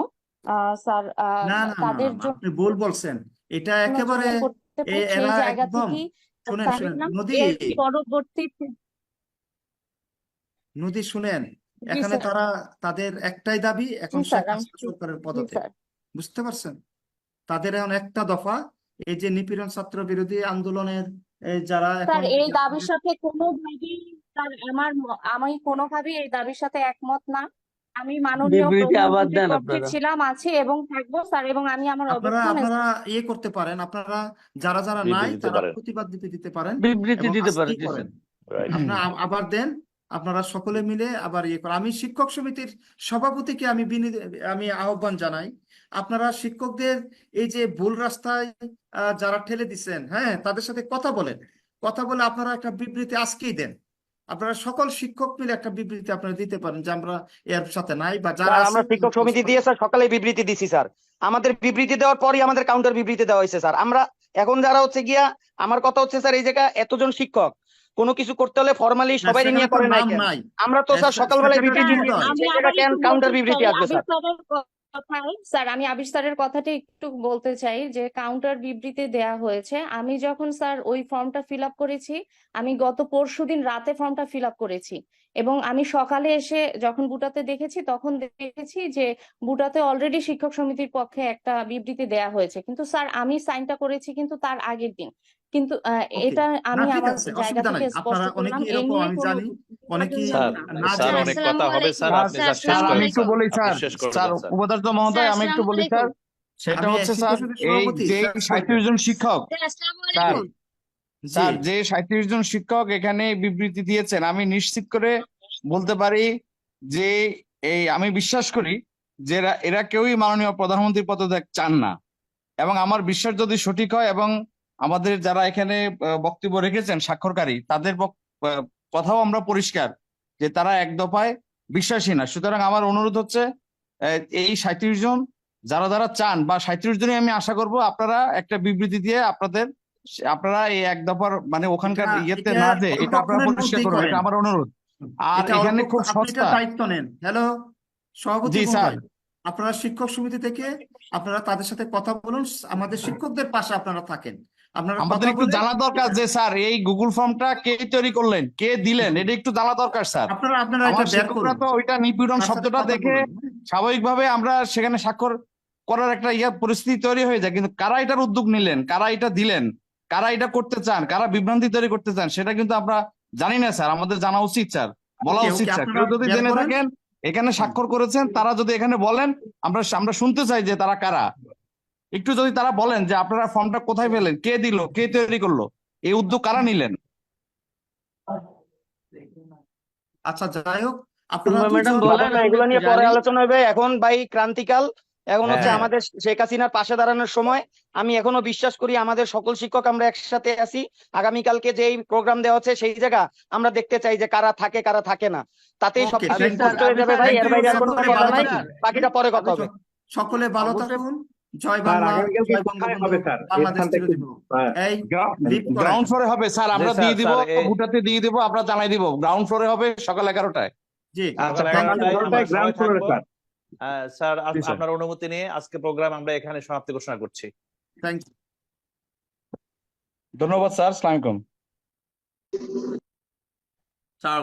স্যার না না না তাদের না, আপনি ভুল বলছেন। এটা জন্য একেবারে করতে পারে সেই এরা জায়গা একদম থেকেই শুনেন সাইন শুনেন করলাম। নদী এর পরবর্তীতে নদী শুনেন, জি এখানে স্যার, তারা তাদের একটাই দাবি এখন জি স্যার, শেখ হাসিনা সরকারের জি পদত্যাগ। স্যার। বুঝতে পারছেন? তাদের এখন একটা দফা, এই যে নিপীড়ন ছাত্র বিরোধী আন্দোলনের যারা স্যার এখন এই দাবির সাথে কোনোভাবেই স্যার আমি কোনোভাবেই এই দাবির সাথে একমত না। আমি মাননীয় বিবৃতি আবার প্রধানমন্ত্রীর দেন পক্ষে আপনারা। ছিলাম, আছি এবং থাকবো স্যার। এবং আমি আমার আপনারা অবস্থান আপনারা ইয়ে করতে পারেন, আপনারা যারা যারা বিবৃতি নাই দিতে তারা পারেন। প্রতিবাদ দিতে পারেন বিবৃতি এবং দিতে পারে, আজকেই জি করেন। স্যার। রাইট। আপনারা আবার দেন, আপনারা সকলে মিলে আবার ইয়ে করেন। আমি শিক্ষক সমিতির সভাপতিকে আমি আহ্বান জানাই, আপনারা শিক্ষকদের এই যে ভুল রাস্তায় যারা ঠেলে দিচ্ছেন, হ্যাঁ, তাদের সাথে কথা বলেন। কথা বলে আপনারা একটা বিবৃতি আজকেই দেন। আপনারা সকল শিক্ষক মিলে একটা বিবৃতি আপনারা দিতে পারেন যে আমরা এর সাথে নাই, বা যারা স্যার আছে আমরা শিক্ষক সমিতি দিয়ে স্যার সকালে বিবৃতি দিছি স্যার। আমাদের বিবৃতি দেওয়ার পরই আমাদের কাউন্টার বিবৃতি দেওয়া হয়েছে স্যার। আমরা এখন যারা হচ্ছে গিয়া, আমার কথা হচ্ছে স্যার, এই জায়গা এতজন শিক্ষক কোনো কিছু করতে হলে ফর্মালি সবাই সেখানে নিয়ে তো করে নাই নাম কেন? নাই, আমরা তো স্যার সকালবেলায় সেক্রেটারি বিবৃতি মহোদয়। দিয়েছি, আমি সেই আবার জায়গা কেন একটু কাউন্টার বলতে বিবৃতি চাই আসবে আবির স্যার? স্যারের কথায় স্যার, আমি আবির স্যারের কথাটি একটু বলতে চাই যে কাউন্টার বিবৃতি দেয়া হয়েছে। আমি যখন স্যার ওই ফর্মটা ফিল আপ করেছি, আমি গত পরশুদিন রাতে ফর্মটা ফিল আপ করেছি এবং আমি সকালে এসে যখন বুটাতে দেখেছি তখন দেখেছি যে বুটাতে অলরেডি শিক্ষক সমিতির পক্ষে একটা বিবৃতি দেয়া হয়েছে। কিন্তু স্যার আমি সাইনটা করেছি কিন্তু তার আগের দিন। কিন্তু ওকে, এটা না আমি ঠিক আমার আছে, জায়গা অসুবিধা নাই। থেকে স্পষ্ট আপনারা করলাম, অনেকেই এই এরকম, নিয়ে আমি কোনো জানি অনেকেই স্যার না স্যার জেনে। অনেক কথা হবে স্যার, আপনি জাস্ট শেষ স্যার করে আমি দেন একটু স্যার, বলি আপনি স্যার, শেষ করে স্যার দেন স্যার। উপাচার্য মহোদয়, আমি একটু বলি স্যার। সেটা আমি হচ্ছে শিক্ষক স্যার, সমিতির এই সভাপতি, যে শেষ করে 37 দেন। জন শিক্ষক স্যার, জি স্যার যে 37 জন শিক্ষক এখানে বিবৃতি দিয়েছেন, আমি নিশ্চিত করে বলতে পারি যে আমি বিশ্বাস করি যে এরা কেউই মাননীয় প্রধানমন্ত্রীর পদত্যাগ চান না। এবং আমার বিশ্বাস যদি সঠিক হয়, এবং আমাদের যারা এখানে বক্তব্য রেখেছেন স্বাক্ষরকারী, তাদের কথাও আমরা পরিষ্কার যে তারা এক দফায় বিশ্বাসী না। সুতরাং আমার অনুরোধ হচ্ছে এই 37 জন যারা যারা চান, বা 37 জনই আমি আশা করব আপনারা একটা বিবৃতি দিয়ে আপনারা এই এক দফার মানে ওখানকার ইয়েতে এটা না, যে এটা আপনারা অল্পক্ষণের পরিষ্কার মধ্যেই করুন, করেন, এটা আমার অনুরোধ। আর এটা এখানে খুব আপনি এটা সস্তা। দায়িত্ব নেন। হ্যালো সভাপতি জি স্যার, মহোদয়, আপনারা শিক্ষক সমিতি থেকে আপনারা তাদের সাথে কথা বলুন, আমাদের শিক্ষকদের পাশে আপনারা থাকেন, আপনারা আমাদের কথা একটু বলে জানা দরকার যে স্যার এই গুগল ফর্মটা কে তৈরি করলেন, কে দিলেন, এটা একটু জানা দরকার স্যার। আপনারা এটা আমার বের শিক্ষকরা করুন, তো ওইটা নিপীড়ন তার সাথে শব্দটা কথা দেখে বলুন। স্বাভাবিকভাবে আমরা সেখানে স্বাক্ষর করার একটা পরিস্থিতি তৈরি হয়ে যায়, কিন্তু কারা এটার উদ্যোগ নিলেন, কারা এটা দিলেন, কারা এটা করতে চান, কারা বিভ্রান্তি তৈরি করতে চান, সেটা কিন্তু আমরা জানি না স্যার। আমাদের জানা উচিত স্যার, বলা ওকে উচিত ওকে, স্যার। আপনারা কেউ যদি বের জেনে করেন। থাকেন, এখানে স্বাক্ষর করেছেন, তারা যদি এখানে বলেন, আমরা শুনতে চাই যে তারা কারা। একটু যদি তারা বলেন যে আপনারা ফর্মটা কোথায় পেলেন, কে দিল, কে তৈরি করলো, এই উদ্যোগ কারা নিলেন। আচ্ছা যাই হোক, আপনারা ম্যাডাম দুজন বলেন না, এগুলো নিয়ে পরে আলোচনা হবে। এখন ভাই ক্রান্তিকাল, এখন হচ্ছে হ্যাঁ। আমাদের শেখ হাসিনার পাশে দাঁড়ানোর সময়। আমি এখনো বিশ্বাস করি আমাদের সকল শিক্ষক আমরা একসাথে আছি। আগামীকালকে যে প্রোগ্রাম দেওয়া হচ্ছে সেই জায়গা আমরা দেখতে চাই যে কারা থাকে কারা থাকে না, তাতেই ওকে, সবকিছু thank you. স্পষ্ট হয়ে যাবে ভাই। Thank এর you, বাইরে আর কোনো সকলে কথা ভালো নাই, থাকুন। বাকিটা পরে কথা হবে। সকলে ভালো থাকুন। জয় স্যার বাংলা, আগামীকালকে জয় কোথায় বঙ্গবন্ধু, হবে স্যার? বাংলাদেশ স্থানটা একটু চিরজীবী হোক। এই লিভ করেন। গ্রাউন্ড ফ্লোরে হবে স্যার, আমরা স্যার, দিয়ে দিব, স্যার, ভুটাতে দিয়ে দিব, আমরা জানাই দিব। গ্রাউন্ড ফ্লোরে হবে সকাল 11টায়। জি, আচ্ছা, সকাল সকাল 11টায় 11টায় আমরা গ্রাউন্ড সবাই ফ্লোরে থাকবো। স্যার। স্যার জি স্যার। আপনার অনুমতি নিয়ে আজকে প্রোগ্রাম আমরা এখানে সমাপ্তি ঘোষণা করছি। Thank you. ধন্যবাদ স্যার, আসসালামু আলাইকুম। স্যার